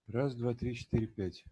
Раз, два, три, четыре, пять.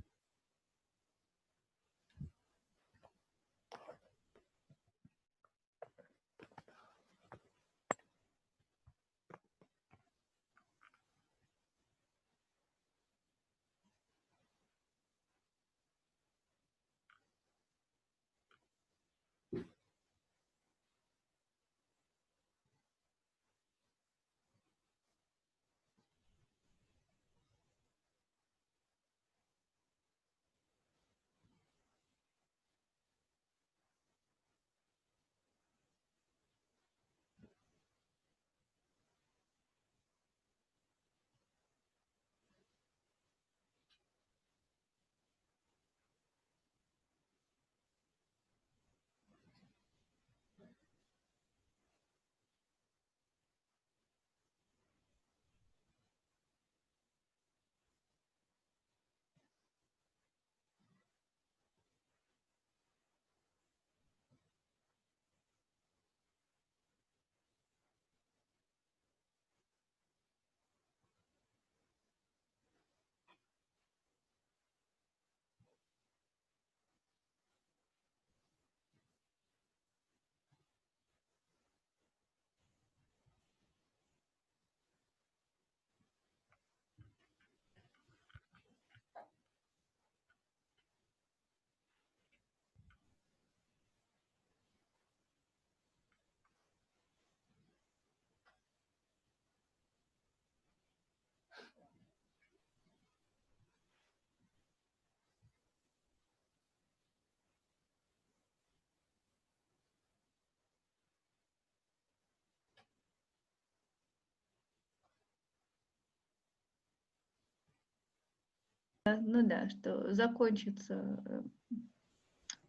Ну да, что закончится,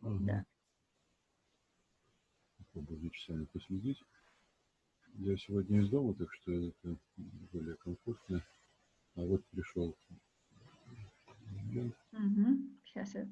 да. Попробую за часами последить. Я сегодня из дома, так что это более комфортно. А вот пришел момент. Сейчас я...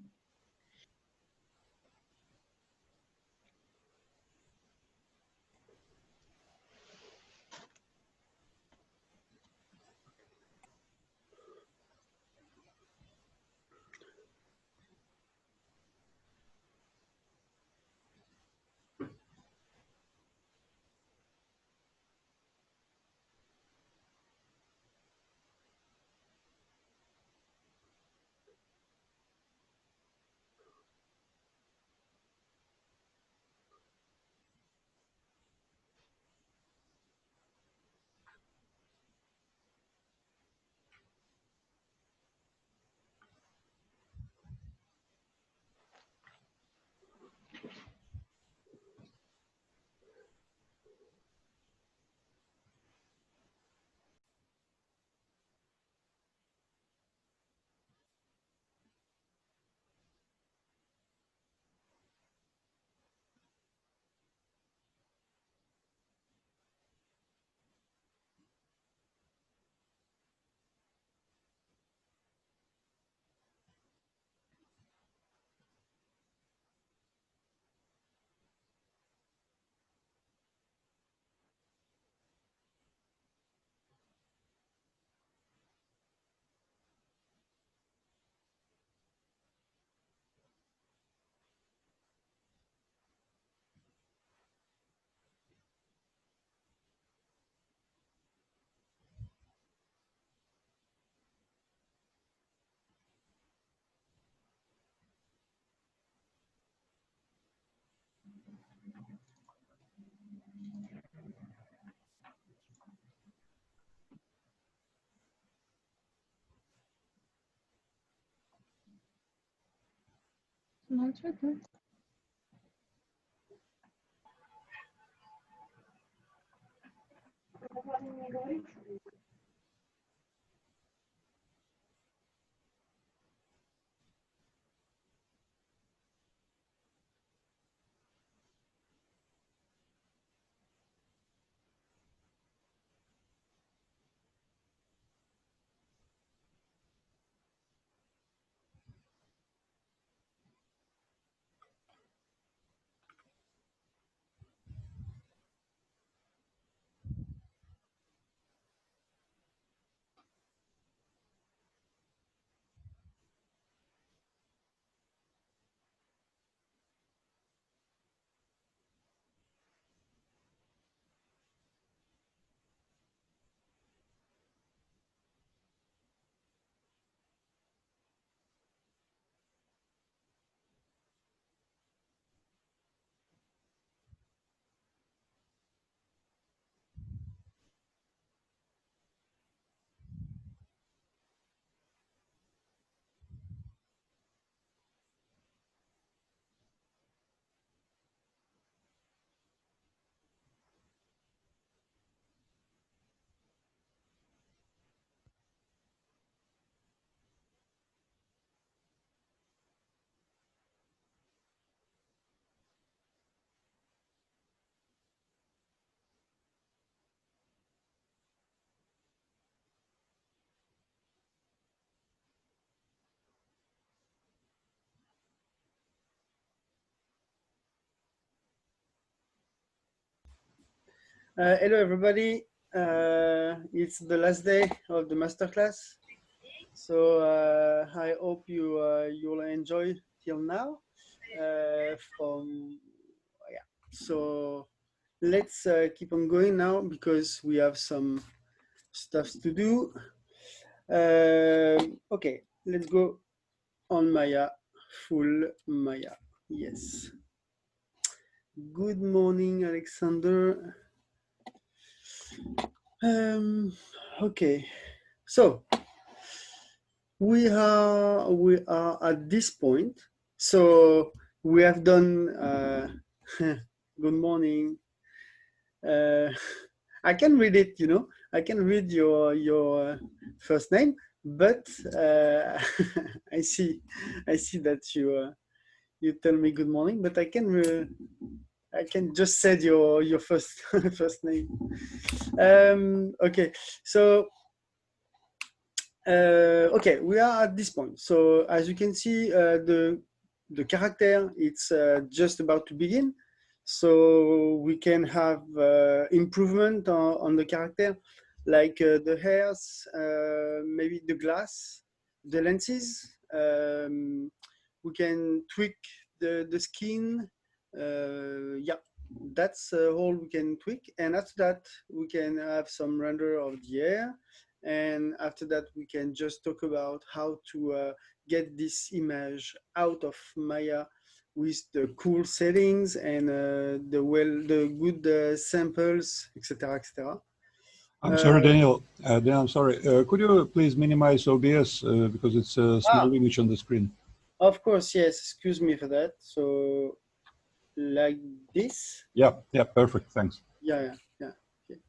Молчат, да? Hello, everybody. It's the last day of the masterclass, so I hope you'll enjoy till now. So let's keep on going now because we have some stuff to do. Okay, let's go on Maya, full Maya. Yes. Good morning, Alexander. Okay, so we are at this point. So we have done. Good morning. I can read it. I can read your first name, but I see that you tell me good morning, but I can just say your first first name. Okay, so okay, we are at this point. So as you can see, the character, it's just about to begin. So we can have improvement on the character, like the hairs, maybe the glass, the lenses. We can tweak the skin. Yeah, that's all we can tweak. And after that, we can have some render of the hair. And after that, we can just talk about how to get this image out of Maya with the cool settings and the good samples, etc., etc. I'm sorry, Daniel. Daniel, I'm sorry. Could you please minimize OBS because it's a small image on the screen? Of course, yes. Excuse me for that. So, like this. Yeah, perfect. Thanks. Yeah. Okay.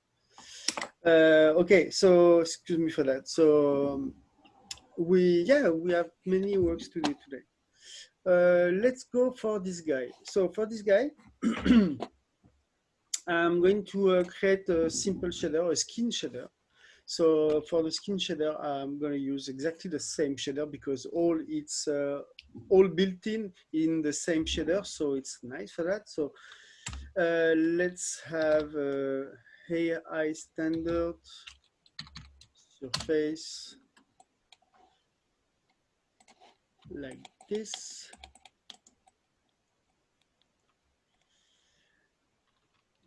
Okay. So, excuse me for that. So, we have many works to do today. Let's go for this guy. So for this guy, I'm going to create a simple shader, a skin shader. So for the skin shader, I'm going to use exactly the same shader because it's all built in the same shader. So it's nice for that. So let's have AI standard surface like this.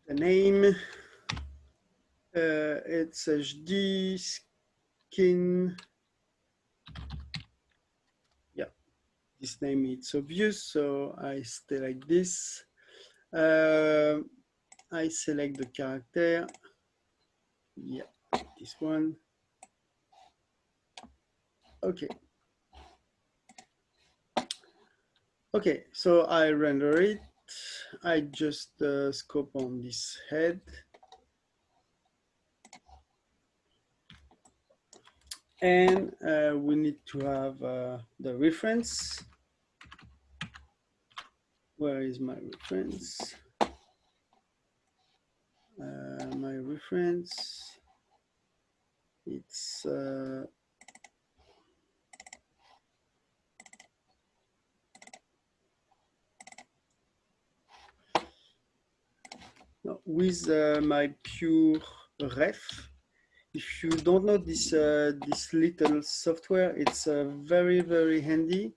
The name, it's HD skin. Yeah, this name it's obvious, so I stay like this. I select the character. Yeah, this one. Okay. Okay, so I render it. I just scope on this head. And we need to have the reference. Where is my reference? My reference, it's with my pure ref. If you don't know this this little software, it's very, very handy.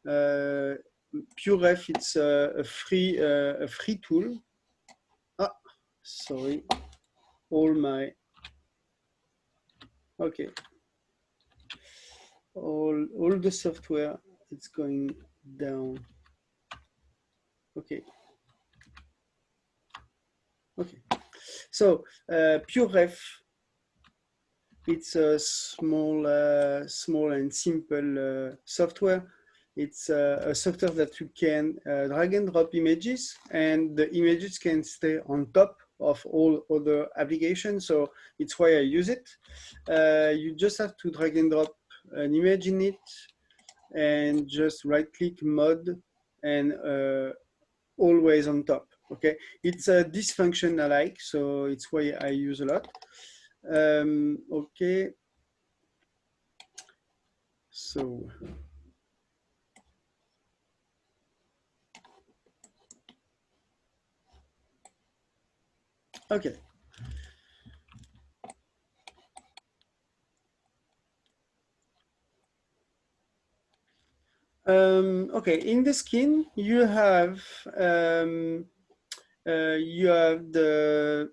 PureRef, it's a free tool. Sorry, okay. All the software, it's going down. Okay. So PureRef, it's a small and simple software. It's a software that you can drag and drop images, and the images can stay on top of all other applications. So it's why I use it. You just have to drag and drop an image in it, and just right-click mod, and always on top. Okay, it's this function I like, so it's why I use a lot. Okay, so okay, Okay, in the skin you have the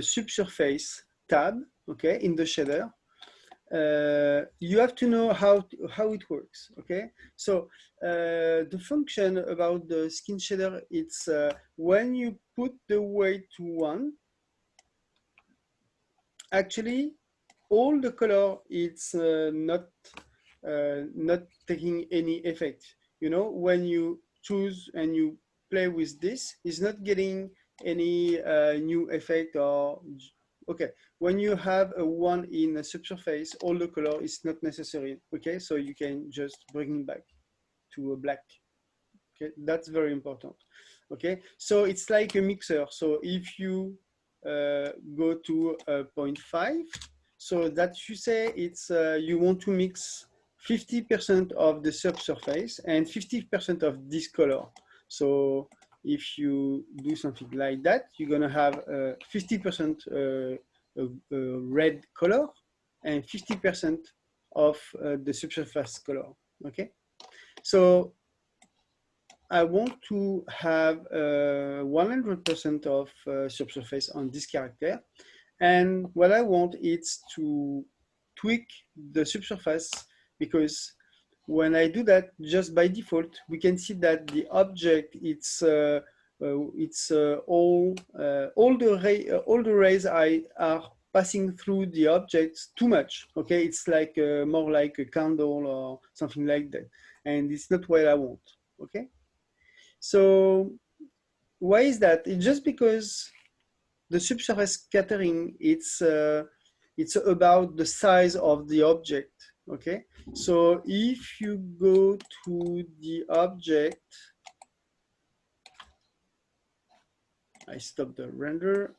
subsurface tab, okay, in the shader. You have to know how it works, okay? So the function about the skin shader, it's when you put the weight to 1, actually all the color, it's not taking any effect. You know, when you choose and you play with this, it's not getting any new effect or okay. When you have a 1 in a subsurface, all the color is not necessary. Okay, so you can just bring it back to a black. Okay, that's very important. Okay, so it's like a mixer. So if you go to 0.5, so that you say it's you want to mix 50% of the subsurface and 50% of this color. So if you do something like that, you're gonna have 50% red color and 50% of the subsurface color. Okay, so I want to have 100% of subsurface on this character. And what I want is to tweak the subsurface, because when I do that, just by default, we can see that the object, it's all the rays are passing through the objects too much. Okay, it's like more like a candle or something like that, and it's not what I want. Okay. So why is that? It's just because the subsurface scattering, it's about the size of the object. Okay, so if you go to the object, I stop the render.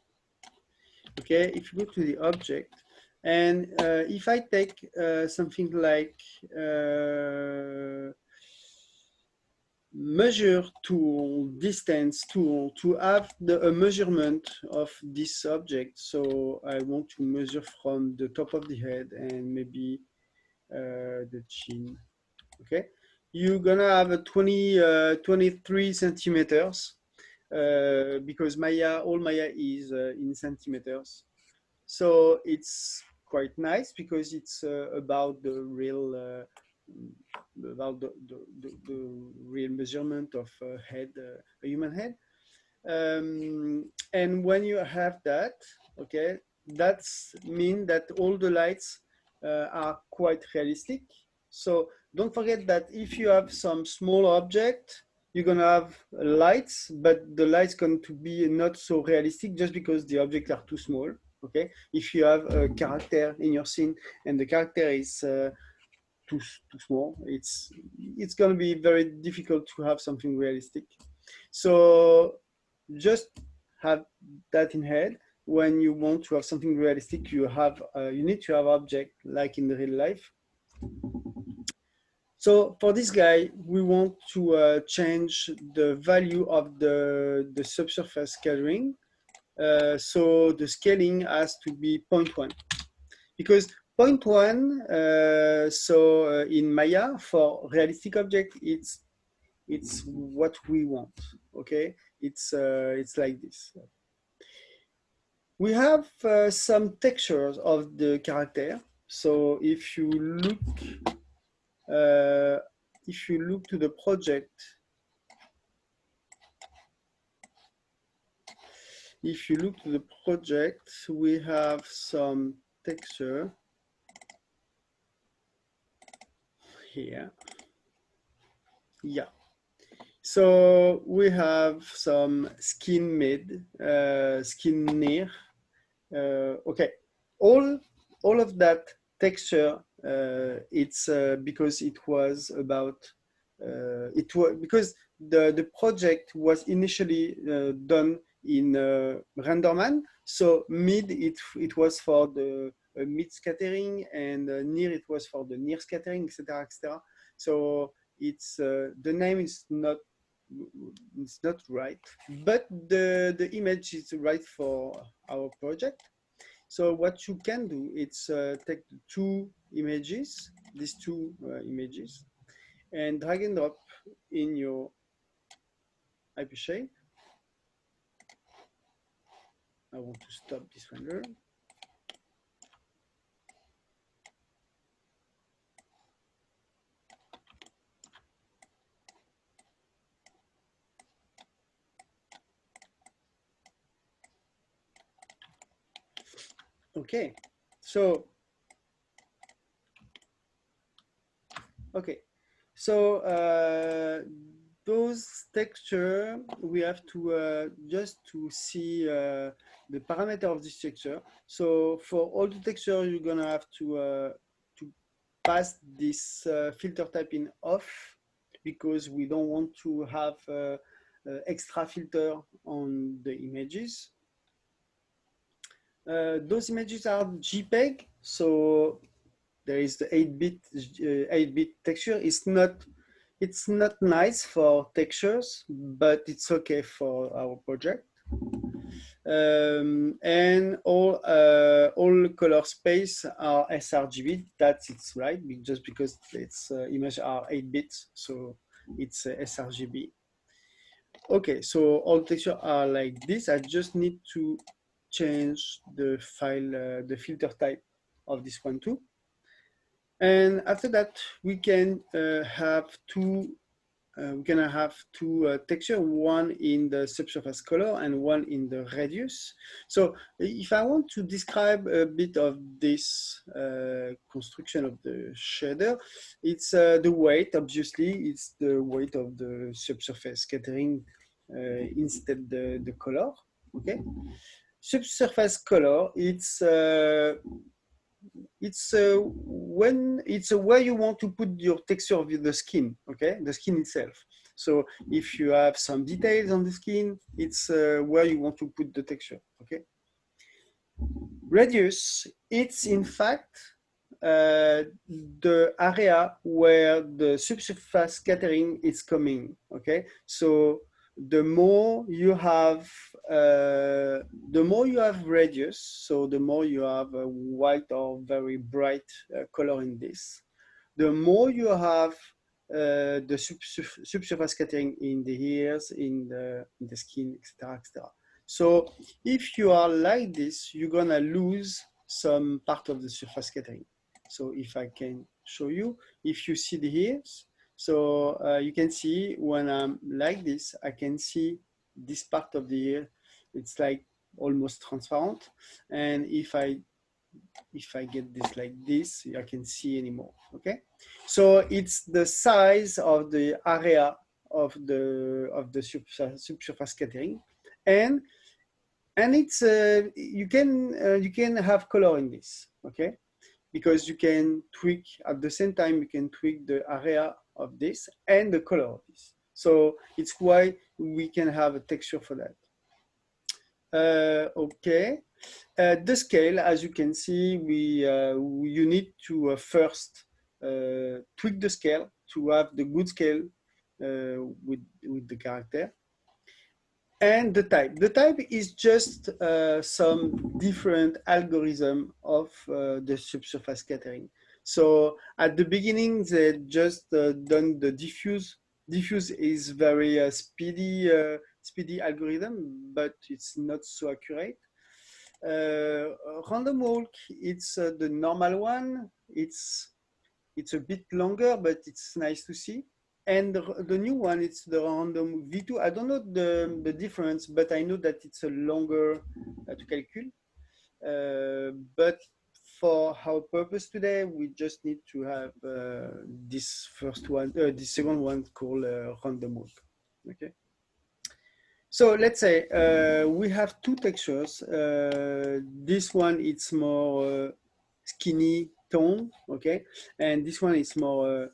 Okay, if you go to the object, and if I take something like measure tool, distance tool, to have a measurement of this object. So I want to measure from the top of the head and maybe the chin. Okay, you're gonna have a 23 centimeters because all Maya is in centimeters. So it's quite nice because it's about the real real measurement of a human head. And when you have that, okay, that's mean that all the lights are quite realistic. So don't forget that if you have some small object, you're gonna have lights, but the lights going to be not so realistic just because the objects are too small. Okay, if you have a character in your scene and the character is too small, it's going to be very difficult to have something realistic. So just have that in head. When you want to have something realistic, you need to have object like in the real life. So for this guy, we want to change the value of the subsurface scattering. So the scaling has to be 0.1, because 0.1, in Maya, for realistic object, it's what we want. Okay, it's like this. We have some textures of the character. So if you look to the project, we have some texture here. Yeah. So we have some skin mid, skin near. Okay, all of that texture, it's because it was about because the project was initially done in RenderMan. So mid it was for the mid scattering, and near it was for the near scattering, etc., etc. So it's the name is not right, but the image is right for our project. So what you can do, it's take the two images, these two images, and drag and drop in your Hypershape. I want to stop this render. Okay, so those texture we have to just to see the parameter of this texture. So for all the texture, you're gonna have to pass this filter type in off because we don't want to have extra filter on the images. Those images are JPEG, so there is the 8-bit texture. It's not nice for textures, but it's okay for our project. And all color space are sRGB. That's it's right, just because its image are 8 bits, so it's sRGB. Okay, so all texture are like this. I just need to change the file, the filter type of this one too. And after that, we can have two. We're gonna have two texture, one in the subsurface color and one in the radius. So if I want to describe a bit of this construction of the shader, it's the weight, obviously, it's the weight of the subsurface scattering instead the color, okay? Subsurface color, it's where you want to put your texture of the skin, okay, the skin itself. So if you have some details on the skin, it's where you want to put the texture, okay. Radius, it's in fact the area where the subsurface scattering is coming, okay. So the more you have radius, so the more you have a white or very bright color in this, the more you have the subsurface scattering in the ears, in the skin, etc., etc. So if you are like this, you're gonna lose some part of the surface scattering. So if I can show you, if you see the ears, so you can see when I'm like this, I can see this part of the ear. It's like almost transparent. And if I get this like this, I can see anymore, okay? So it's the size of the area of the subsurface scattering. And it's you can have color in this, okay? Because you can tweak at the same time, you can tweak the area of this and the color of this. So it's why we can have a texture for that. Okay, the scale, as you can see, you need to first tweak the scale to have the good scale with the character. And the type is just some different algorithm of the subsurface scattering. So at the beginning, they just done the diffuse. Diffuse is very speedy algorithm, but it's not so accurate. Random walk, it's the normal one. It's a bit longer, but it's nice to see. And the new one, it's the random V2. I don't know the difference, but I know that it's a longer to calculate. But for our purpose today, we just need to have this second one called random walk. Okay. So let's say we have two textures. This one, it's more skinny tone, okay, and this one is more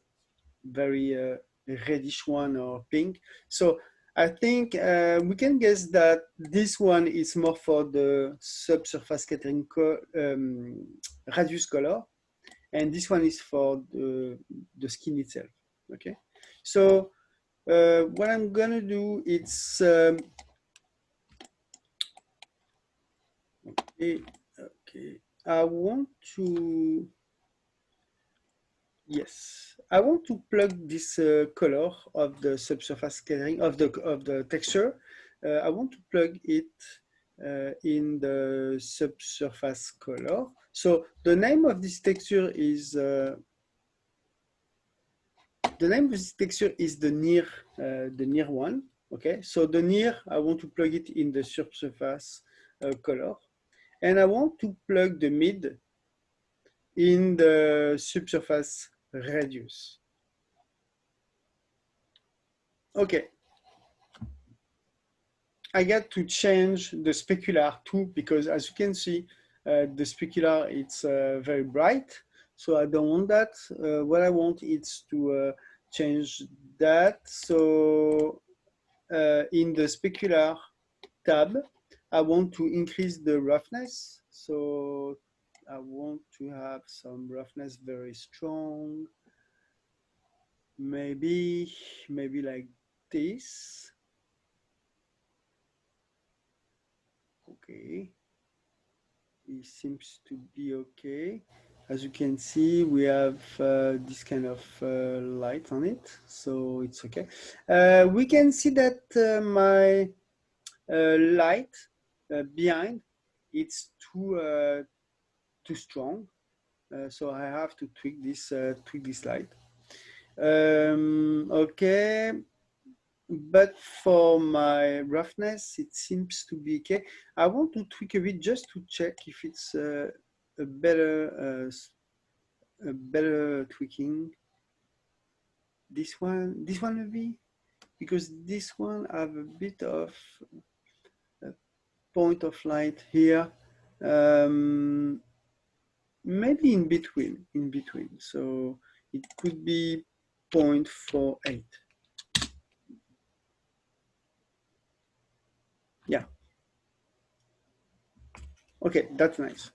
very reddish one or pink. So I think we can guess that this one is more for the subsurface scattering radius color, and this one is for the skin itself. Okay, so what I'm gonna do, it's okay. Okay, I want to, yes, I want to plug this color of the subsurface scattering of the texture. I want to plug it in the subsurface color. So the name of this texture is the near one. Okay, so the near, I want to plug it in the subsurface color, and I want to plug the mid in the subsurface radius. Okay. I got to change the specular too, because as you can see, the specular, it's very bright. So I don't want that. What I want is to change that. So in the specular tab, I want to increase the roughness. So I want to have some roughness very strong. Maybe like this. Okay, it seems to be okay. As you can see, we have this kind of light on it, so it's okay. We can see that my light behind, it's too strong, so I have to tweak this light. Okay. But for my roughness, it seems to be okay. I want to tweak a bit just to check if it's a better tweaking. This one maybe, because this one have a bit of a point of light here. Maybe in between. So it could be 0.48. Yeah. Okay, that's nice.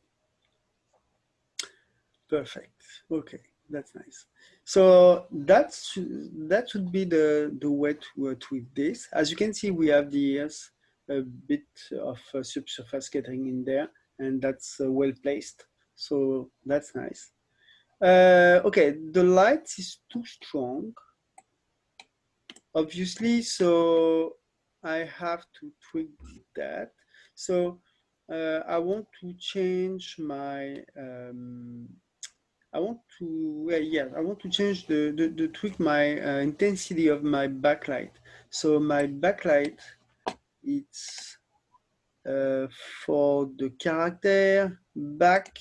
Perfect. Okay, that's nice. So that should be the way to tweak this. As you can see, we have a bit of subsurface scattering in there, and that's well placed. So that's nice. Okay, the light is too strong, obviously, so I have to tweak that. So I want to change my I want to change the tweak my intensity of my backlight. So my backlight, it's for the character back.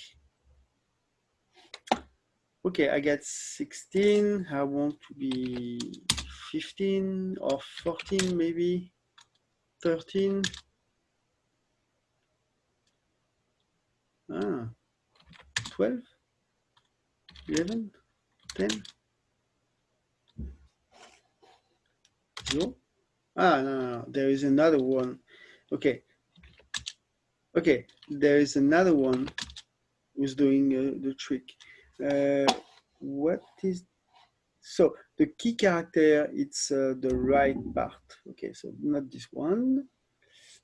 Okay, I got 16. I want to be 15 or 14, maybe 13. 12, 11, 10. No? No, there is another one. Okay, there is another one who's doing the trick. What is, so the key character, it's the right part. Okay, so not this one.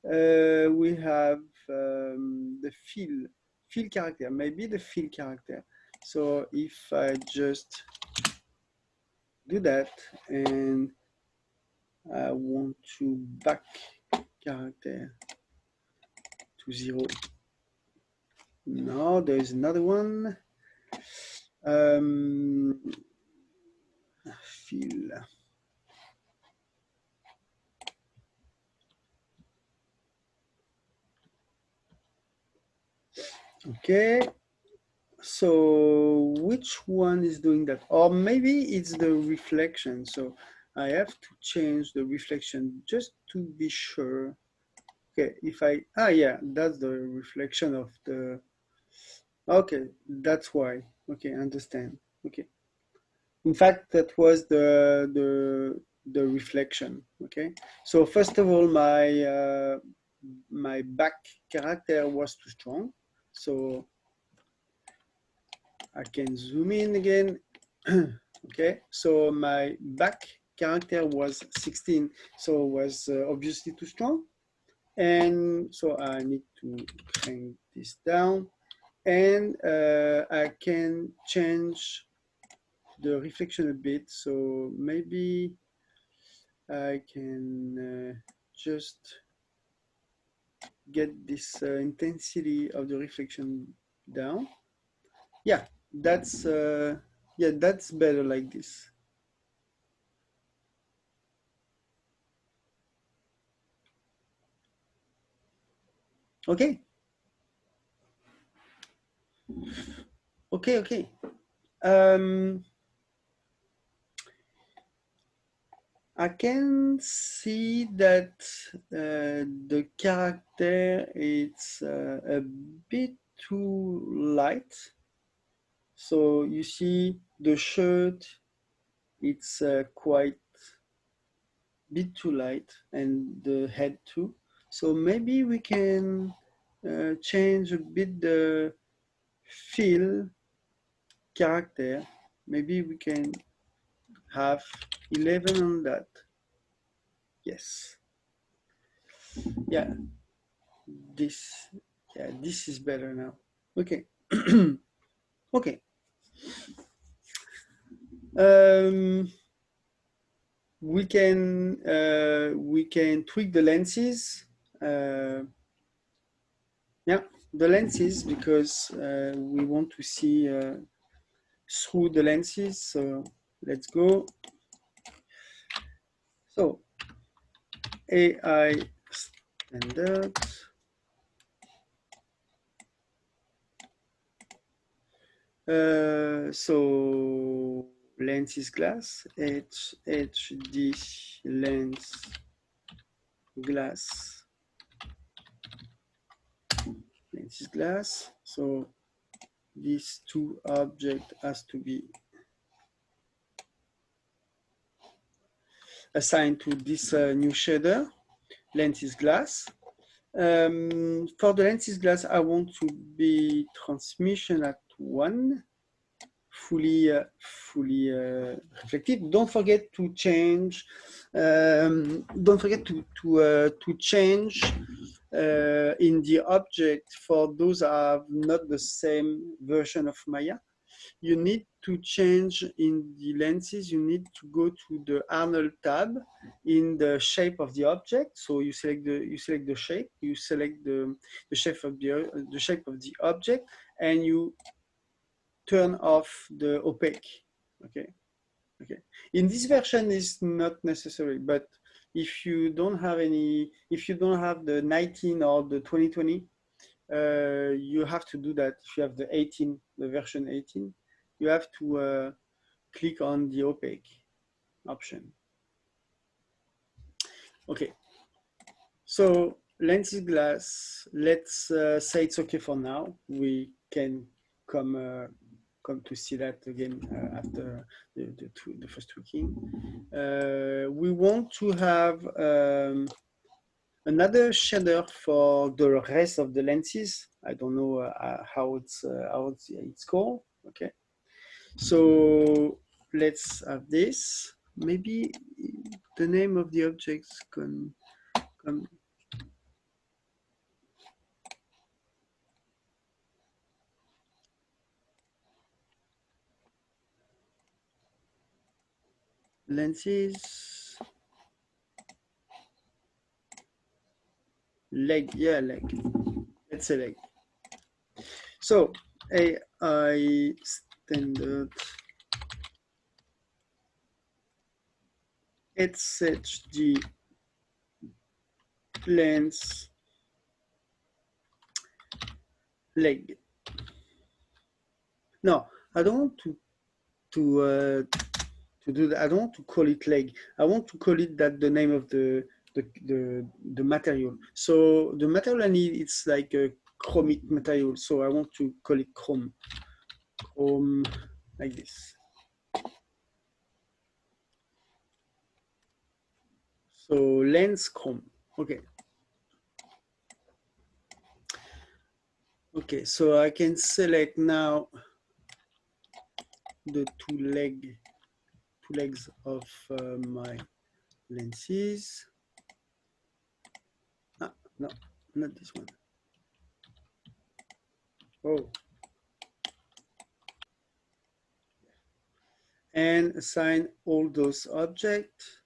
We have the fill character, maybe the fill character. So if I just do that, and I want to back character to 0. No, there is another one. Fill. Okay. So which one is doing that? Or maybe it's the reflection. So I have to change the reflection just to be sure. Okay, if yeah, that's the reflection of the, okay, that's why. Okay, I understand. Okay. In fact, that was the reflection. Okay. So first of all, my back character was too strong. So I can zoom in again. Okay, so my back character was 16, so it was obviously too strong. And so I need to crank this down. and I can change the reflection a bit. So maybe I can just get this intensity of the reflection down. Yeah, that's better like this. Okay. Okay. I can see that the character is a bit too light. So you see the shirt, it's quite a bit too light, and the head too. So maybe we can change a bit the feel character. Maybe we can have 11 on that. Yes. Yeah. This is better now. Okay. Okay. We can tweak the lenses. Yeah, the lenses, because we want to see through the lenses. So let's go. So AI standard. So lens is glass, HD lens glass, lens is glass. So these two objects has to be assigned to this new shader, lens is glass. For the lens is glass, I want to be transmission at 1. Fully reflective. Don't forget to change. Don't forget to change in the object for those that have not the same version of Maya. You need to change in the lenses. You need to go to the Arnold tab in the shape of the object. So you select the shape. You select the shape of the object, and you turn off the opaque. Okay. In this version is not necessary, but if you don't have the 19 or the 2020, you have to do that. If you have the 18, the version 18, you have to click on the opaque option. Okay. So lens is glass. Let's say it's okay for now. We can come to see that again after the first tweaking. We want to have another shader for the rest of the lenses. I don't know how it's called. Okay, so let's have this. Maybe the name of the objects can come. Lenses, leg, yeah, leg. Let's say leg. So AI standard SHD lens leg. No, I don't want to do that. I don't want to call it leg. I want to call it that the name of the material. So the material I need, it's like a chromic material. So I want to call it chrome like this. So lens chrome. Okay. Okay, so I can select now the two legs of my lenses. Ah, no, not this one. Oh, and assign all those objects.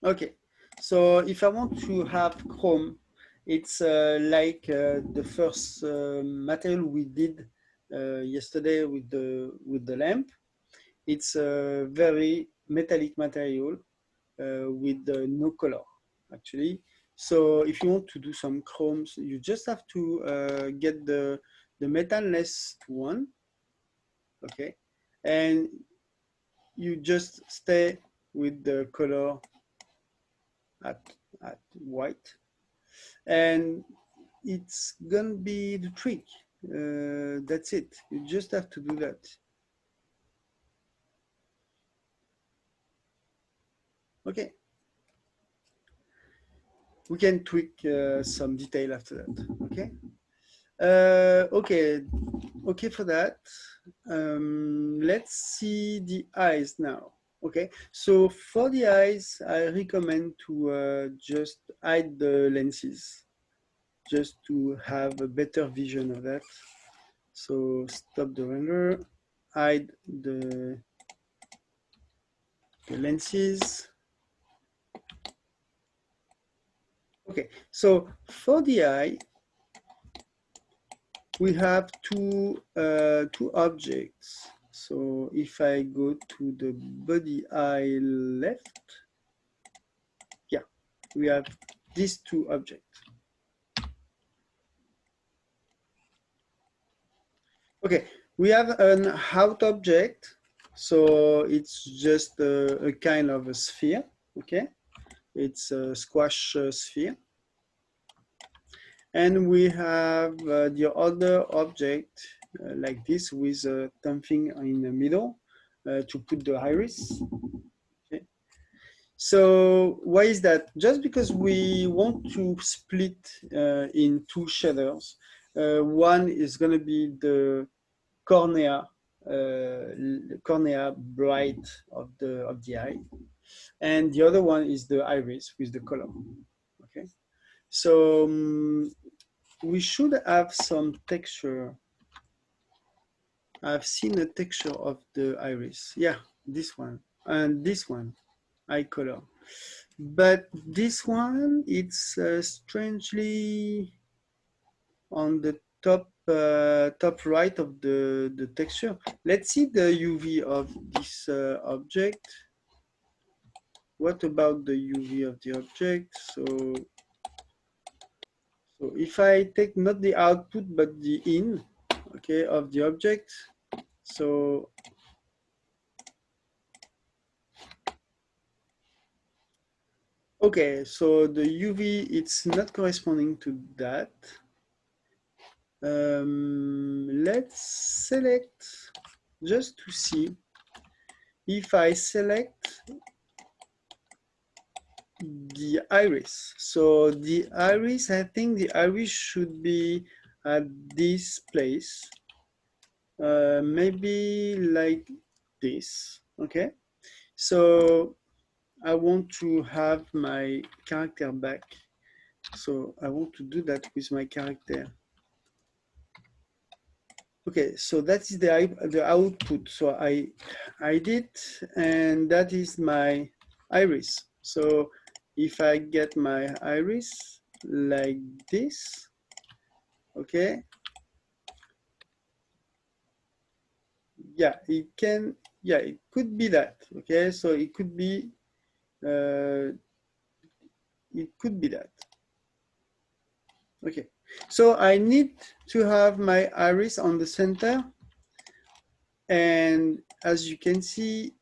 Okay, so if I want to have Chrome, it's like the first material we did yesterday with the lamp. It's a very metallic material with no color, actually. So if you want to do some chromes, you just have to get the metalness one, okay? And you just stay with the color at white. And it's gonna be the trick. That's it. You just have to do that. Okay. We can tweak some detail after that. Okay. Okay for that. Let's see the eyes now. Okay, so for the eyes, I recommend to just hide the lenses, just to have a better vision of that. So stop the render, hide the lenses. Okay, so for the eye, we have two objects. So if I go to the body eye left, yeah, we have these two objects. Okay, we have an out object, so it's just a kind of a sphere. Okay, it's a squash sphere. And we have the other object like this with something in the middle to put the iris. Okay. So why is that? Just because we want to split in two shaders. One is going to be the cornea bright of the eye, and the other one is the iris with the color. Okay, so we should have some texture. I've seen a texture of the iris. Yeah, this one and this one, eye color. But this one, it's strangely on the top right of the texture. Let's see the UV of this object. What about the UV of the object? So if I take not the output but the in, okay, of the object, so okay, so the UV, it's not corresponding to that. Let's select just to see if I select the iris. So the iris, I think the iris should be at this place, maybe like this. Okay, so I want to have my character back. So I want to do that with my character. Okay, so that is the output. So I did, and that is my iris. So if I get my iris like this, okay, yeah, it can, yeah, it could be that. Okay, so it could be that. Okay, so I need to have my iris on the center, and as you can see,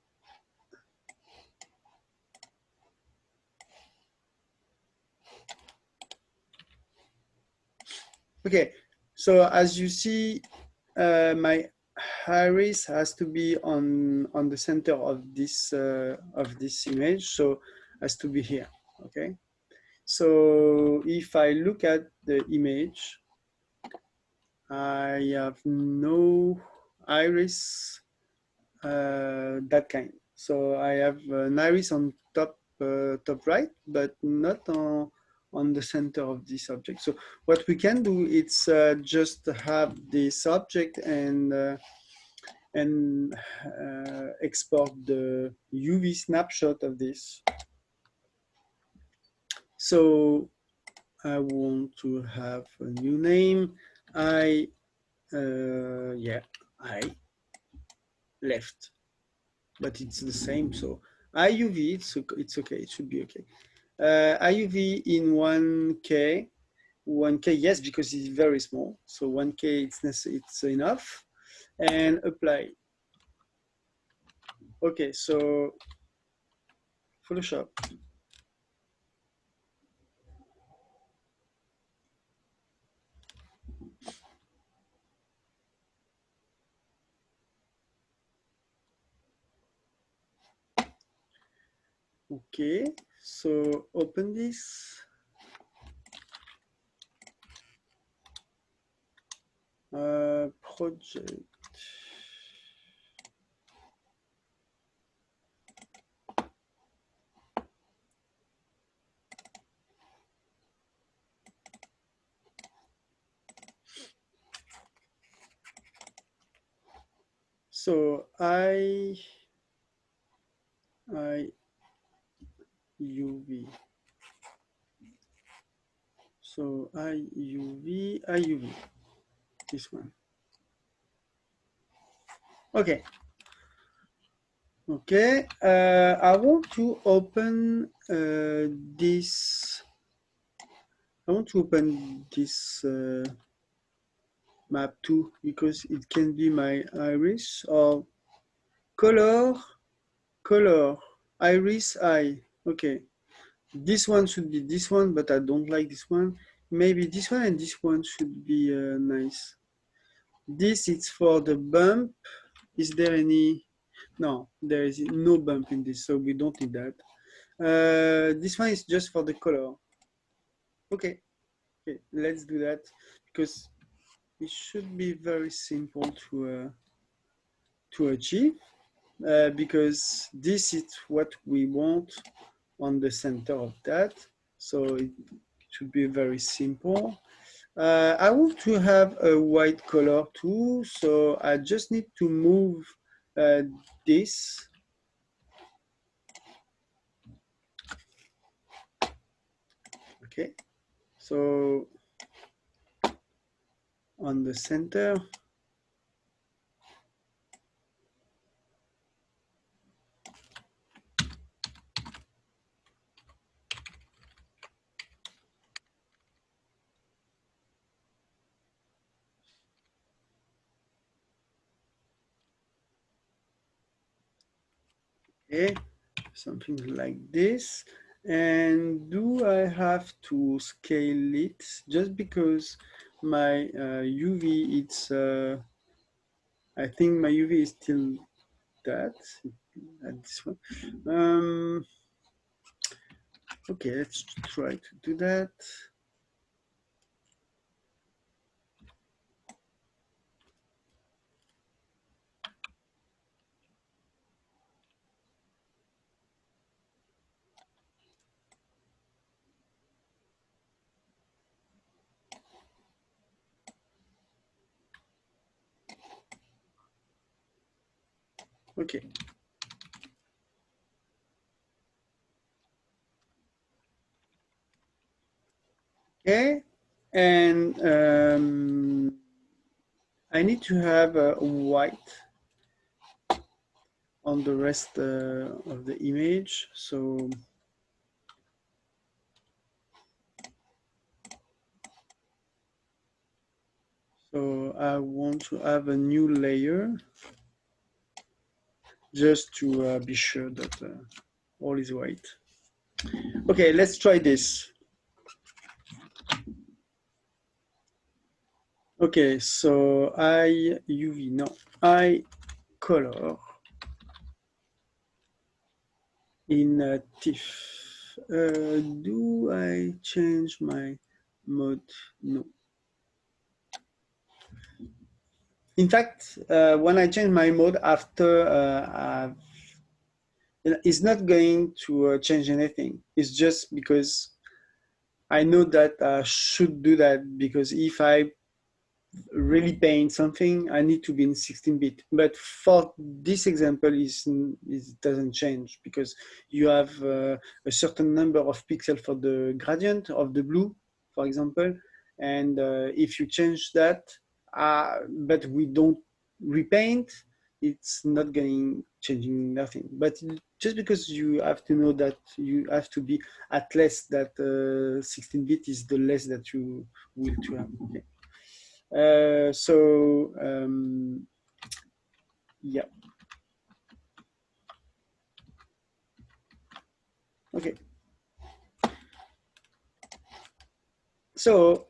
okay, so as you see, my iris has to be on the center of this image, so has to be here. Okay, so if I look at the image, I have no iris that kind. So I have an iris on top right, but not on the center of this object. So what we can do, it's just have this object and export the UV snapshot of this. So I want to have a new name. I left, but it's the same. So IUV, it's okay. It should be okay. IUV in 1K. 1K, yes, because it's very small. So 1K, it's enough. And apply. Okay, so Photoshop. Okay, so open this. Project. So IUV. So IUV, this one. Okay. Okay. I want to open this. I want to open this map too, because it can be my iris or color, iris, eye. Okay. This one should be this one, but I don't like this one. Maybe this one and this one should be nice. This is for the bump. Is there any? No, there is no bump in this, so we don't need that. This one is just for the color. Okay, let's do that, because it should be very simple to achieve, because this is what we want on the center of that. So it should be very simple. I want to have a white color too, so I just need to move this. Okay, so on the center. Okay, something like this. And do I have to scale it? Just because my UV, it's, I think my UV is still that, at this one. Okay, let's try to do that. Okay. Okay, and I need to have a white on the rest of the image. So I want to have a new layer just to be sure that all is white. Okay, let's try this. Okay, so IUV, no, I color in TIFF. Do I change my mode? No. In fact, when I change my mode after, it's not going to change anything. It's just because I know that I should do that because if I really paint something, I need to be in 16-bit. But for this example, it doesn't change because you have a certain number of pixels for the gradient of the blue, for example. And if you change that, but we don't repaint, it's not changing nothing. But just because you have to know that you have to be at less that 16-bit is the less that you will to have. Okay. Yeah. Okay. So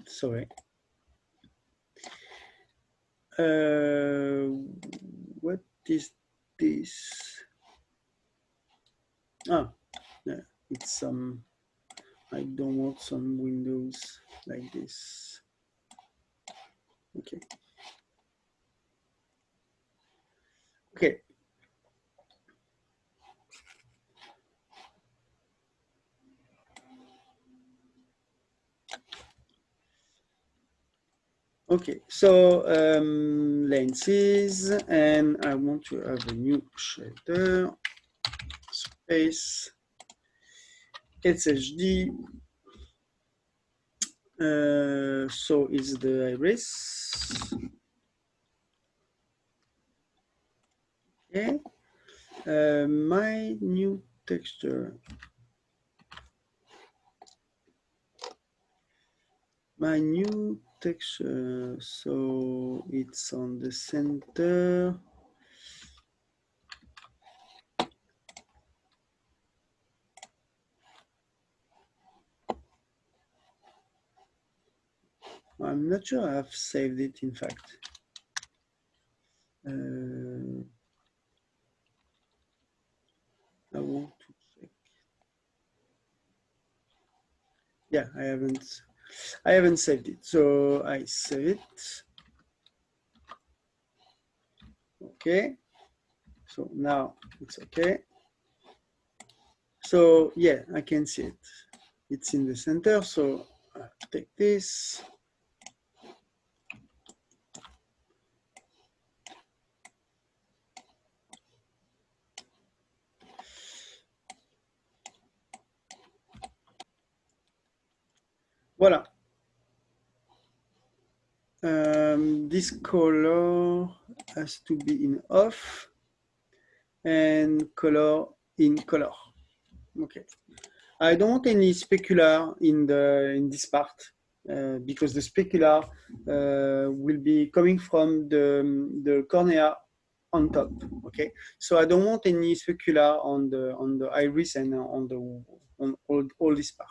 sorry. What is this? Ah, yeah, it's some. I don't want some windows like this. Okay. Okay. Okay, so lenses, and I want to have a new shader, space, SHD. So is the iris. Okay. My new texture. My new texture. So it's on the center. I'm not sure I've saved it, in fact. I want to check. Yeah, I haven't saved it. So I save it. Okay. So now it's okay. So yeah, I can see it. It's in the center. So I'll take this. Voilà. This color has to be in off and color in color. Okay. I don't want any specular in this part because the specular will be coming from the cornea on top. Okay. So I don't want any specular on the iris and on all this part.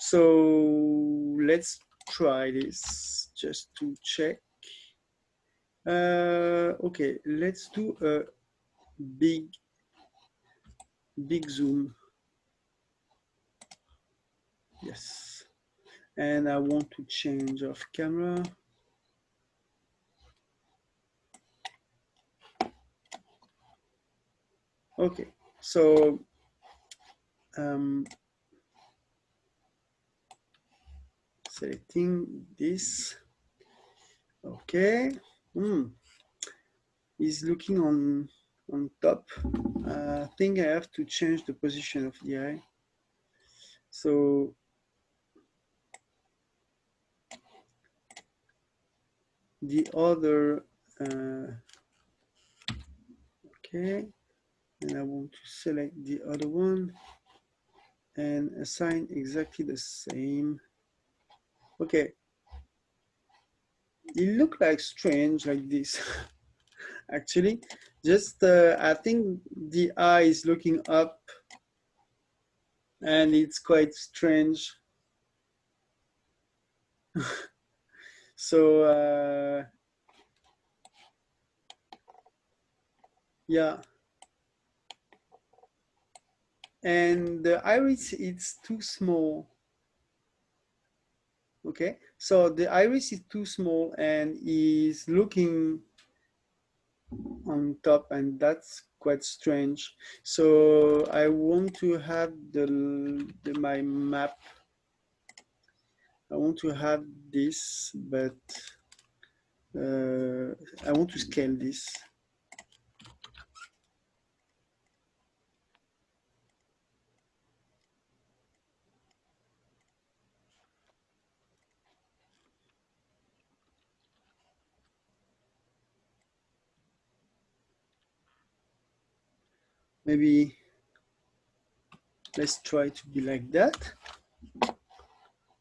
So let's try this just to check. Okay, let's do a big zoom. Yes, and I want to change of camera. Okay, so selecting this. Okay, is looking on top. I think I have to change the position of the eye. So the other, okay, and I want to select the other one and assign exactly the same. Okay, it looked like strange like this. Actually, just I think the eye is looking up and it's quite strange. So yeah, and the iris, it's too small. Okay, so the iris is too small and is looking on top, and that's quite strange. So I want to have my map. I want to have this, but I want to scale this. Maybe let's try to be like that.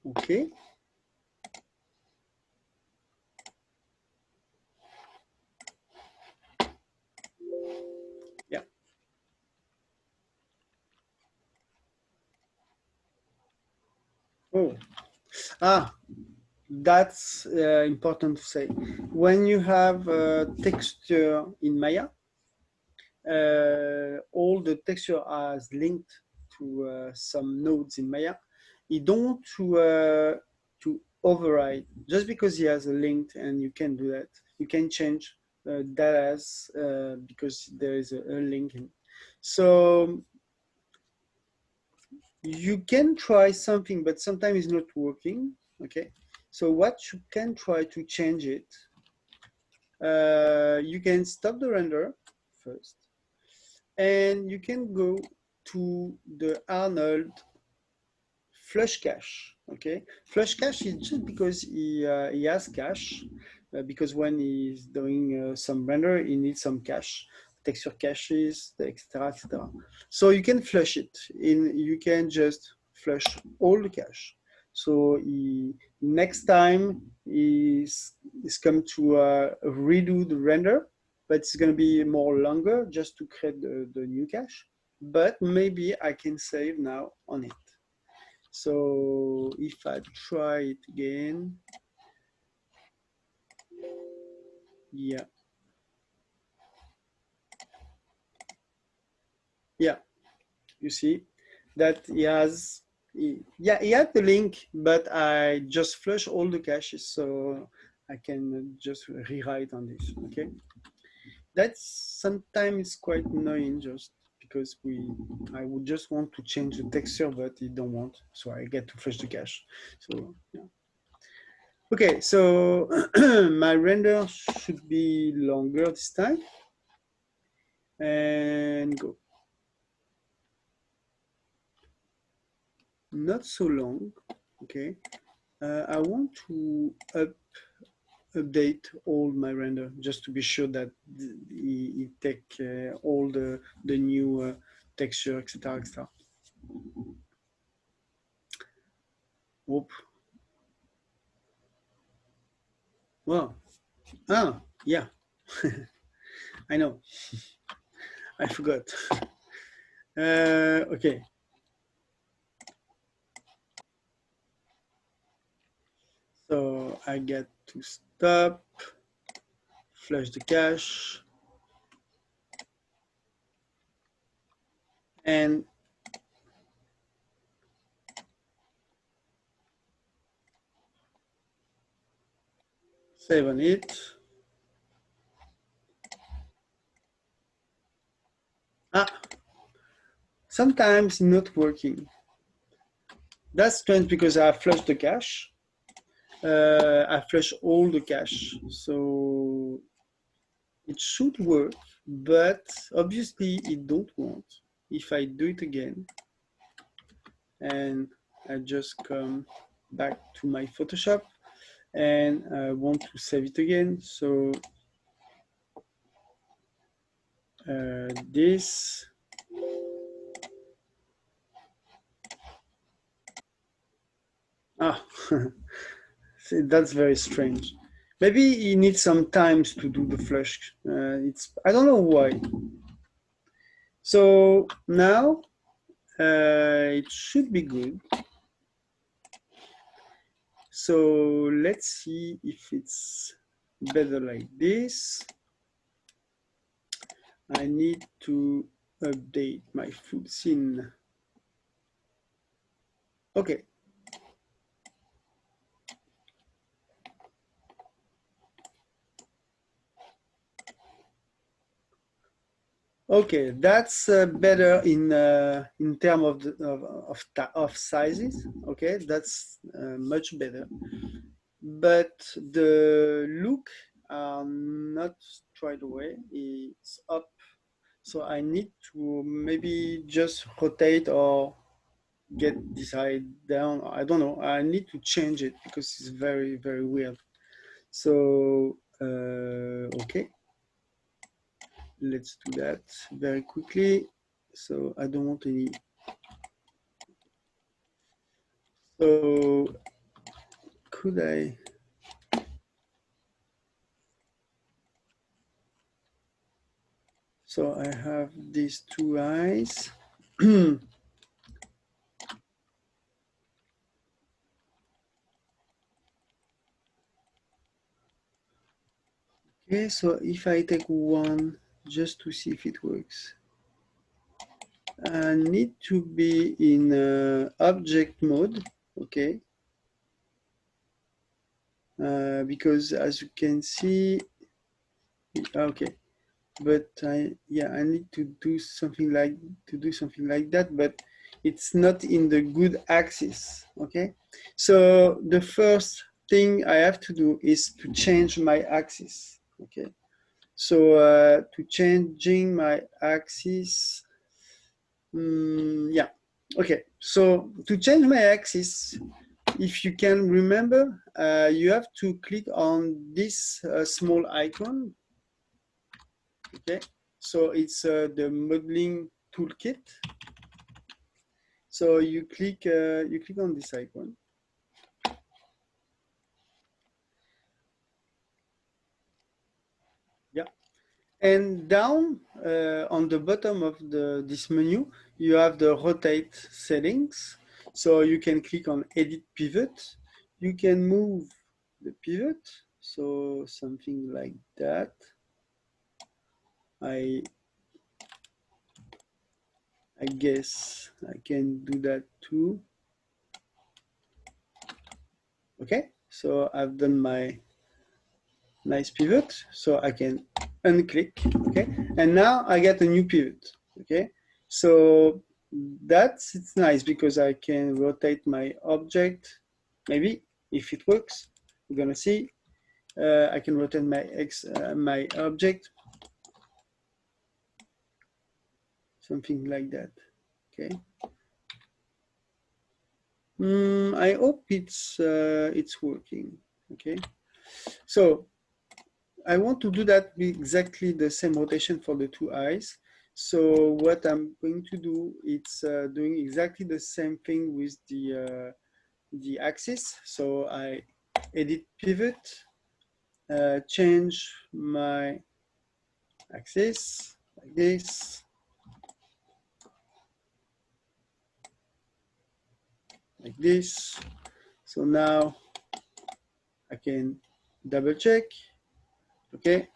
Okay. Yeah. Oh. That's important to say. When you have texture in Maya, all the texture is linked to some nodes in Maya. You don't want to override just because he has a link, and you can do that. You can change that as because there is a link. So you can try something, but sometimes it's not working. Okay. So what you can try to change it. You can stop the render first, and you can go to the Arnold flush cache. Okay, flush cache is just because he has cache, because when he's doing some render, he needs some cache, texture caches, etc., etc. So you can flush it. You can just flush all the cache. So next time he's come to redo the render, but it's going to be more longer just to create the new cache. But maybe I can save now on it. So if I try it again, yeah, you see that he has, he had the link, but I just flush all the caches, so I can just rewrite on this. Okay, that's sometimes quite annoying, just because I would just want to change the texture, but it don't want, so I get to flush the cache. So yeah. Okay, so my render should be longer this time. And go. Not so long, okay. I want to update all my render just to be sure that it take all the new texture, etc., etc. Whoop. Well, yeah. I know. I forgot. Okay. So I get to stop, flush the cache, and save on it. Sometimes not working. That's strange because I flushed the cache. I flush all the cache, so it should work, but obviously it don't want. If I do it again, and I just come back to my Photoshop, and I want to save it again, so this. See, that's very strange. Maybe he needs some time to do the flush. I don't know why. So now it should be good. So let's see if it's better like this. I need to update my full scene. Okay. Okay, that's better in terms of sizes. Okay, that's much better. But the look are not straight away. It's up, so I need to maybe just rotate or get this side down. I don't know. I need to change it because it's very, very weird. So okay, let's do that very quickly. So I don't want any. So could I? So I have these two eyes. Okay, so if I take one just to see if it works, I need to be in object mode, okay? Because as you can see, okay, but I need to do something like that, but it's not in the good axis, okay? So the first thing I have to do is to change my axis, okay? So to changing my axis, yeah, okay. So to change my axis, if you can remember, you have to click on this small icon. Okay, so it's the modeling toolkit. So you click on this icon. Yeah, and down on the bottom of this menu, you have the rotate settings. So you can click on edit pivot. You can move the pivot. So something like that. I guess I can do that too. Okay, so I've done my nice pivot. So I can unclick, okay? And now I get a new pivot, okay? So it's nice because I can rotate my object. Maybe if it works, we're gonna see. I can rotate my object, something like that. Okay. I hope it's working. Okay. So I want to do that with exactly the same rotation for the two eyes. So what I'm going to do, it's doing exactly the same thing with the axis. So I edit pivot, change my axis like this, like this. So now I can double check, okay,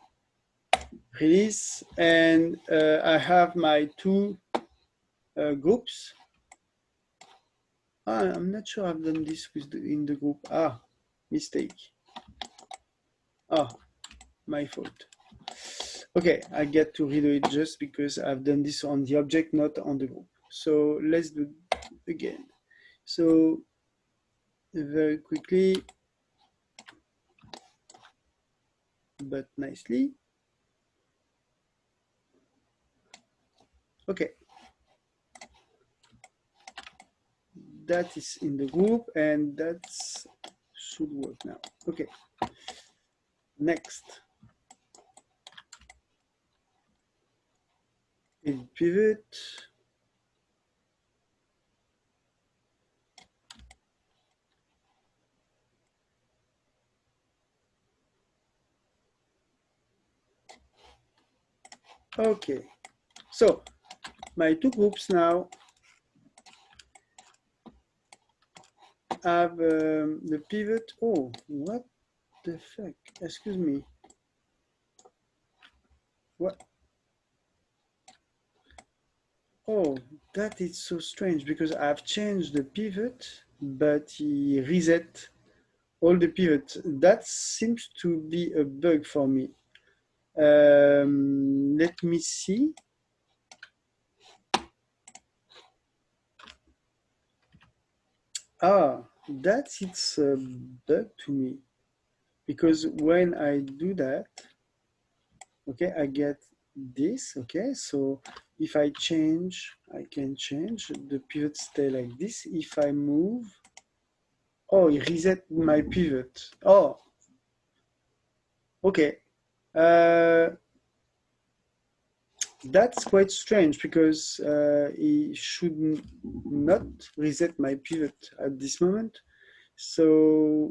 release, and I have my two groups. I'm not sure I've done this in the group. Mistake. My fault. Okay, I get to redo it just because I've done this on the object, not on the group. So let's do it again. So very quickly, but nicely. Okay. That is in the group and that should work now. Okay. Next. Edit pivot. Okay. So my two groups now have the pivot. Oh, what the fuck? Excuse me. What? Oh, that is so strange because I've changed the pivot, but he reset all the pivots. That seems to be a bug for me. Let me see. That's it's a bug to me, because when I do that, okay, I get this. Okay, so if I change, I can change the pivot stay like this. If I move, oh, it reset my pivot. Oh, okay. That's quite strange, because it should not reset my pivot at this moment. So,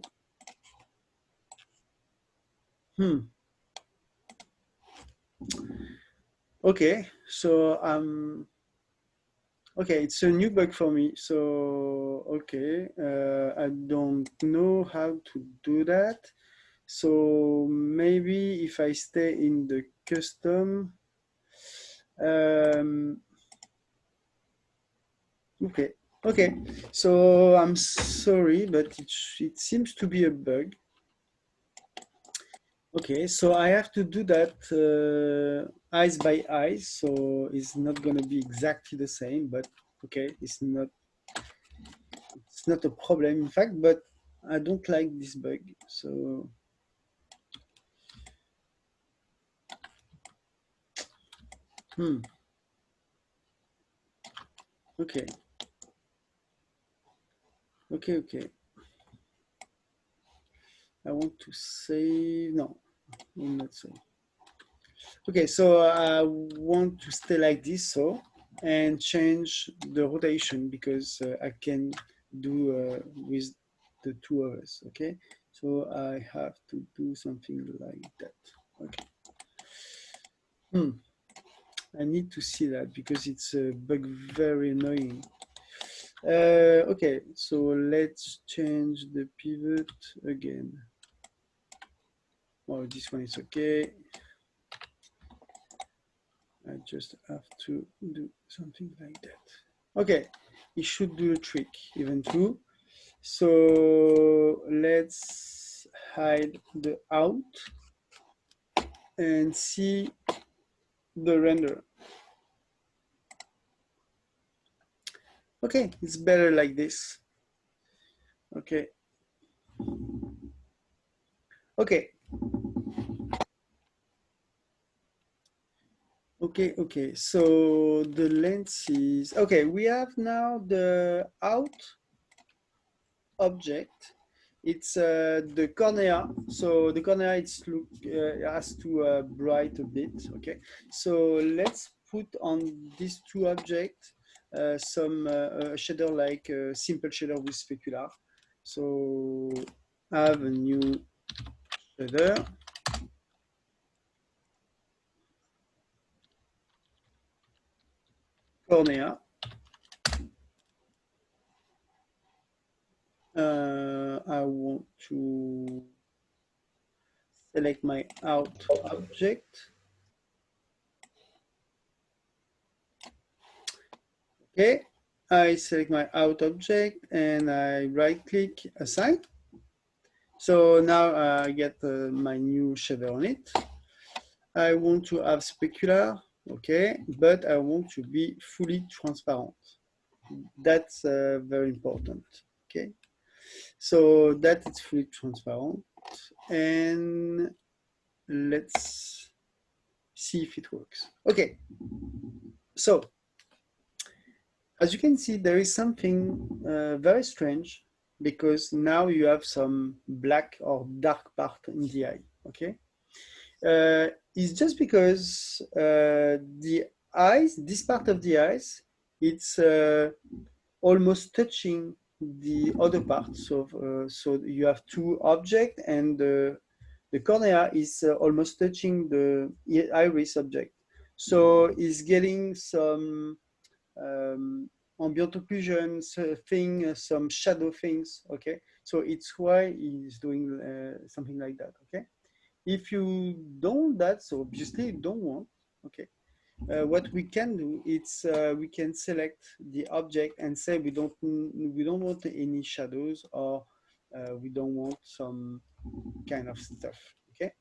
okay, so okay, it's a new bug for me. So, okay, I don't know how to do that. So maybe if I stay in the custom, okay. So I'm sorry, but it seems to be a bug. Okay, so I have to do that eyes by eyes. So it's not going to be exactly the same, but okay, it's not a problem, in fact. But I don't like this bug. So okay. I want to save. No, I'm not save. Okay, so I want to stay like this, so, and change the rotation, because I can do with the two of us. Okay, so I have to do something like that. Okay. I need to see that, because it's a bug very annoying. Okay, so let's change the pivot again. Oh, this one is okay. I just have to do something like that. Okay, it should do a trick even too. So let's hide the out and see the render. Okay, it's better like this. Okay. Okay, so the lens is, okay, we have now the out object. It's the cornea. So the cornea, it's has to bright a bit. Okay, so let's put on these two objects some shader, like simple shader with specular. So I have a new shader. Cornea. I want to select my out object. Okay, I select my out object and I right click assign. So now I get my new shader on it. I want to have specular, okay, but I want to be fully transparent. That's very important, okay. So that is fully transparent, and let's see if it works. Okay, so as you can see, there is something very strange, because now you have some black or dark part in the eye, okay? It's just because the eyes, this part of the eyes, it's almost touching the other part. So, so you have two objects, and the cornea is almost touching the iris object. So it's getting some ambient occlusion thing, some shadow things. Okay, so it's why he's doing something like that. Okay, if you don't want that, so obviously you don't want. Okay, what we can do is we can select the object and say we don't want any shadows, or we don't want some kind of stuff. Okay,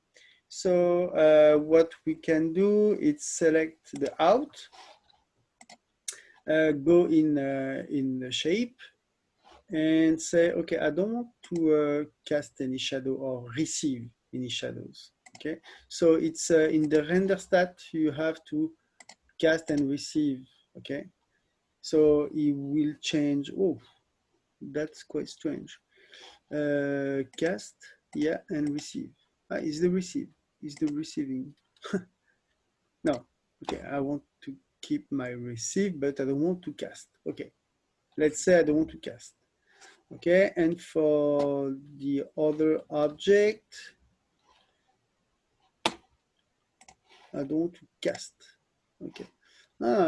so what we can do is select the out, go in the shape, and say, okay, I don't want to cast any shadow or receive any shadows. Okay, so it's in the render stat, you have to cast and receive. Okay, so it will change. Oh, that's quite strange. Cast, yeah, and receive. Is the receive? Is the receiving? No. Okay, I want to keep my receive, but I don't want to cast. Okay, let's say I don't want to cast. Okay, and for the other object, I don't want to cast. Okay,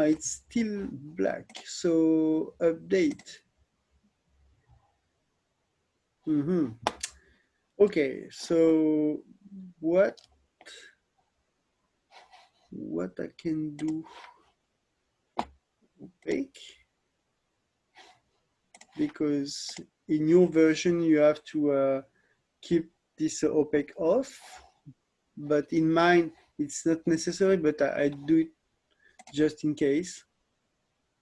it's still black, so update. Okay, so what I can do? Opaque, because in your version you have to keep this opaque off, but in mine it's not necessary, but I do it just in case.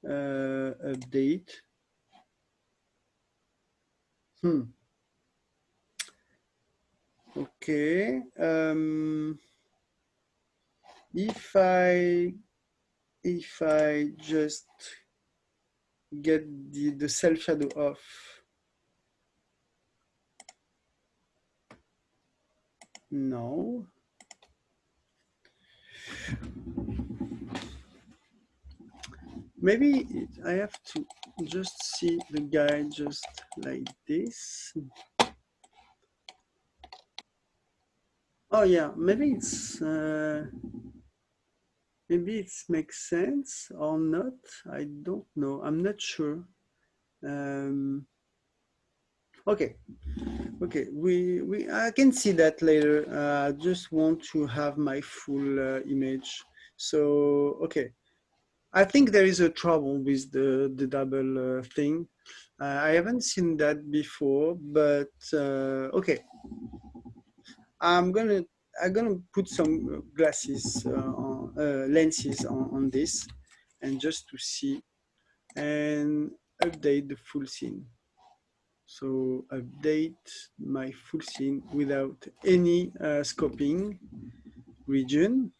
Update. Okay. If I just get the self shadow off, no. Maybe I have to just see the guy just like this. Oh yeah, maybe it makes sense or not. I don't know. I'm not sure. Okay, I can see that later. I just want to have my full image. So okay, I think there is a trouble with the double thing. I haven't seen that before, but okay. I'm gonna put some glasses lenses on this, and just to see and update the full scene. So update my full scene without any scoping region.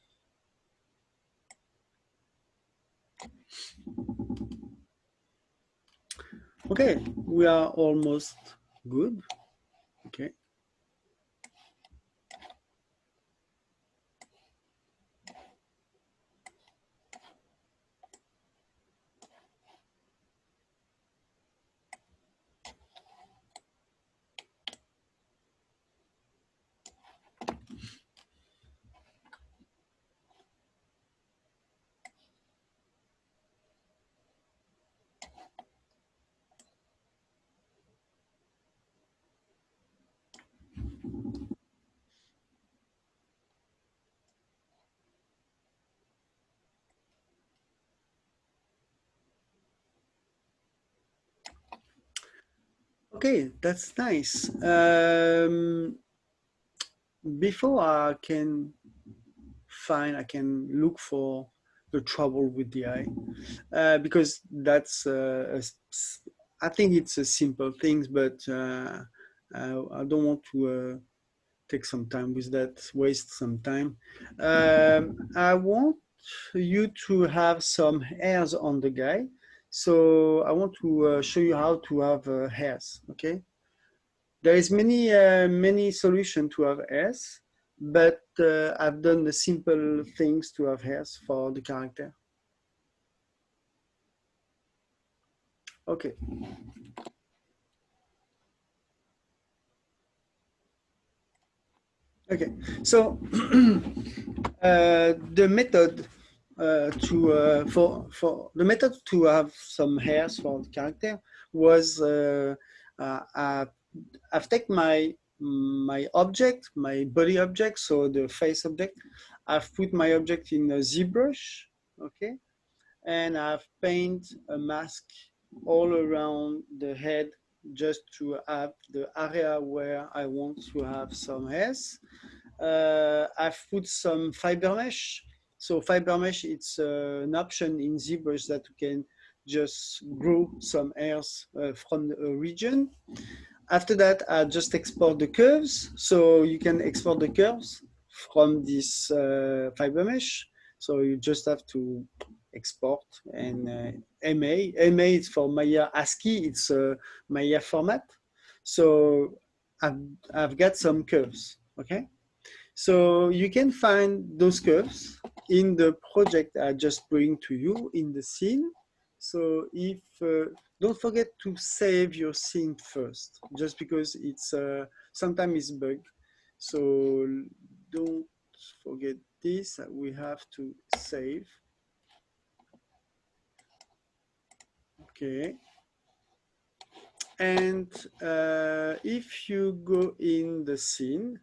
Okay, we are almost good. Okay. Okay, that's nice. Before I can look for the trouble with the eye, because that's I think it's a simple thing, but I don't want to take some time with that, waste some time. I want you to have some hairs on the guy. So I want to show you how to have hairs, okay? There is many solutions to have hairs, but I've done the simple things to have hairs for the character. Okay. Okay, so the method for the method to have some hairs for the character was I've taken my object, my body object, so the face object. I've put my object in a ZBrush, okay, and I've painted a mask all around the head just to have the area where I want to have some hairs. I've put some fiber mesh. So fiber mesh, it's an option in ZBrush that you can just grow some hairs from the region. After that, I just export the curves. So you can export the curves from this fiber mesh. So you just have to export and MA. MA is for Maya ASCII. It's a Maya format. So I've got some curves, okay? So you can find those curves in the project I just bring to you in the scene. So if don't forget to save your scene first, just because it's sometimes it's bug. So don't forget this. We have to save. Okay. And if you go in the scene,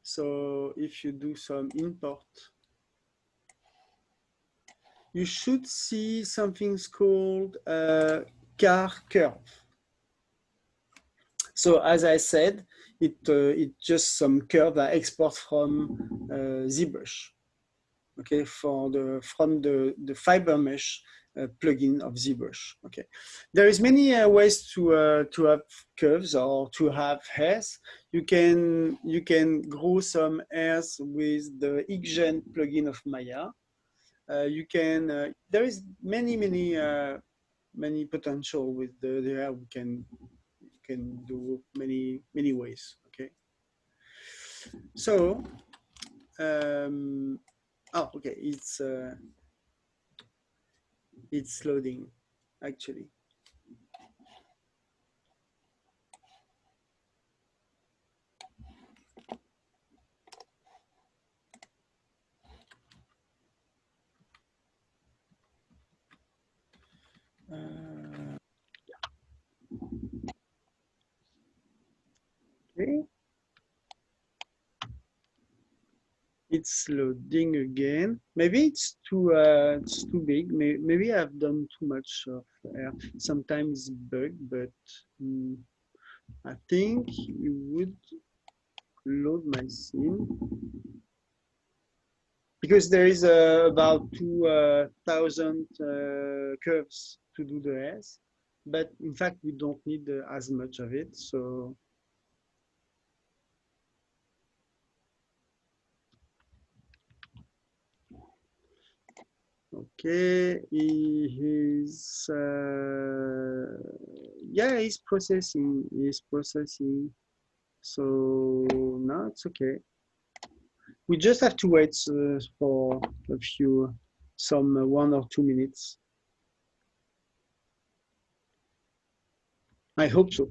so if you do some import, you should see something called car curve. So as I said, it's just some curve I export from ZBrush. Okay, from the fiber mesh plugin of ZBrush. Okay, there is many ways to have curves or to have hairs. You can grow some hairs with the XGen plugin of Maya. You can there is many potential with the hair. We can do many ways. Okay, so oh, okay, it's loading actually. Okay, it's loading again. Maybe it's too big. Maybe I've done too much of air. Sometimes bug, but I think you would load my scene because there is about 2,000 curves to do the hairs, but in fact we don't need as much of it. So okay, he's yeah, he's processing. So now it's okay. We just have to wait for a few, some 1 or 2 minutes. I hope so.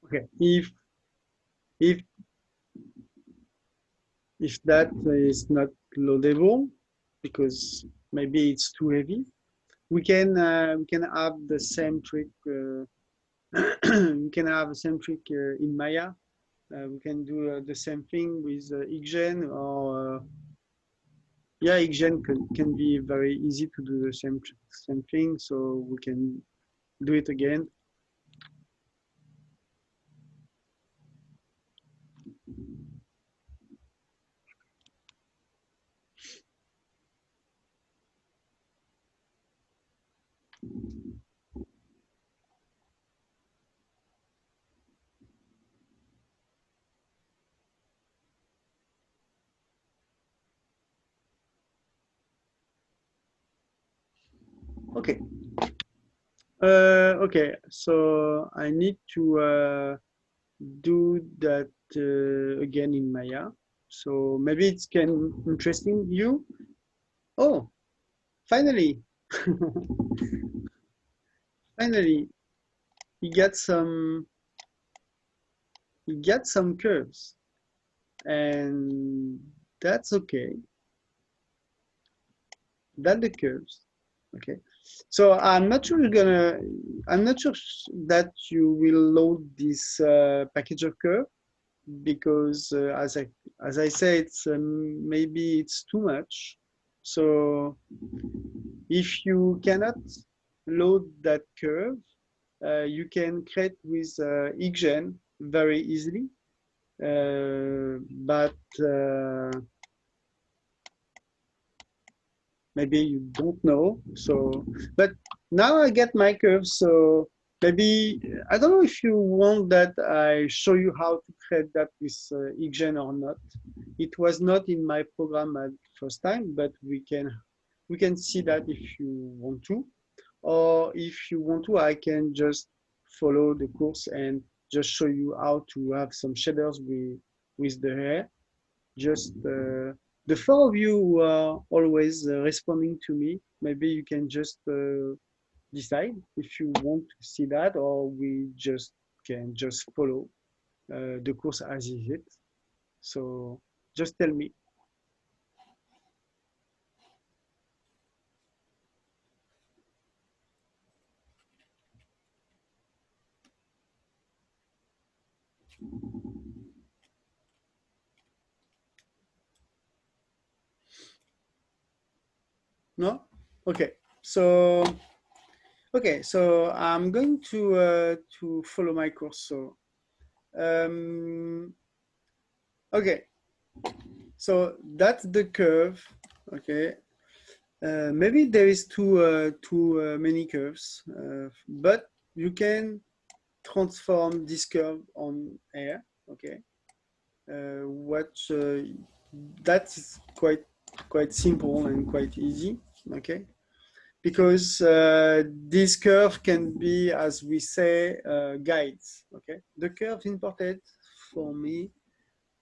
Okay, if that is not loadable because maybe it's too heavy, we can have the same trick. We can have the same trick in Maya. We can do the same thing with XGen or yeah, XGen can be very easy to do the same thing. So we can do it again. Okay. Okay, so I need to do that again in Maya. So maybe it's can interesting you. Oh, finally, finally, you get some curves, and that's okay. That's the curves. Okay, so I'm not sure that you will load this package of curve because as I say, it's maybe it's too much. So if you cannot load that curve, you can create with Xgen very easily, but maybe you don't know. So, but now I get my curve. So maybe, I don't know if you want that I show you how to create that with Xgen or not. It was not in my program at first time, but we can see that if you want to, or if you want to, I can just follow the course and just show you how to have some shaders with the hair. Just the four of you who are always responding to me, maybe you can just decide if you want to see that, or we just can just follow the course as is it. So just tell me. No? Okay. So I'm going to follow my course. So okay. So that's the curve. Okay. Maybe there is too many curves, but you can transform this curve on air. Okay. That is quite simple and quite easy. Okay. Because this curve can be, as we say, guides. Okay, the curve imported for me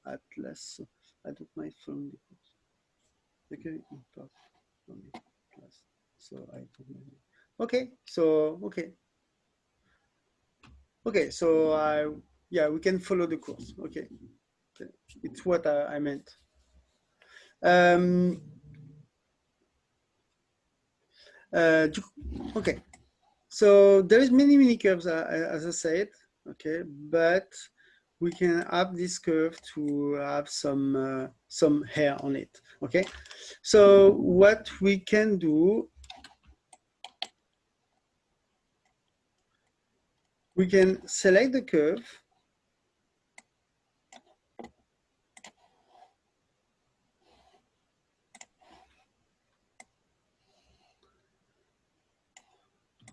Atlas. I don't mind following the course. Okay, import for me Atlas. So I don't mind. Okay, so okay, so yeah, we can follow the course. Okay, it's what I meant. Okay, so there is many curves as I said. Okay, but we can have this curve to have some hair on it. Okay, so what we can do, we can select the curve.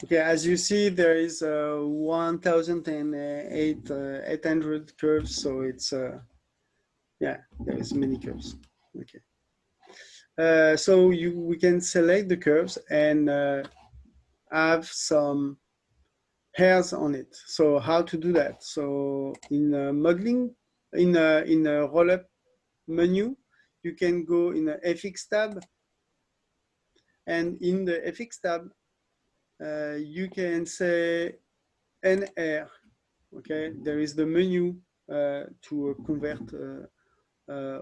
Okay, as you see, there is 1,800 curves, so it's yeah, there is many curves. Okay, so we can select the curves and have some hairs on it. So how to do that? So in modeling, in a roll-up menu, you can go in the FX tab, and in the FX tab, you can say NR. Okay, there is the menu to convert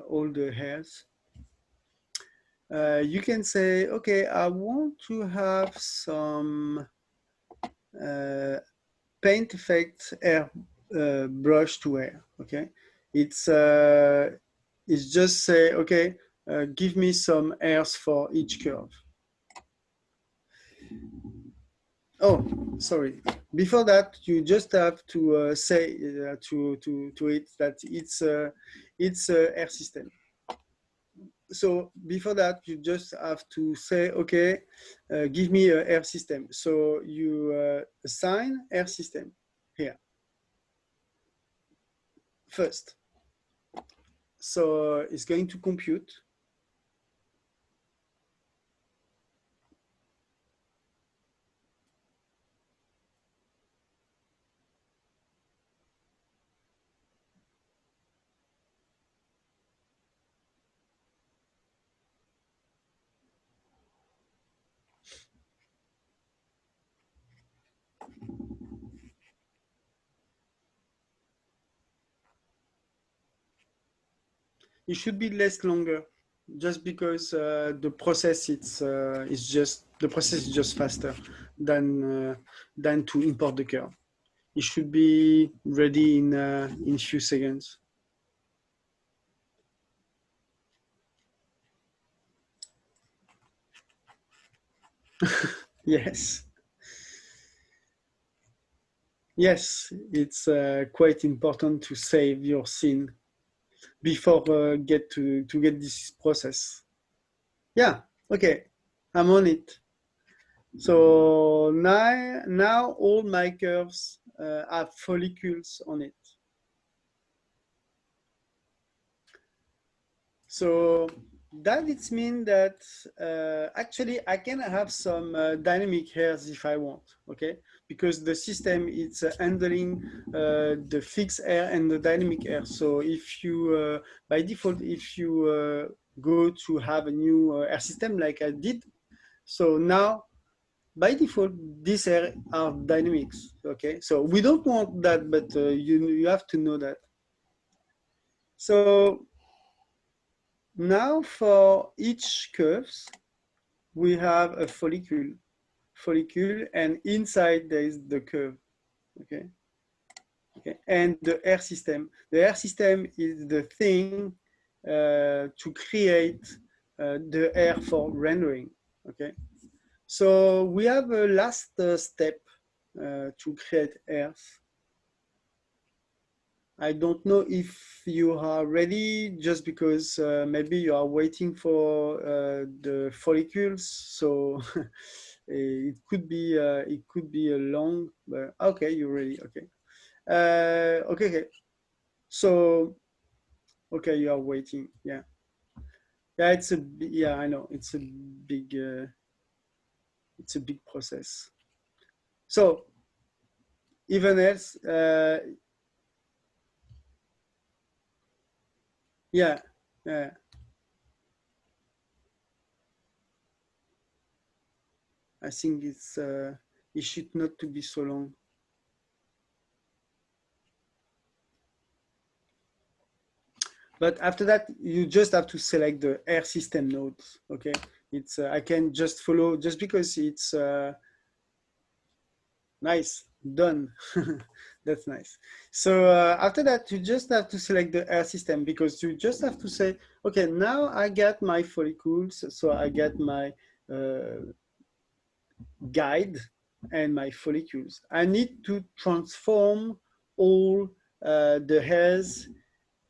all the hairs. You can say, okay, I want to have some paint effect air brush to air. Okay, it's just say, okay, give me some airs for each curve. Oh, sorry. Before that, you just have to say to it that it's air system. So before that, you just have to say, okay, give me an air system. So you assign air system here first. So it's going to compute. It should be less longer, just because the process is just faster than to import the curve. It should be ready in few seconds. Yes. Yes, it's quite important to save your scene before get this process. Yeah, okay, I'm on it. So now all my curves have follicles on it. So that it means that actually I can have some dynamic hairs if I want, okay? Because the system is handling the fixed hair and the dynamic hair. So if you, by default, if you go to have a new hair system like I did, so now by default, these hair are dynamics, okay? So we don't want that, but you have to know that. So now for each curves, we have a follicle, and inside there is the curve, okay? Okay, and the hair system. The hair system is the thing to create the hair for rendering, okay? So we have a last step to create hairs. I don't know if you are ready, just because maybe you are waiting for the follicles. So it could be a long. But okay, you're ready. Okay. Okay. So okay, you are waiting. Yeah. Yeah. Yeah. I know it's a big. It's a big process. So even else. Yeah. Yeah. I think it should not to be so long. But after that, you just have to select the air system nodes. Okay, it's I can just follow just because it's nice done. That's nice. So after that, you just have to select the air system, because you just have to say, okay, now I got my follicles, so I got my guide and my follicles. I need to transform all the hairs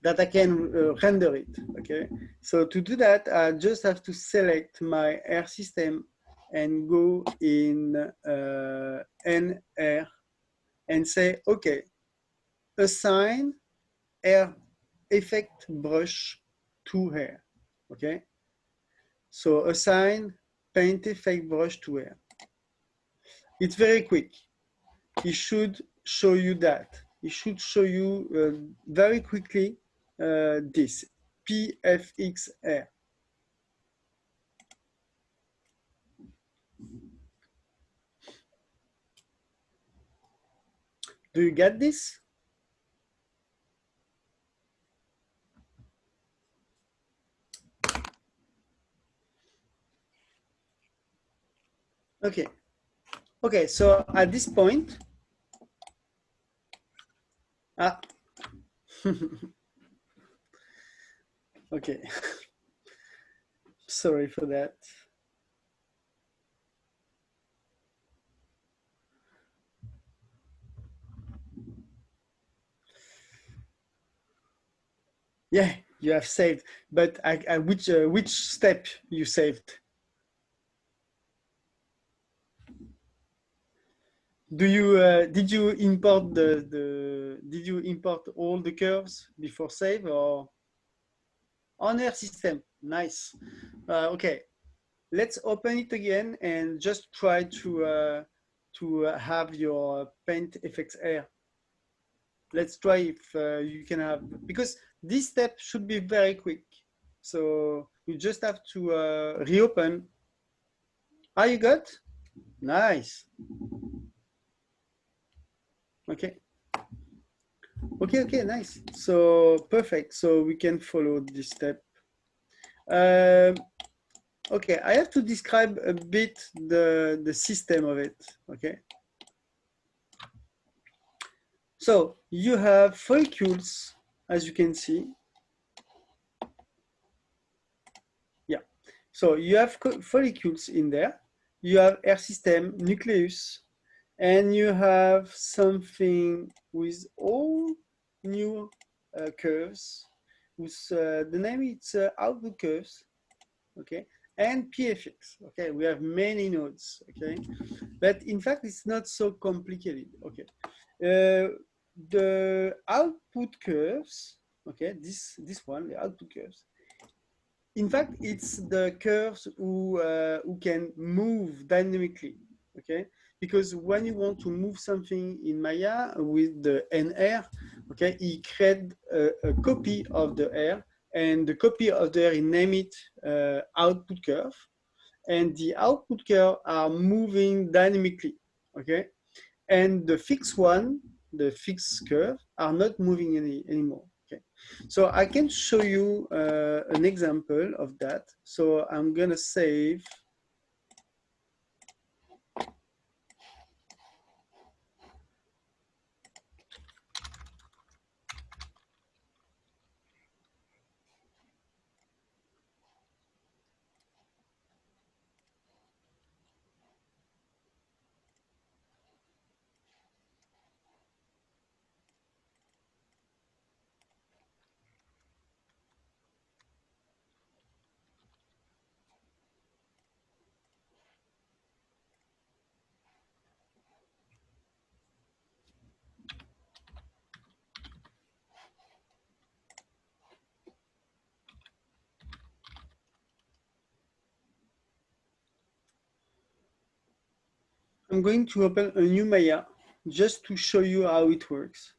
that I can render it, okay? So to do that, I just have to select my hair system and go in NR and say, okay, assign hair effect brush to hair, okay? So assign paint effect brush to hair. It's very quick. It should show you that. It should show you very quickly this PFXR. Do you get this? Okay. Okay, so at this point, okay. Sorry for that. Yeah, you have saved, but which step you saved? Do you did you import did you import all the curves before save, or on air system? Nice. Okay, let's open it again and just try to have your paint effects air. Let's try if you can have, because this step should be very quick. So you just have to reopen. Ah, you got? Nice. Okay. Okay, nice. So perfect. So we can follow this step. Okay, I have to describe a bit the system of it. Okay. So you have follicles, as you can see. Yeah. So you have follicles in there, you have air system, nucleus, and you have something with all new curves, whose the name is output curves, okay, and PFX, okay. We have many nodes, okay, but in fact it's not so complicated, okay. The output curves, okay, this one, the output curves, in fact it's the curves who can move dynamically, okay, because when you want to move something in Maya with the NR, okay, he create a copy of the air, and the copy of the air, he name it output curve, and the output curve are moving dynamically, okay, and the fixed one, the fixed curve, are not moving anymore. Okay, so I can show you an example of that. So I'm gonna save. I'm going to open a new Maya just to show you how it works.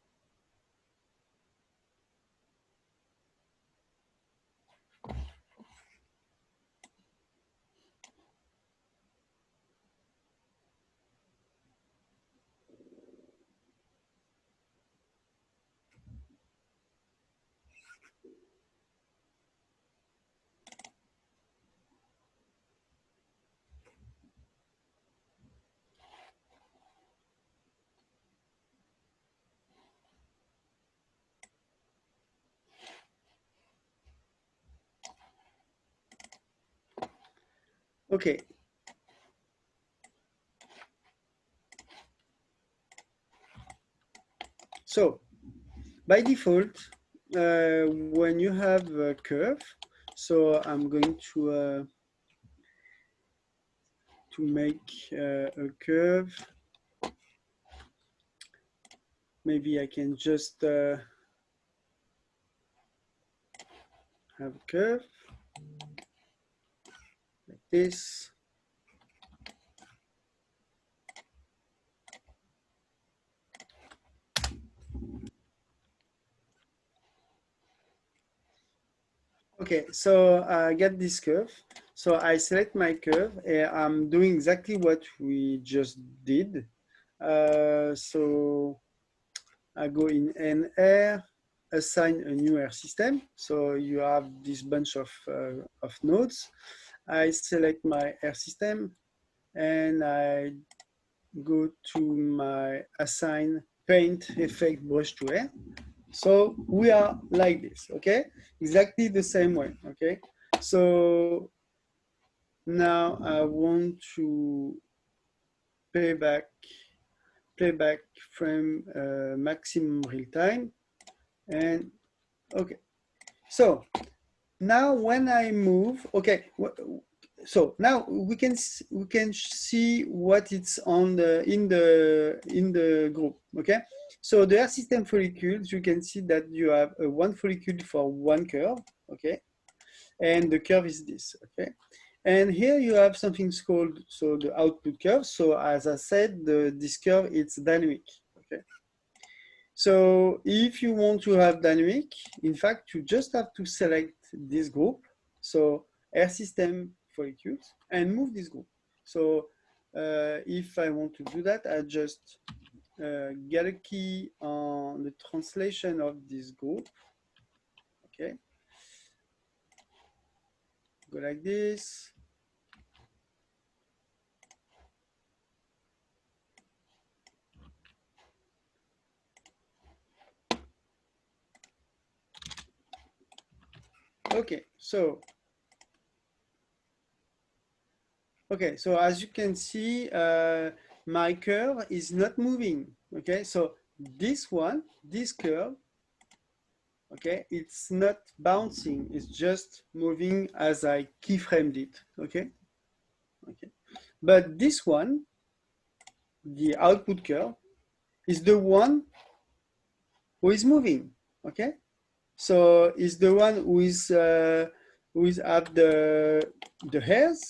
Okay. So by default, when you have a curve, so I'm going to make a curve. Maybe I can just have a curve like this. Okay, so I get this curve. So I select my curve. I'm doing exactly what we just did. So I go in NR, assign a new air system. So you have this bunch of nodes. I select my air system and I go to my assign paint effect brush to air. So we are like this, okay? Exactly the same way, okay? So now I want to playback frame maximum real time, and okay. So now when I move, okay. So now we can see what it's on the in the group, okay? So the air system follicles, you can see that you have one follicle for one curve, okay? And the curve is this, okay? And here you have something called the output curve. So as I said, this curve, it's dynamic, okay? So if you want to have dynamic, in fact, you just have to select this group. So air system follicles and move this group. So if I want to do that, I just get a key on the translation of this group. Okay. Go like this. Okay, so Okay, so as you can see, my curve is not moving. Okay, so this one, this curve, okay, it's not bouncing, it's just moving as I keyframed it. Okay, okay, but this one, the output curve, is the one who is moving. Okay, so is the one who is at the hairs.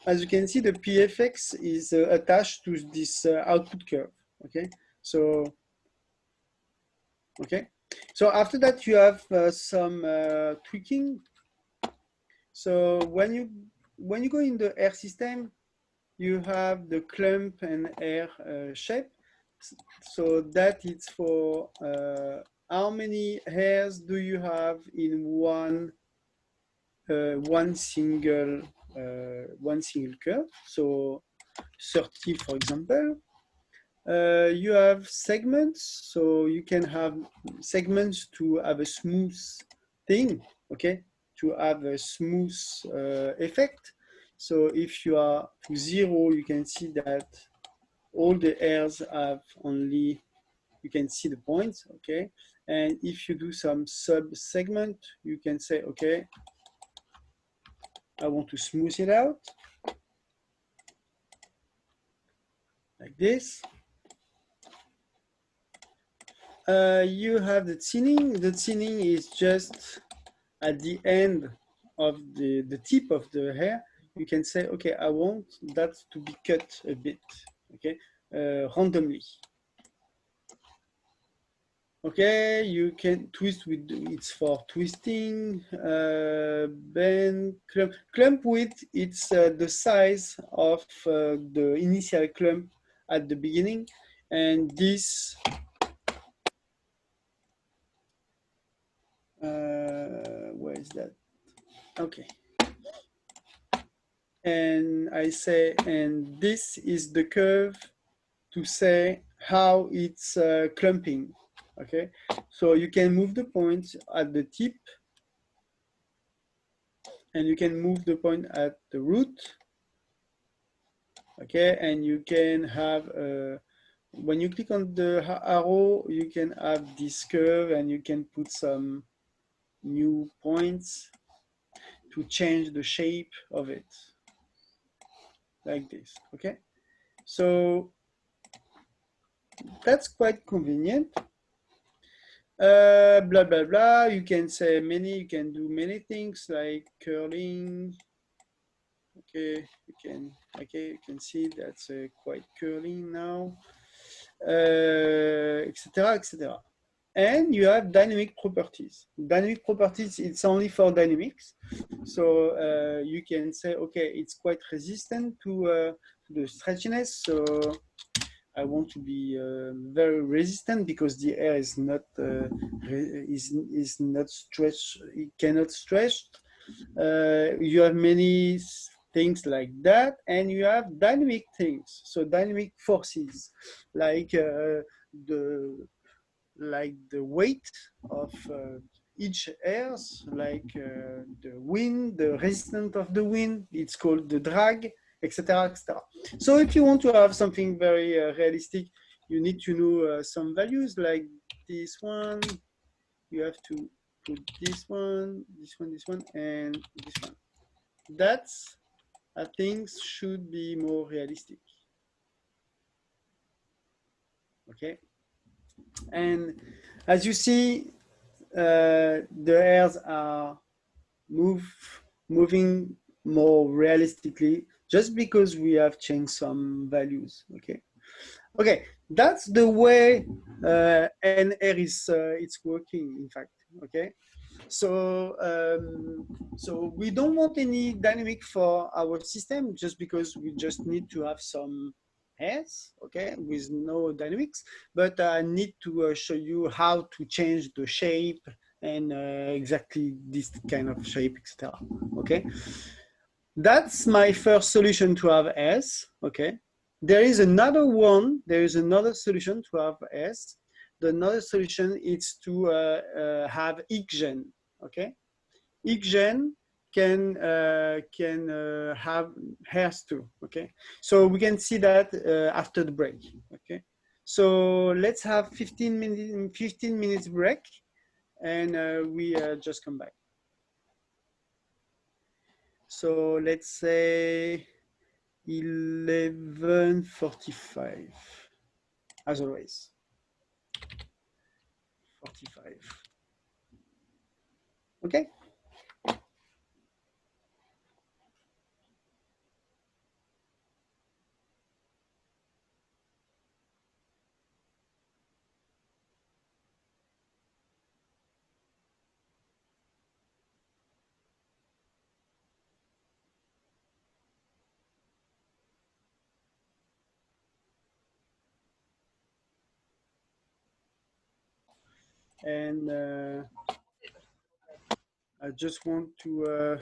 As you can see, the PFX is attached to this output curve. Okay, so okay, so after that you have some tweaking. So when you go in the air system, you have the clump and air shape. So that it's for how many hairs do you have in one single curve. So 30, for example. You have segments, so you can have segments to have a smooth thing, okay, to have a smooth effect. So if you are to 0, you can see that all the hairs have only, you can see the points, okay. And if you do some sub segment, you can say, okay, I want to smooth it out like this. You have the thinning. The thinning is just at the end of the tip of the hair. You can say, okay, I want that to be cut a bit, okay, randomly. Okay, you can twist with, it's for twisting, bend, clump. Clump width, it's the size of the initial clump at the beginning. And this, where is that? Okay. And I say, and this is the curve to say how it's clumping. Okay, so you can move the point at the tip, and you can move the point at the root. Okay, and you can have when you click on the arrow, you can have this curve, and you can put some new points to change the shape of it, like this. Okay, so that's quite convenient. Blah blah blah. You can say many. You can do many things like curling. Okay, you can. Okay, you can see that's quite curling now, etc. etc. And you have dynamic properties. Dynamic properties, it's only for dynamics. So you can say, okay, it's quite resistant to the stretchiness. So I want to be very resistant because the air is not stretched. It cannot stretch. You have many things like that, and you have dynamic things. So dynamic forces, like the weight of each airs, like the wind, the resistance of the wind. It's called the drag, etc., etc. So if you want to have something very realistic, you need to know some values like this one. You have to put this one, this one, this one, and this one. That's, I think, should be more realistic. Okay. And as you see, the hairs are moving more realistically just because we have changed some values. Okay, okay, that's the way NR is it's working. In fact, okay. So so we don't want any dynamic for our system just because we just need to have some hairs, okay, with no dynamics. But I need to show you how to change the shape and exactly this kind of shape, etc. Okay, that's my first solution to have S. Okay, there is another one. There is another solution to have S. The another solution is to have ICGen. Okay, ICGen can have hairs too. Okay, so we can see that after the break. Okay, so let's have 15 minutes break, and we just come back. So let's say 11:45, as always. 45. Okay. And I just want to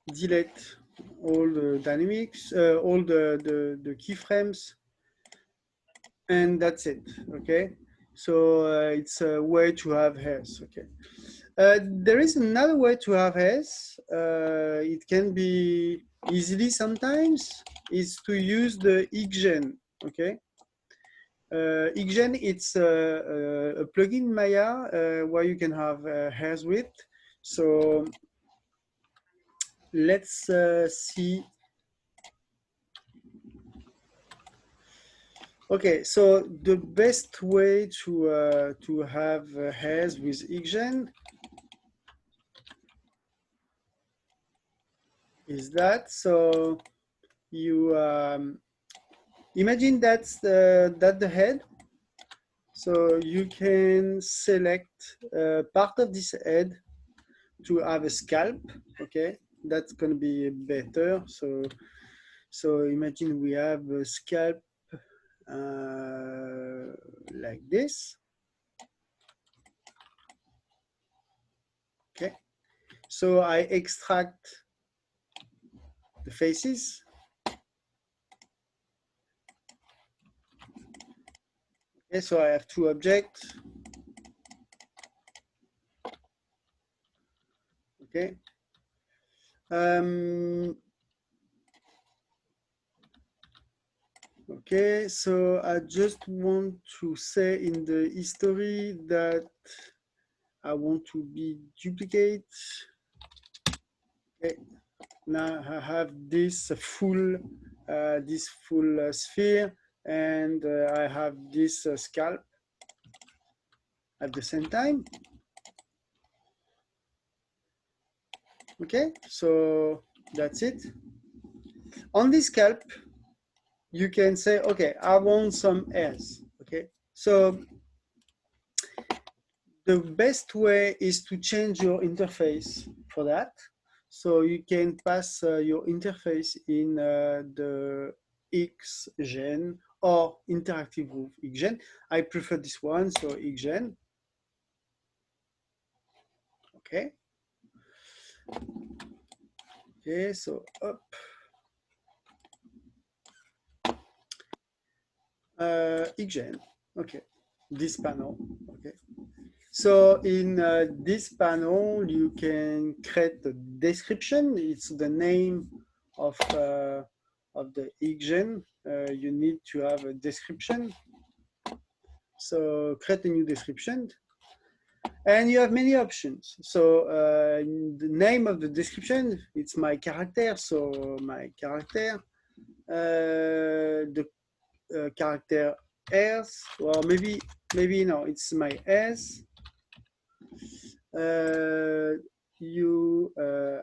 delete all the dynamics, all the keyframes, and that's it. Okay, so it's a way to have hairs. Okay, there is another way to have hairs. It can be easily sometimes. Is to use the XGen. Okay. XGen, it's a plugin Maya where you can have hairs with. So let's see. Okay, so the best way to have hairs with XGen is that. So you imagine that's the head. So you can select part of this head to have a scalp. Okay, that's going to be better. So imagine we have a scalp like this. Okay, so I extract the faces. Okay, so I have two objects. Okay. Okay, so I just want to say in the history that I want to be duplicate. Okay, now I have this full sphere, and I have this scalp at the same time. Okay, so that's it. On this scalp, you can say, okay, I want some hairs. Okay, so the best way is to change your interface for that. So you can pass your interface in the XGen or interactive roof XGen. I prefer this one, so XGen. Okay. Okay, so up. XGen. Okay, this panel. Okay. So in this panel, you can create a description. It's the name of the XGen. You need to have a description. So create a new description. And you have many options. So the name of the description, it's my character. So my character, the character S, well, maybe no, it's my S. You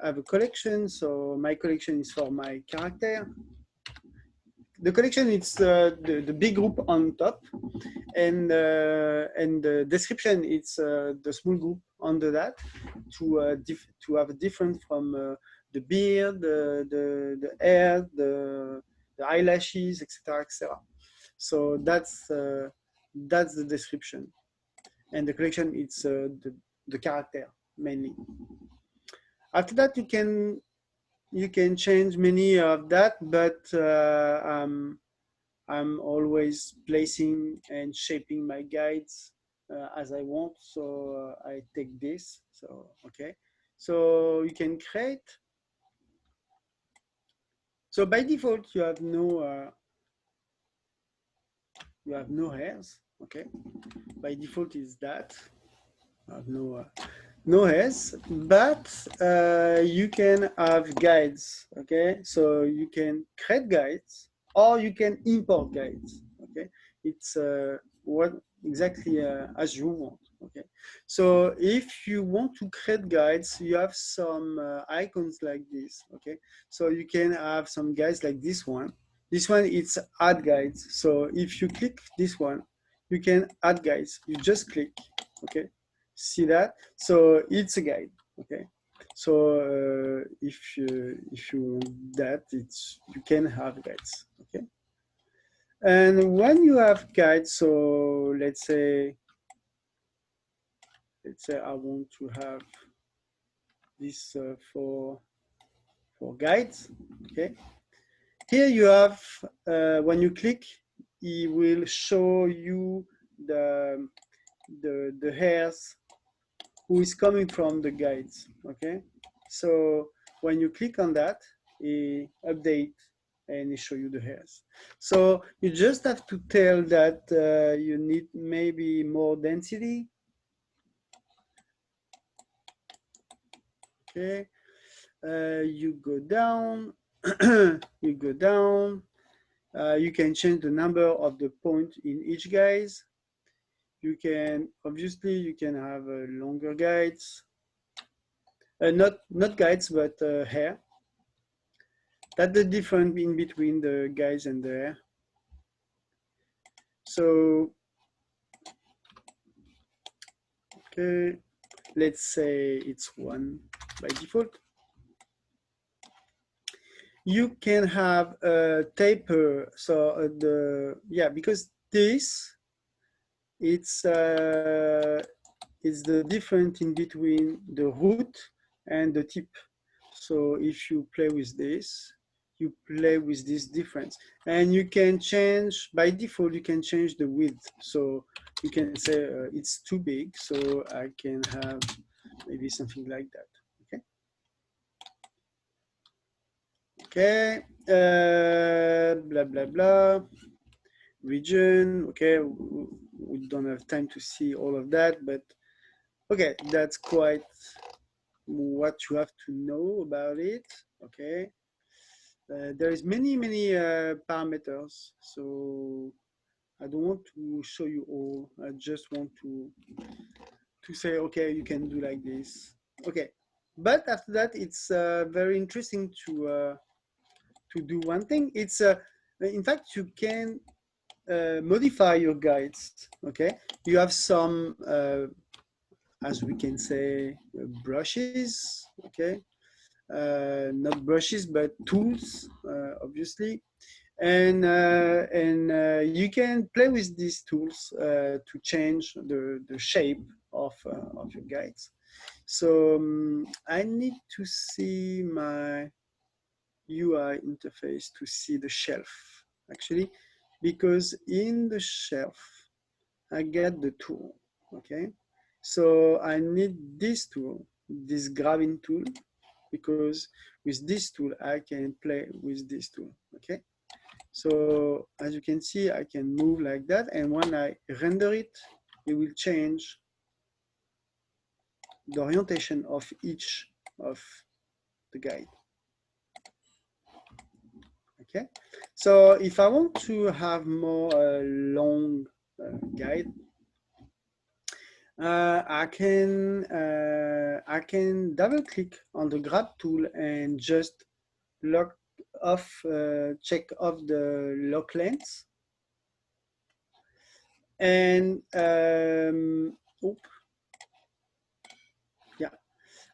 have a collection, so my collection is for my character. The collection is the big group on top, and the description it's the small group under that to have a different from the beard, the hair, the eyelashes, etc., etc. So that's the description, and the collection it's the character mainly. After that, you can change many of that, but I'm always placing and shaping my guides as I want. So I take this. So okay, So you can create. So by default, you have no hairs. Okay, by default is that I have no hairs, but you can have guides. Okay, so you can create guides or you can import guides. Okay, it's what exactly as you want. Okay, so if you want to create guides, you have some icons like this. Okay, so you can have some guides like this one. This one it's add guides. So if you click this one, you can add guides. You just click. Okay, see that? So it's a guide. Okay, so if you want that, you can have guides. Okay, and when you have guides, so let's say I want to have this for guides. Okay, here you have when you click, it will show you the hairs who is coming from the guides. Okay, so when you click on that, it update and it show you the hairs. So you just have to tell that you need maybe more density. Okay, you go down, you go down. You can change the number of the point in each guides. You can obviously you can have longer guides, not guides but hair. That's the difference in between the guides and the hair. So okay, let's say it's 1 by default. You can have a taper. So because this it's the difference in between the root and the tip. So if you play with this, you play with this difference, and you can change by default. You can change the width. So you can say it's too big, so I can have maybe something like that. Okay. Okay. Blah blah blah. Region. Okay. We don't have time to see all of that, but okay, that's quite what you have to know about it. Okay. There is many parameters, so I don't want to show you all. I just want to say, okay, you can do like this. Okay, but after that, it's very interesting to do one thing. It's in fact you can modify your guides. Okay, you have some as we can say brushes. Okay, not brushes but tools, obviously, and you can play with these tools to change the shape of your guides. So I need to see my UI interface to see the shelf actually, because in the shelf I get the tool. Okay, so I need this tool, this grabbing tool, because with this tool I can play with this tool. Okay, so as you can see, I can move like that, and when I render it, it will change the orientation of each of the guide. Okay, so if I want to have more long guide, I can double click on the grab tool and just lock off, check off the lock length, and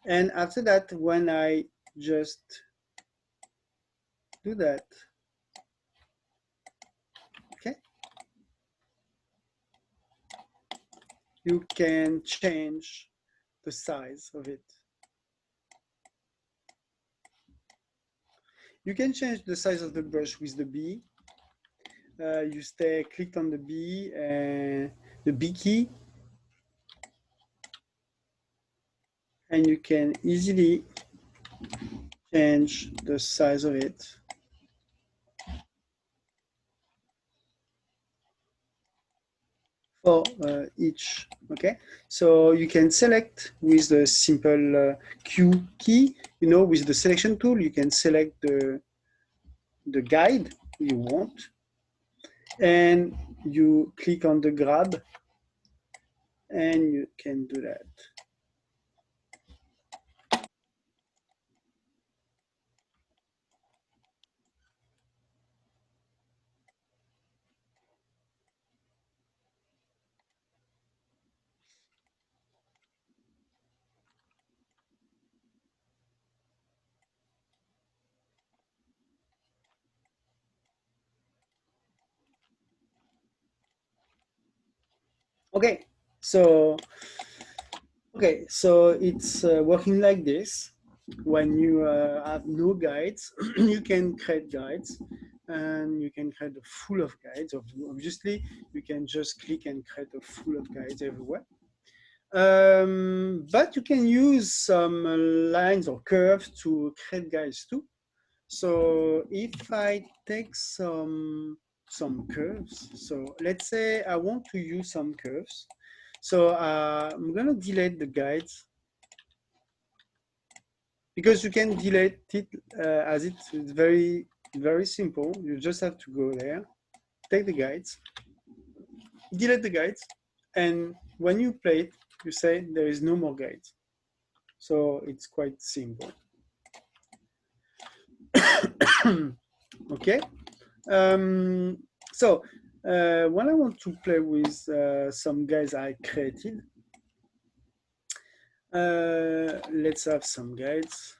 and after that, when I just do that, okay, you can change the size of it. You can change the size of the brush with the B. You stay clicked on the B and the B key. and you can easily change the size of it. For each, okay? So you can select with the simple Q key, you know, with the selection tool, you can select the guide you want, and you click on the grab, and you can do that. Okay, so it's working like this. When you have no guides, you can create guides, and you can create a full of guides. Obviously, you can just click and create a full of guides everywhere. But you can use some lines or curves to create guides too. So if I take some curves, so let's say I want to use some curves. So I'm gonna delete the guides, because you can delete it as it's very, very simple. You just have to go there, take the guides, delete the guides, and when you play it, you say there is no more guides. So it's quite simple. Okay. So when I want to play with some guides I created, let's have some guides.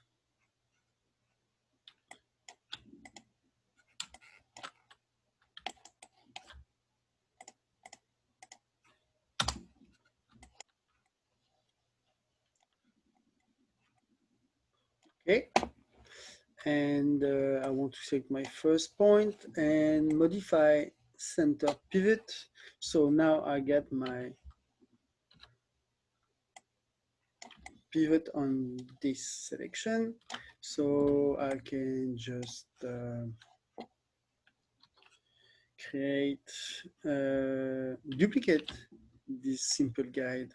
Okay. And I want to take my first point and modify center pivot. So now I get my pivot on this selection. So I can just create, duplicate this simple guide.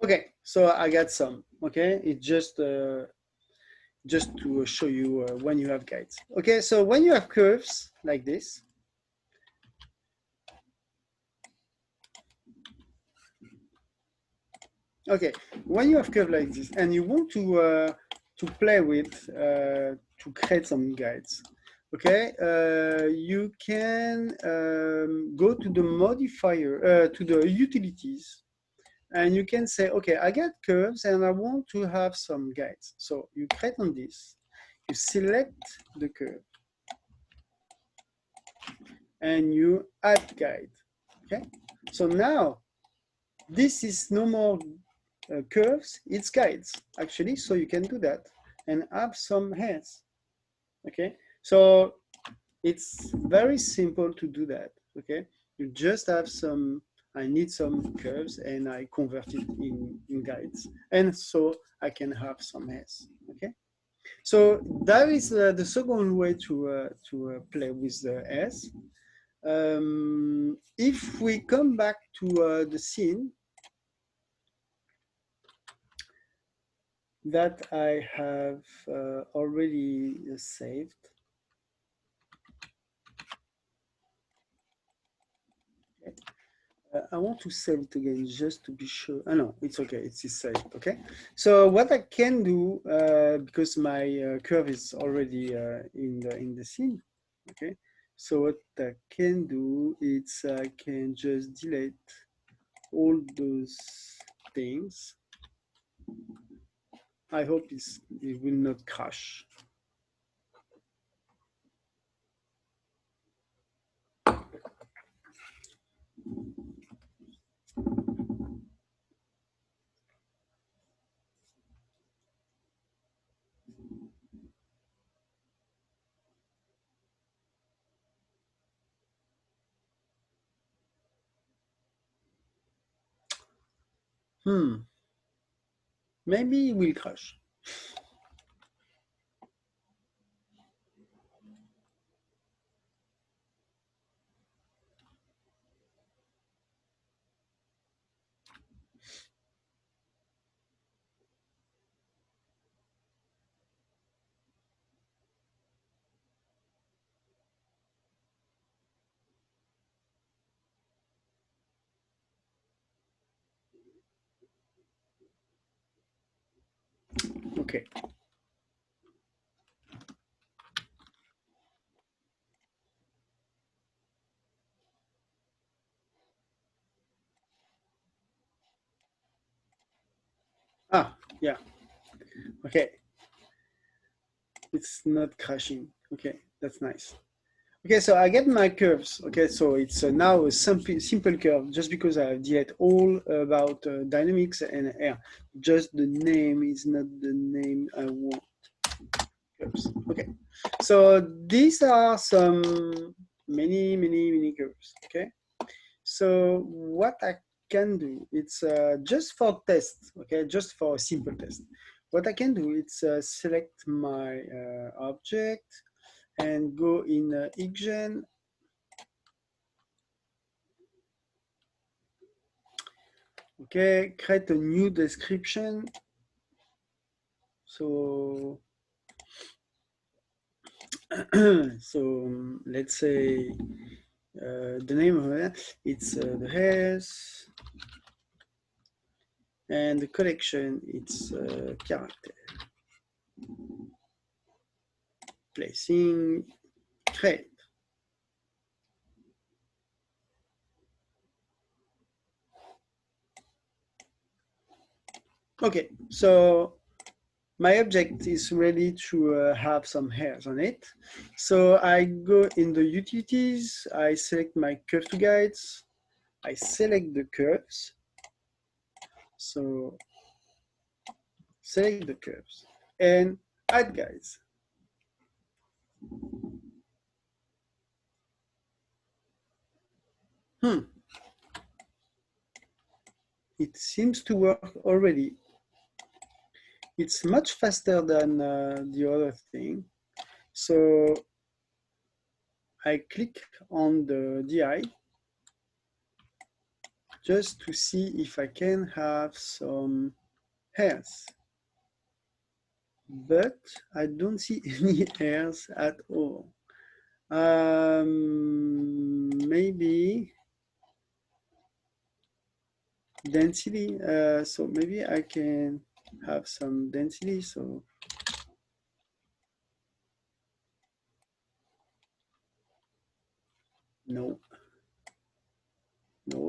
Okay, so I got some. Okay, it's just to show you when you have guides. Okay, so when you have curves like this, okay, when you have curve like this and you want to play with to create some guides, okay, you can go to the modifier to the utilities, and you can say, okay, I got curves and I want to have some guides. So you create on this, you select the curve, and you add guide. Okay, so now this is no more curves, it's guides actually. So you can do that and have some heads. Okay, so it's very simple to do that. Okay, you just have some, I need some curves and I convert it in guides, and so I can have some heads. Okay, so that is the second way to play with the S. If we come back to the scene that I have already saved, okay. I want to save it again just to be sure. Oh, no, it's okay, it's saved. Okay, so what I can do, because my curve is already in the scene, okay, so what I can do is I can just delete all those things. I hope it will not crash. Maybe it will crash. Okay. Ah, yeah. Okay. It's not crashing. Okay, that's nice. Okay, so I get my curves. Okay, so it's now a simple curve just because I delete all about dynamics and air. Just the name is not the name I want. Curves. Okay, so these are some many curves. Okay, so what I can do, it's just for test. Okay, just for a simple test. What I can do, it's select my object and go in XGen. Okay, create a new description. So, so let's say the name of it, it's the hairs, and the collection, it's character. Placing, create. Okay, so my object is ready to have some hairs on it. So I go in the utilities, I select my curve to guides, I select the curves. So select the curves and add guides. It seems to work already. It's much faster than the other thing. So I click on the DI just to see if I can have some hairs. But I don't see any hairs at all. Maybe density. So maybe I can have some density. So no,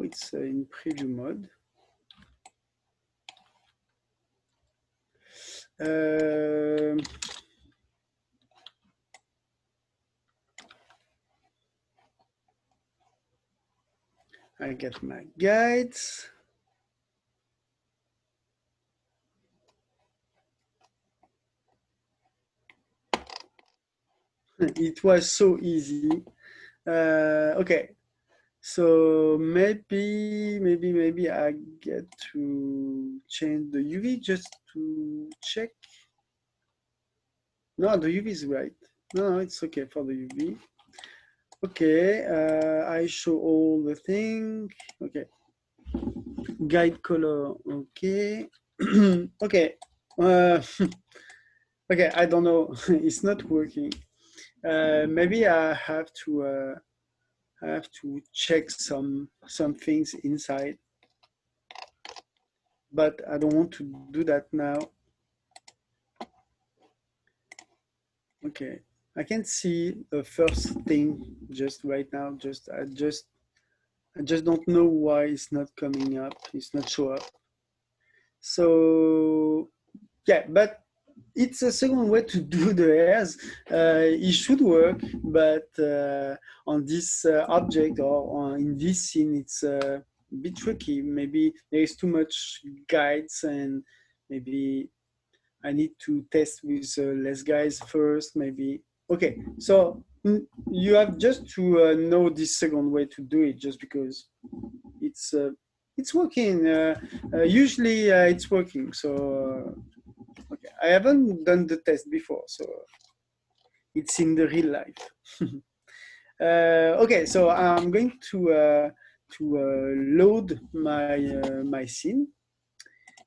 it's in preview mode. I get my guides. It was so easy. Okay, so maybe I get to change the UV just to check. No, the UV is right. No, it's okay for the UV. Okay, I show all the thing. Okay, guide color. Okay, okay. Okay, I don't know. It's not working. Maybe I have to check some things inside, but I don't want to do that now. Okay, I can see the first thing just right now. I just don't know why it's not coming up. It's not show up. So yeah, but it's a second way to do the hairs. It should work, but on this object or in this scene, it's a bit tricky. Maybe there is too much guides, and maybe I need to test with less guides first. Maybe okay. So you have just to know this second way to do it, just because it's it's working. Usually it's working. So okay, I haven't done the test before, so it's in the real life. Okay, so I'm going to load my scene.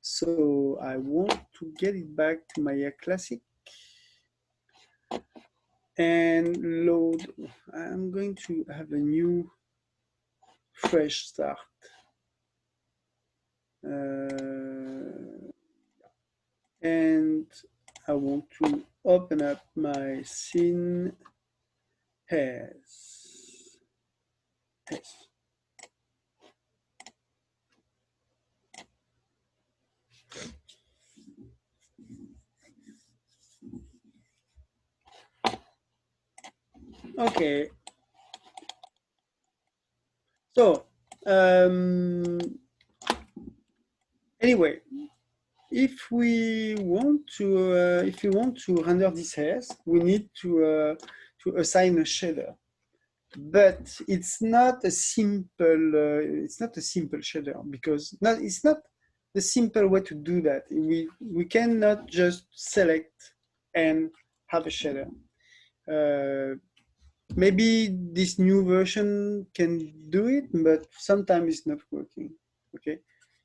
So I want to get it back to my Air Classic and load. I'm going to have a new fresh start. And I want to open up my scene as. Okay. So anyway, if we want to render this hairs, we need to assign a shader. But it's not a simple shader because it's not the simple way to do that. We cannot just select and have a shader. Maybe this new version can do it, but sometimes it's not working. Okay,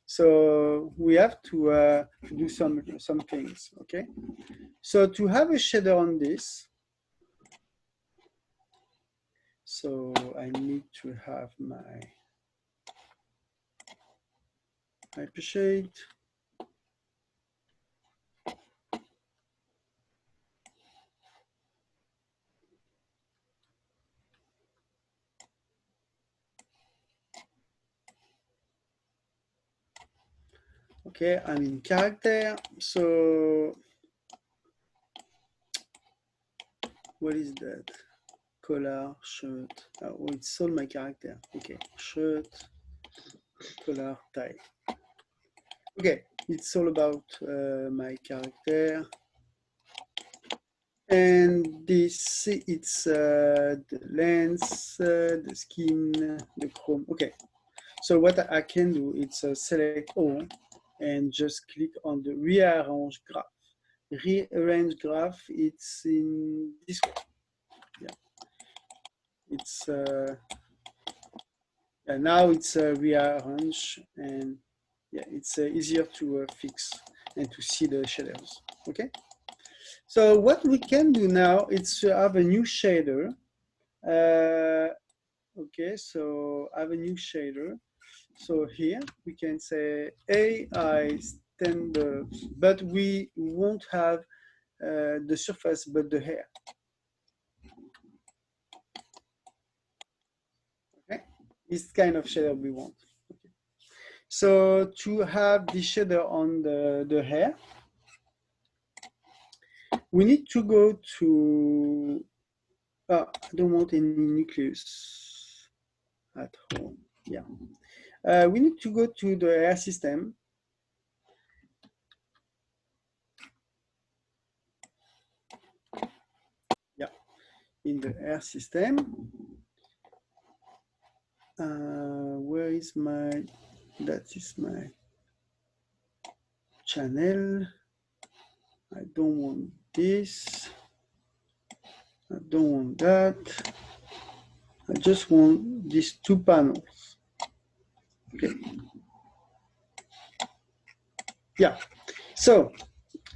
so we have to do some things. Okay, so to have a shader on this, so I need to have my hypershade. Okay, I'm in character. So what is that? Collar, shirt. Oh, it's all my character. Okay, shirt, collar, tie. Okay, it's all about my character. And this, it's the lens, the skin, the chrome. Okay, so what I can do, it's select all and just click on the rearrange graph. Rearrange graph, it's in this one. Yeah, it's and now it's rearrange, and yeah, it's easier to fix and to see the shaders. Okay, so what we can do now is to have a new shader. Okay, so I have a new shader. So here we can say AI standard, but we won't have the surface but the hair. Okay, this kind of shader we want. Okay. So to have the shader on the hair, we need to go to, I don't want any nucleus at home. Yeah. We need to go to the hair system. Yeah, in the hair system. Where is my, that is my channel. I don't want this. I don't want that. I just want these two panels. Okay. Yeah. So,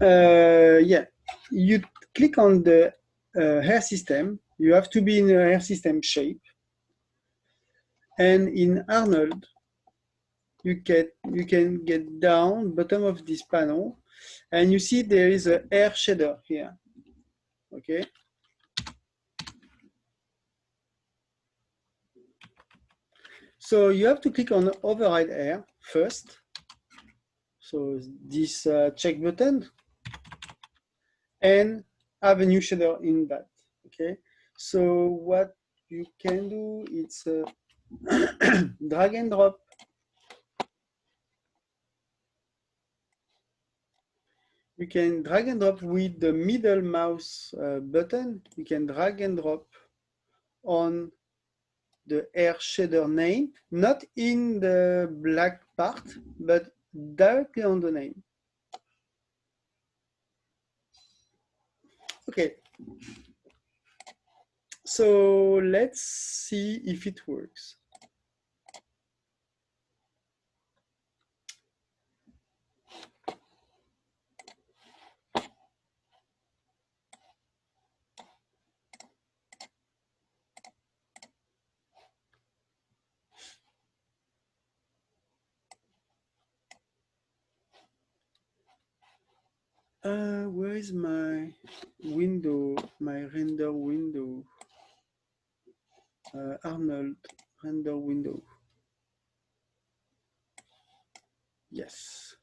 yeah, you click on the hair system. You have to be in the hair system shape. And in Arnold, you can get down bottom of this panel, and you see there is a hair shader here. Okay. So you have to click on override hair first. So this check button, and have a new shader in that. Okay. So what you can do, it's drag and drop. You can drag and drop with the middle mouse button. You can drag and drop on the hair shader name, not in the black part, but directly on the name. Okay. So let's see if it works. Where is my window, my render window? Arnold, render window. Yes.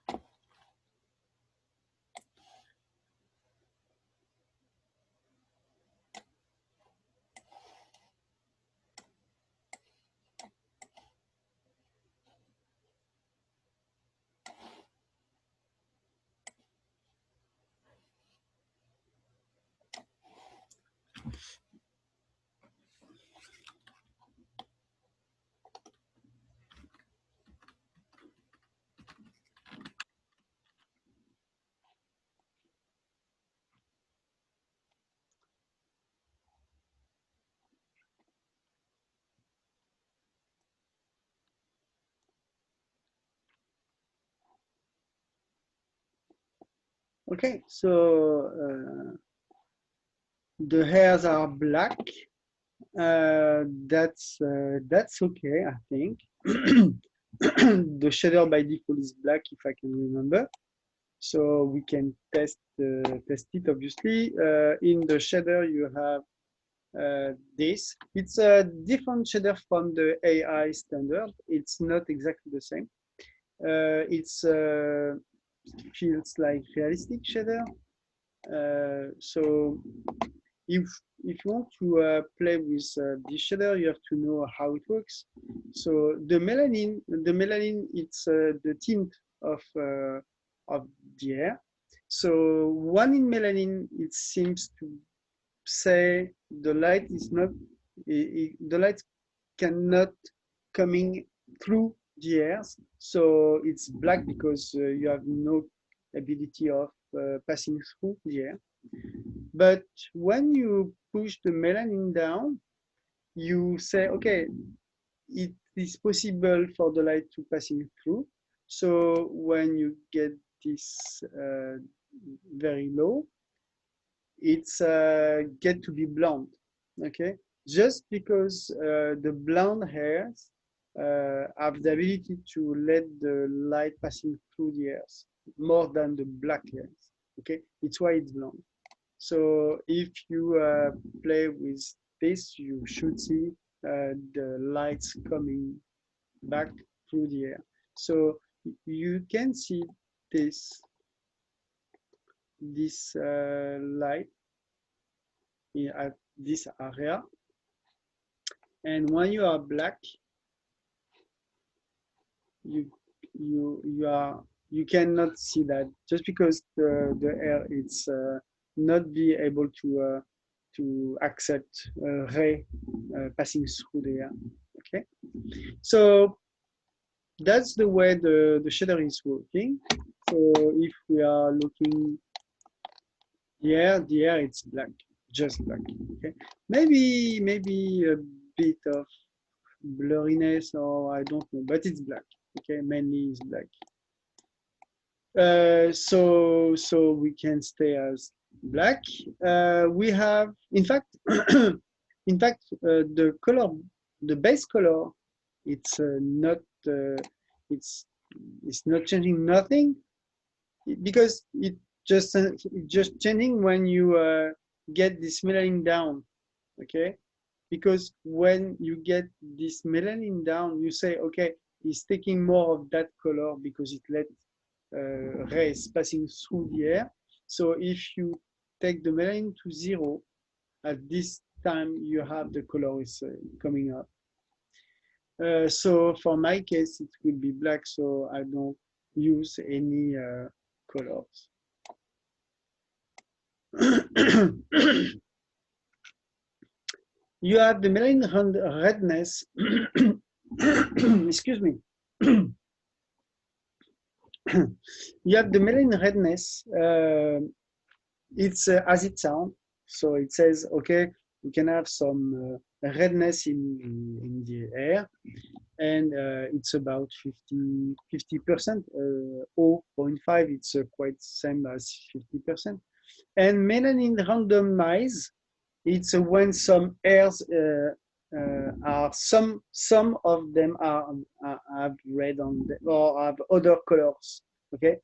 Okay, so the hairs are black. That's okay, I think. The shader by default is black, if I can remember. So we can test it. Obviously, in the shader you have this. It's a different shader from the AI standard. It's not exactly the same. It's feels like realistic shader. So if you want to play with this shader, you have to know how it works. So the melanin, it's the tint of the hair. So one in melanin, it seems to say the light is not, the light cannot coming through the hairs. So it's black because you have no ability of passing through the hair. But when you push the melanin down, you say, okay, it is possible for the light to passing through. So when you get this very low, it's get to be blonde, okay? Just because the blonde hairs have the ability to let the light passing through the hairs more than the black hairs, okay? It's why it's blonde. So if you play with this, you should see the lights coming back through the air. So you can see this light at this area, and when you are black, you cannot see that, just because the air it's not be able to accept ray passing through the air. Okay, so that's the way the shader is working. So if we are looking the air it's black, just black. Okay, maybe a bit of blurriness, or I don't know, but it's black. Okay, mainly it's black. So we can stay as black. We have, in fact, the color, the base color, it's not it's not changing nothing, because it just changing when you get this melanin down. Okay, because when you get this melanin down, you say, okay, it's taking more of that color because it let rays passing through the air. So if you take the melanin to 0, at this time you have the color is coming up. So for my case, it will be black, so I don't use any colors. you have the melanin redness. Excuse me. You have the melanin redness. It's as it sounds. So it says, okay, we can have some redness in the air, and it's about 50%. 0.5, it's quite same as 50%. And melanin randomized, it's when some airs are some of them have red on them or have other colors. Okay,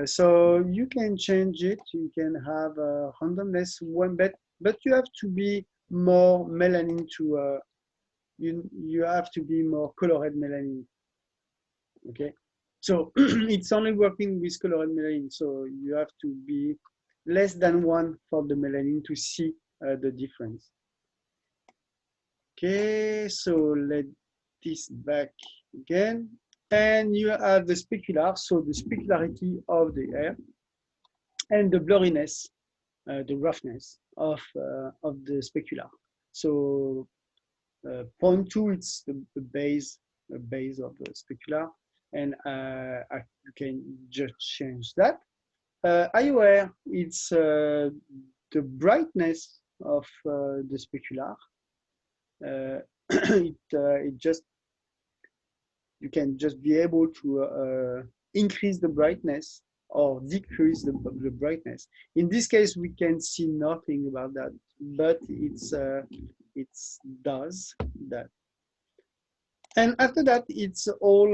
so you can change it. You can have randomness one, but you have to be more melanin to you have to be more colored melanin. Okay, so it's only working with colored melanin, so you have to be less than 1 for the melanin to see the difference. Okay, so let this back again, and you have the specular, so the specularity of the air, and the blurriness, the roughness of the specular. So 0.2, it's the base of the specular, and you can just change that. IOR, it's the brightness of the specular. It just, you can just be able to increase the brightness or decrease the brightness. In this case, we can see nothing about that, but it does that. And after that, it's all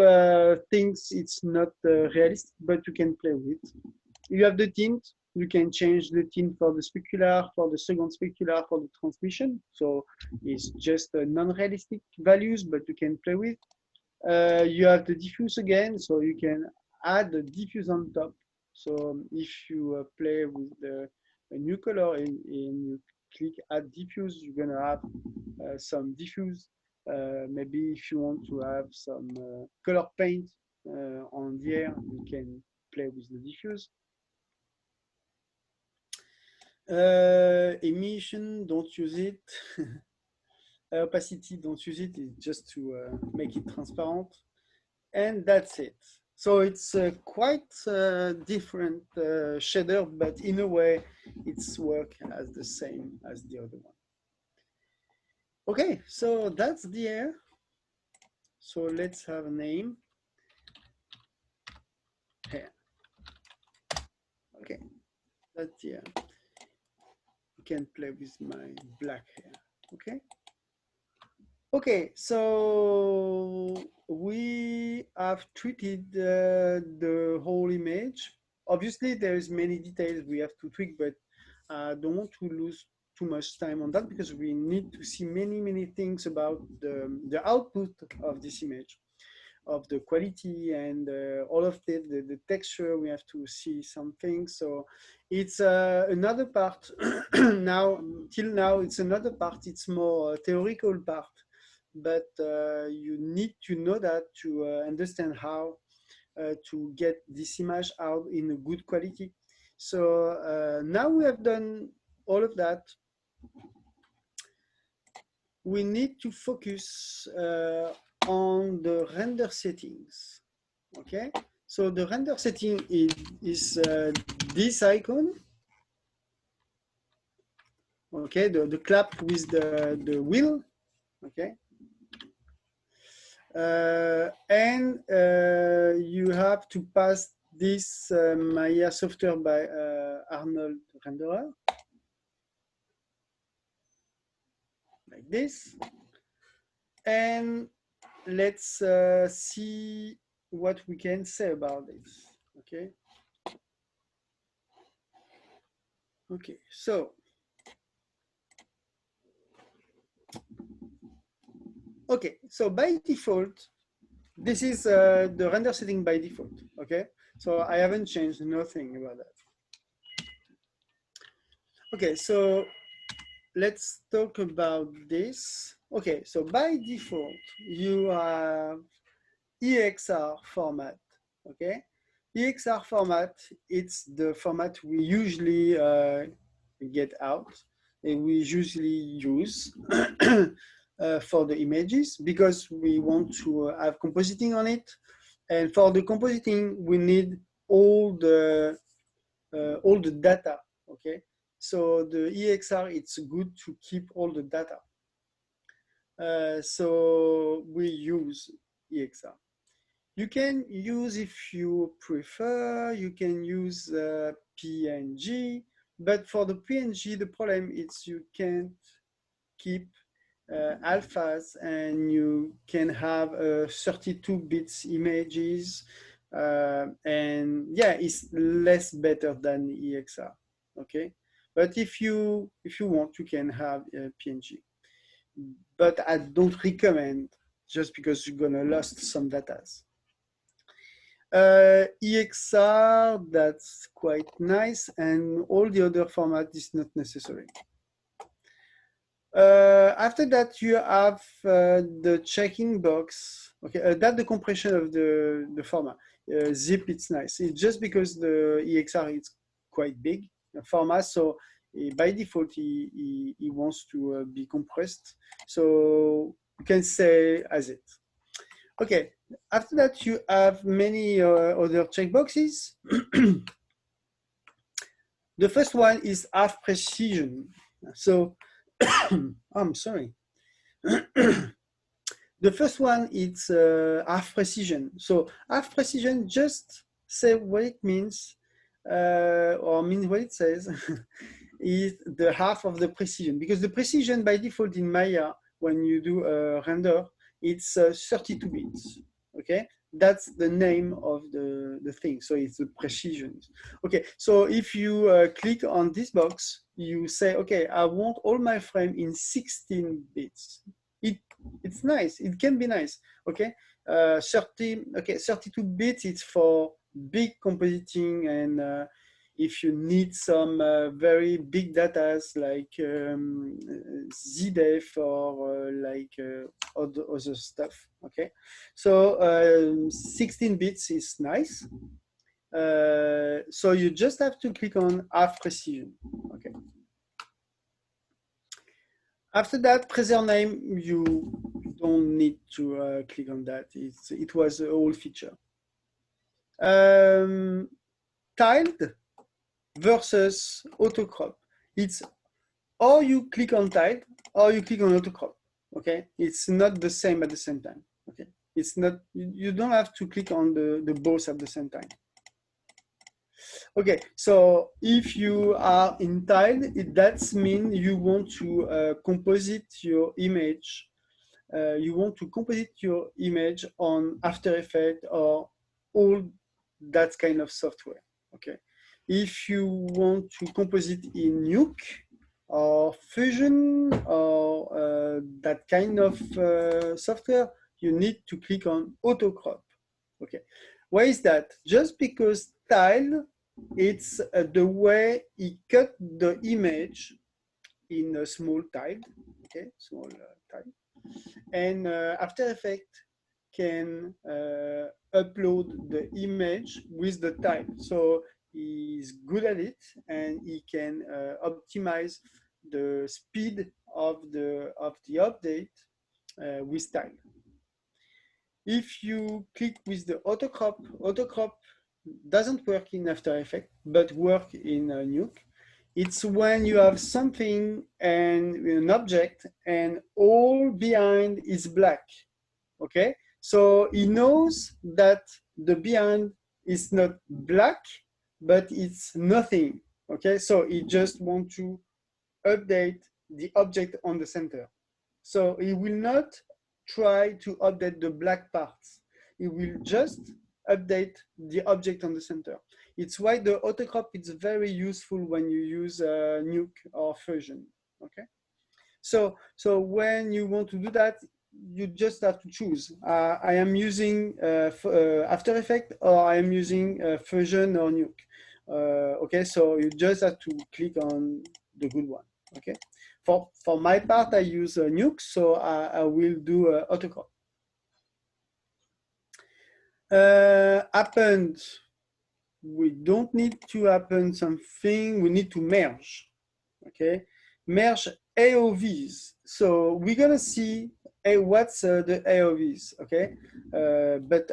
things. It's not realistic, but you can play with. You have the tint. You can change the tint for the specular, for the second specular, for the transmission. So it's just non-realistic values, but you can play with. You have the diffuse again, so you can add the diffuse on top. So if you play with a new color and you click add diffuse, you're gonna have some diffuse. Maybe if you want to have some color paint on the air, you can play with the diffuse. Emission, don't use it. Opacity, don't use it. It's just to make it transparent. And that's it. So it's quite different shader, but in a way, it's work as the same as the other one. Okay, so that's the air. So let's have a name. Hair. Okay, that's the air. You can play with my black hair. Okay. Okay, so we have treated the whole image. Obviously, there's many details we have to tweak, but I don't want to lose too much time on that because we need to see many things about the output of this image, of the quality and all of the texture. We have to see some things. So it's another part now, till now, it's another part. It's more theoretical part. But you need to know that to understand how to get this image out in a good quality. So now we have done all of that. We need to focus on the render settings. Okay, so the render setting is this icon. Okay, the clap with the wheel. Okay. And you have to pass this Maya software by Arnold renderer, like this. And let's see what we can say about this. Okay. Okay, so okay, so by default, this is the render setting by default. Okay, so I haven't changed nothing about that. Okay, so let's talk about this. Okay, so by default, you have EXR format. Okay, EXR format, it's the format we usually get out. we usually use for the images because we want to have compositing on it. And for the compositing, we need all the data, okay? So the EXR, it's good to keep all the data. So we use EXR. You can use, if you prefer, you can use PNG, but for the PNG, the problem is you can't keep alphas, and you can have 32 bits images, and yeah, it's less better than EXR, okay? But if you want, you can have PNG, but I don't recommend, just because you're gonna lose some data. EXR, that's quite nice, and all the other format is not necessary. After that, you have the checking box. Okay, that's the compression of the format. Zip, it's nice. It's just because the EXR is quite big format, so by default he wants to be compressed. So you can say as it. Okay. After that, you have many other checkboxes. The first one is half precision. So I'm sorry. The first one is half precision. So half precision, just say what it means, or means what it says, is the half of the precision. Because the precision by default in Maya, when you do a render, it's 32 bits, okay? That's the name of the thing, so it's the precision. Okay, so if you click on this box, you say, okay, I want all my frame in 16 bits. It's nice, it can be nice, okay? 32 bits, it's for big compositing, and if you need some very big data like ZDEF or other stuff, okay? So 16 bits is nice. So you just have to click on half precision, okay? After that, preserve name, you don't need to click on that. It was a whole feature. Tiled versus autocrop. It's or you click on tiled or you click on autocrop. Okay, it's not the same at the same time. Okay, it's not. You don't have to click on the both at the same time. Okay, so if you are in tiled, that means you want to composite your image. You want to composite your image on After Effects or all that kind of software. Okay, if you want to composite in Nuke or Fusion or that kind of software, you need to click on autocrop. Okay, why is that? Just because tile, it's the way he cut the image in a small tile, okay, small tile, and After Effects can upload the image with the tile. So he's good at it, and he can optimize the speed of the update with tile. If you click with the autocrop doesn't work in After Effects, but work in Nuke. It's when you have something and an object and all behind is black, okay? So he knows that the behind is not black, but it's nothing, okay? So he just wants to update the object on the center. So he will not try to update the black parts. He will just update the object on the center. It's why the autocrop is very useful when you use Nuke or Fusion, okay? So when you want to do that, you just have to choose. I am using After Effects, or I am using Fusion or Nuke. Okay, so you just have to click on the good one, okay? For my part, I use Nuke, so I will do autocrop. Append, we don't need to append something, we need to merge, okay? merge AOVs. So we're gonna see what's the AOVs, okay? But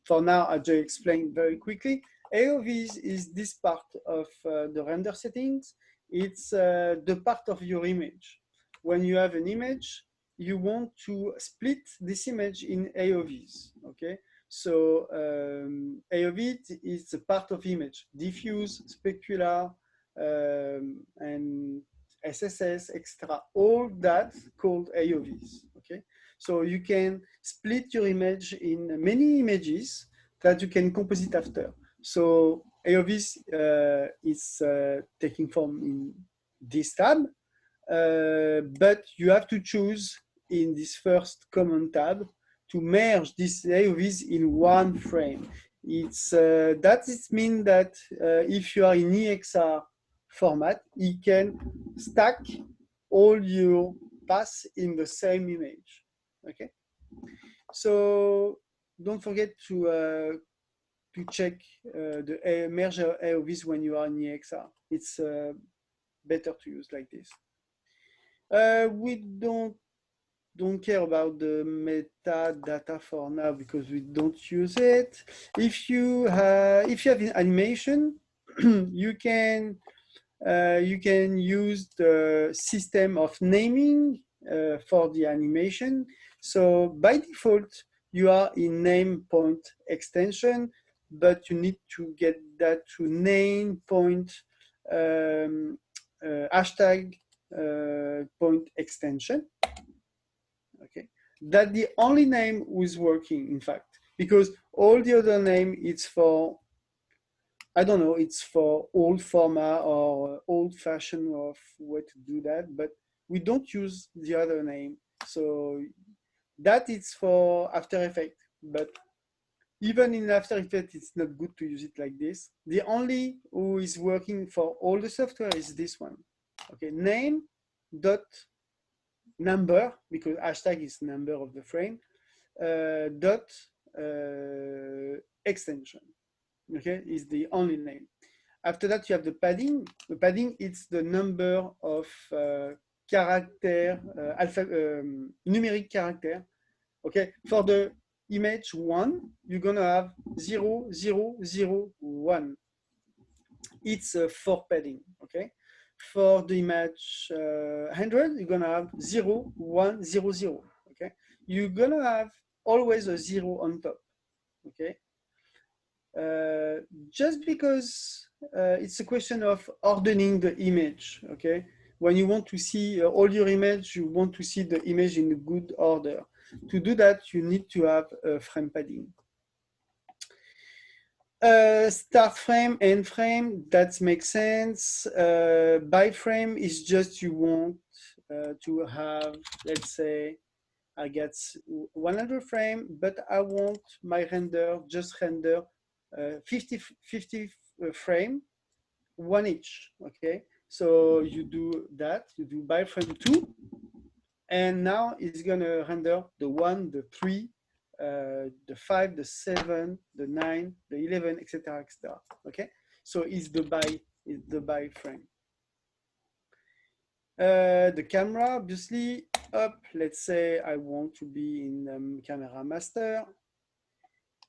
for now, I'll just explain very quickly. AOVs is this part of the render settings. It's the part of your image. When you have an image, you want to split this image in AOVs, okay? So AOV is a part of image, diffuse, specular, and SSS, etc. All that called AOVs, okay? So you can split your image in many images that you can composite after. So AOVs is taking form in this tab, but you have to choose in this first common tab to merge these AOVs in one frame. It's that it means that if you are in EXR format, it can stack all your paths in the same image. Okay, so don't forget to check the merge AOVs when you are in EXR. It's better to use like this. We don't care about the metadata for now because we don't use it. If you have an animation, you can use the system of naming for the animation. So by default, you are in name point extension, but you need to get that to name point hashtag point extension. Okay, that's the only name who is working, in fact, because all the other name it's for, I don't know, it's for old format or old fashioned of way to do that, but we don't use the other name. So that is for After Effects, but even in After Effects, it's not good to use it like this. The only who is working for all the software is this one. Okay, name dot number, because hashtag is number of the frame, dot extension. Okay, is the only name. After that, you have the padding. The padding, it's the number of character, numeric character. Okay, for the image 1, you're gonna have 0, 0, 0, 1. It's for padding. Okay, for the image 100, you're gonna have 0, 1, 0, 0. Okay, you're gonna have always a 0 on top. Okay, just because it's a question of ordering the image. Okay, when you want to see all your image, you want to see the image in a good order. To do that, you need to have frame padding. Start frame, end frame, that makes sense. By frame is just you want to have, let's say, I get 100 frame, but I want my render, just render 50 frame, one each, okay? So you do that, you do by frame 2, and now it's gonna render the 1, the 3, the 5, the 7, the 9, the 11, etc., etc. Okay, so it's the by frame. The camera, obviously, up. Let's say I want to be in camera master,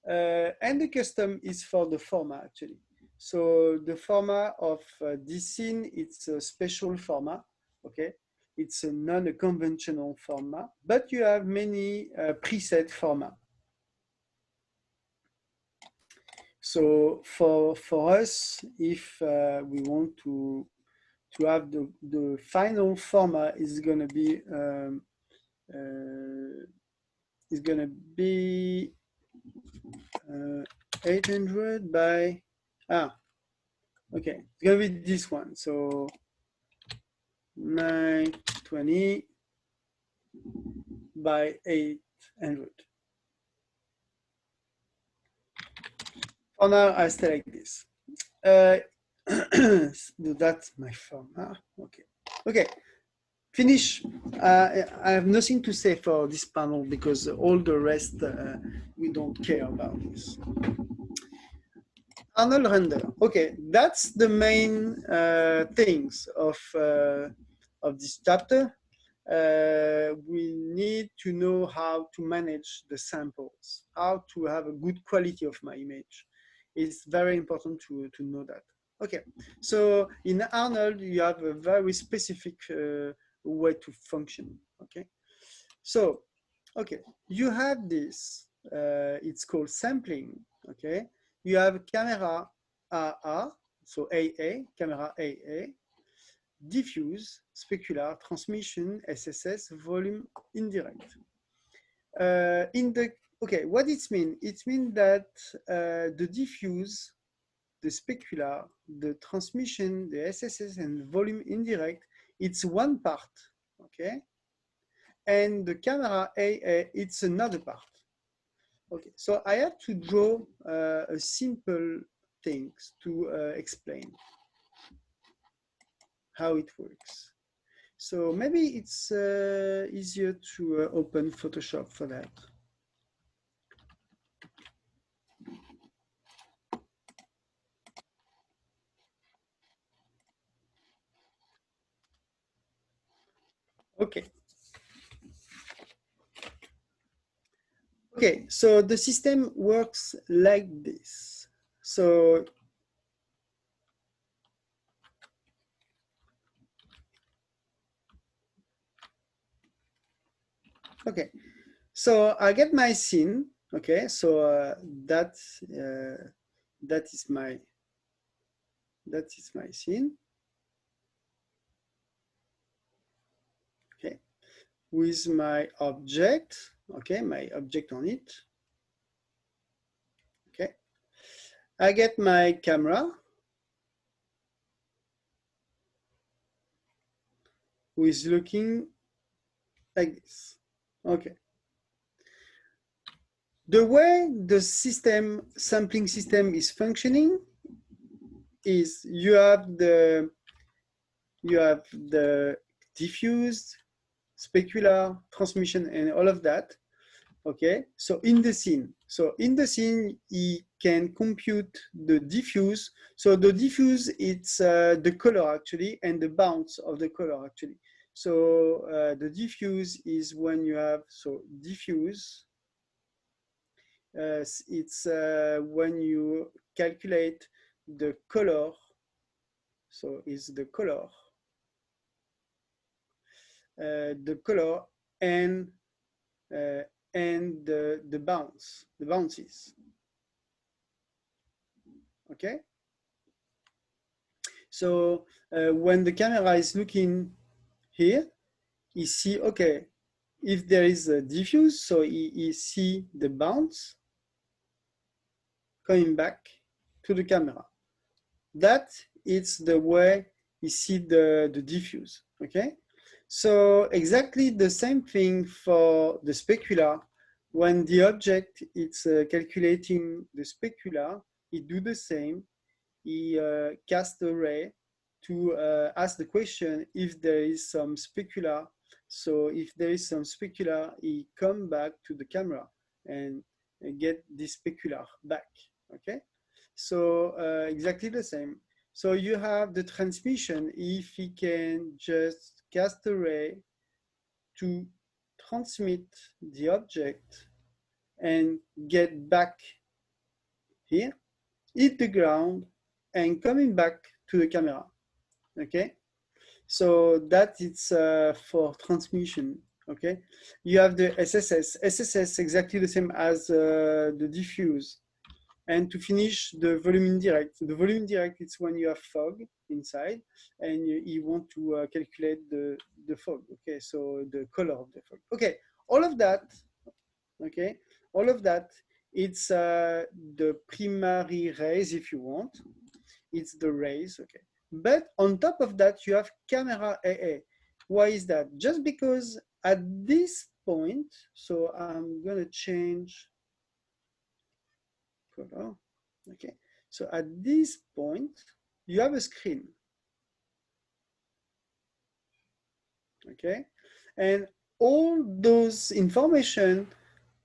and the custom is for the format actually. So the format of this scene, it's a special format. Okay. It's a non-conventional format, but you have many preset format. So for us, if we want to have the final format is going to be 800 by okay, it's going to be this one. So 920 by 800. For now, I stay like this. That's my format. Okay. Okay. Finish. I have nothing to say for this panel because all the rest we don't care about this. Arnold render. Okay, that's the main things of of this chapter, we need to know how to manage the samples, how to have a good quality of my image. It's very important to know that. Okay, so in Arnold, you have a very specific way to function, okay? So, okay, you have this, it's called sampling, okay? You have camera AA, so AA, camera AA, diffuse, specular, transmission, SSS, volume, indirect. Okay, what it means? It means that the diffuse, the specular, the transmission, the SSS, and volume indirect, it's one part, okay? And the camera AA, it's another part. Okay, so I have to draw a simple things to explain how it works. So maybe it's easier to open Photoshop for that. Okay. Okay, so the system works like this. So okay, so I get my scene. Okay, so that is my scene. Okay, with my object. Okay, my object on it. Okay, I get my camera, who is looking like this. Okay. The way the sampling system is functioning is you have the diffused, specular, transmission, and all of that. Okay, so in the scene, he can compute the diffuse. So the diffuse, it's the color actually, and the bounce of the color actually. So the diffuse is when you have, so diffuse, it's when you calculate the color. So it's the color, and the bounces. Okay. So when the camera is looking here, you see, okay, if there is a diffuse, so you see the bounce coming back to the camera. That is the way you see the diffuse, okay? So exactly the same thing for the specular. When the object is calculating the specular, it do the same. He cast a ray to ask the question if there is some specular. So if there is some specular, he come back to the camera and get the specular back, okay? So exactly the same. So you have the transmission, if he can just cast a ray to transmit the object and get back here, hit the ground, and coming back to the camera, okay? So that it's for transmission, okay? You have the SSS. SSS exactly the same as the diffuse. And to finish, the volume indirect. The volume indirect, it's when you have fog inside and you want to calculate the fog, okay? So the color of the fog. Okay, all of that, okay? All of that, it's the primary rays, if you want. It's the rays, okay? But on top of that, you have camera AA. Why is that? Just because at this point, so I'm gonna change color. Okay, so at this point, you have a screen. Okay, and all those information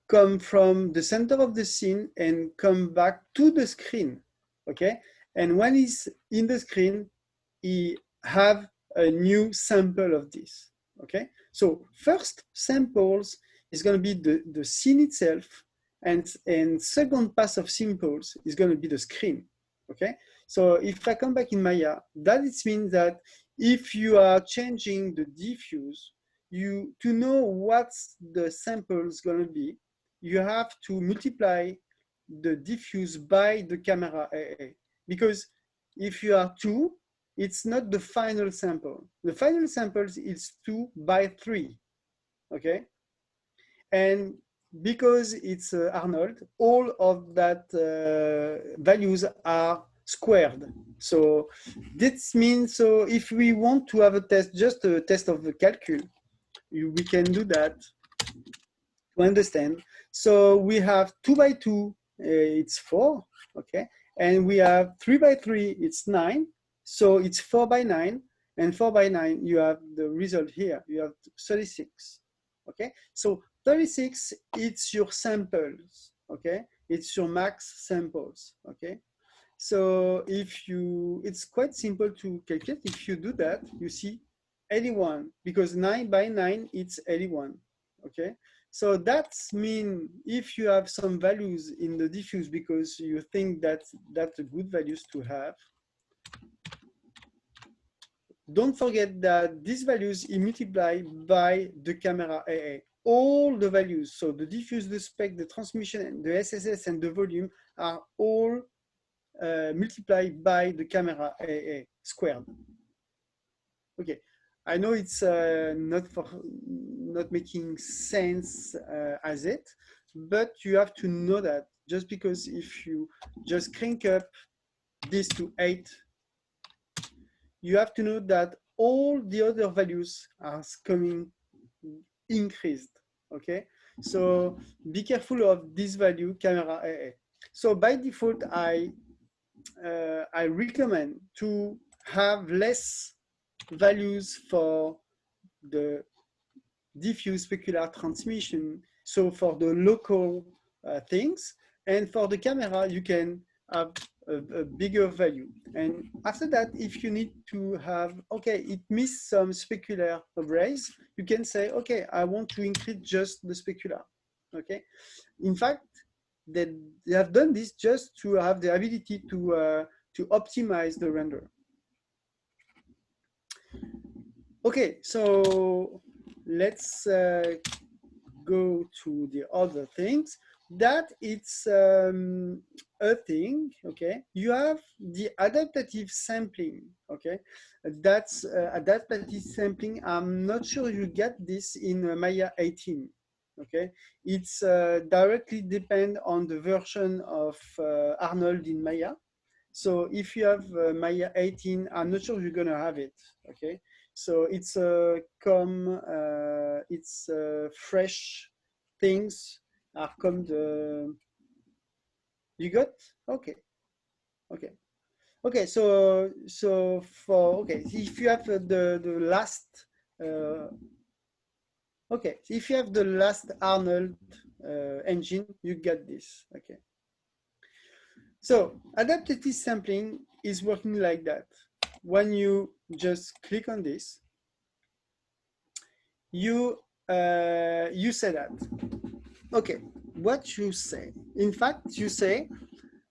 come from the center of the scene and come back to the screen. Okay, and when he's in the screen, he have a new sample of this. Okay, so first samples is going to be the scene itself, and second pass of samples is going to be the screen. Okay, so if I come back in Maya, that it means that if you are changing the diffuse, to know what the sample is going to be, you have to multiply the diffuse by the camera AA, because if you are 2, it's not the final sample. The final sample is 2 by 3, okay? And because it's Arnold, all of that values are squared. So this means, so if we want to have a test, just a test of the calcul, we can do that to understand. So we have 2 by 2, it's 4, okay? And we have 3 by 3, it's 9. So it's 4 by 9, and 4 by 9, you have the result here. You have 36, okay? So 36, it's your samples, okay? It's your max samples, okay? So if you, it's quite simple to calculate. If you do that, you see 81, because 9 by 9, it's 81, okay? So that's mean if you have some values in the diffuse because you think that that's a good values to have, don't forget that these values is multiplied by the camera AA. All the values, so the diffuse, the spec, the transmission, the SSS, and the volume are all multiplied by the camera AA squared. Okay, I know it's not making sense as it, but you have to know that just because if you just crank up this to 8, you have to know that all the other values are coming increased, okay? So be careful of this value, camera AA. So by default, I recommend to have less values for the diffuse specular transmission, so for the local things, and for the camera, you can have a bigger value. And after that, if you need to have, okay, it missed some specular rays, you can say, okay, I want to increase just the specular, okay? In fact, they have done this just to have the ability to optimize the render. Okay, so let's go to the other things. That it's a thing, okay? You have the adaptive sampling, okay? That's adaptive sampling. I'm not sure you get this in Maya 18, okay? It's directly depend on the version of Arnold in Maya. So if you have Maya 18, I'm not sure you're gonna have it, okay? So it's fresh things are come the, you got? Okay, okay. Okay, so for, okay, if you have the last, okay, if you have the last Arnold engine, you get this, okay. So adaptive sampling is working like that. When you just click on this, you say that, okay, what you say, in fact, you say,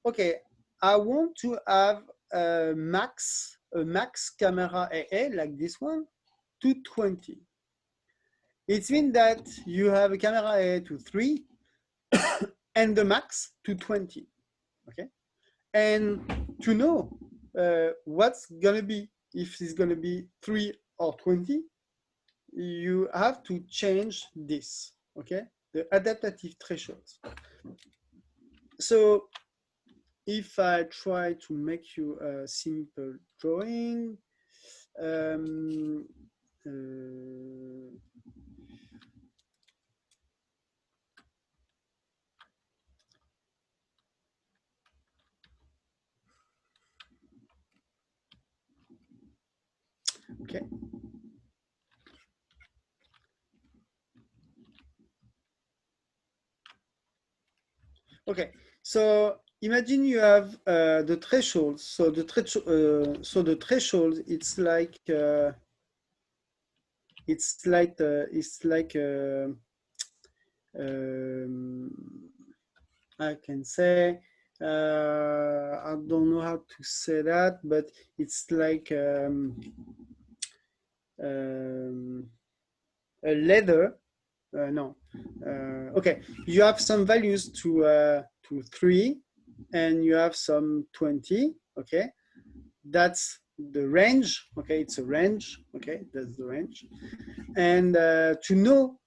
okay, I want to have a max camera AA like this one to 20. It means that you have a camera AA to 3 and the max to 20, okay? And to know what's gonna be, if it's gonna be 3 or 20, you have to change this, okay? The adaptive thresholds. So if I try to make you a simple drawing, okay. Okay, so imagine you have the threshold. So the threshold, it's like It's like I can say, I don't know how to say that, but it's like a ladder. No, okay. You have some values to 3, and you have some 20. Okay, that's the range. Okay, it's a range. Okay, that's the range. And to know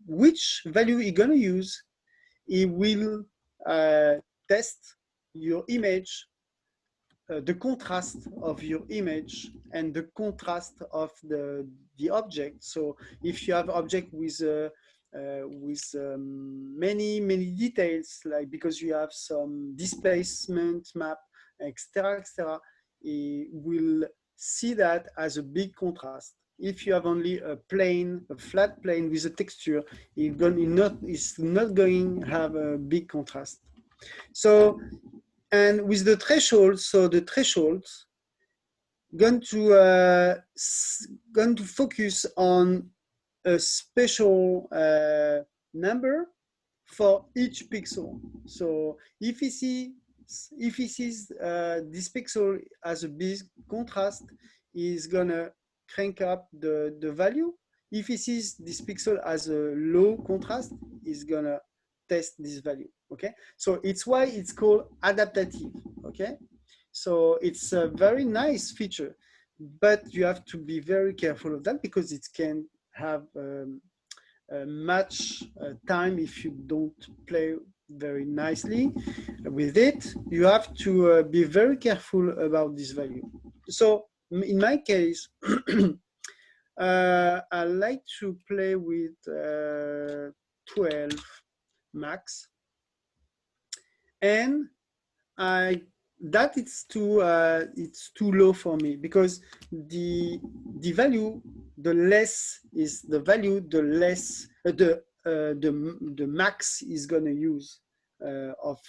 which value you're gonna use, it will test your image, the contrast of your image and the contrast of the object. So if you have object with many details, like because you have some displacement map, etc., it will see that as a big contrast. If you have only a flat plane with a texture, it's not going to have a big contrast. So, and with the threshold, so the thresholds going to focus on a special number for each pixel. So if he sees this pixel as a big contrast, is gonna crank up the value. If he sees this pixel as a low contrast, is gonna test this value. Okay, so it's why it's called adaptative. Okay, so it's a very nice feature, but you have to be very careful of that because it can have much time if you don't play very nicely with it. You have to be very careful about this value. So in my case, I like to play with 12 max, and it's too low for me, because the value, the less is the value, the less the max is gonna use of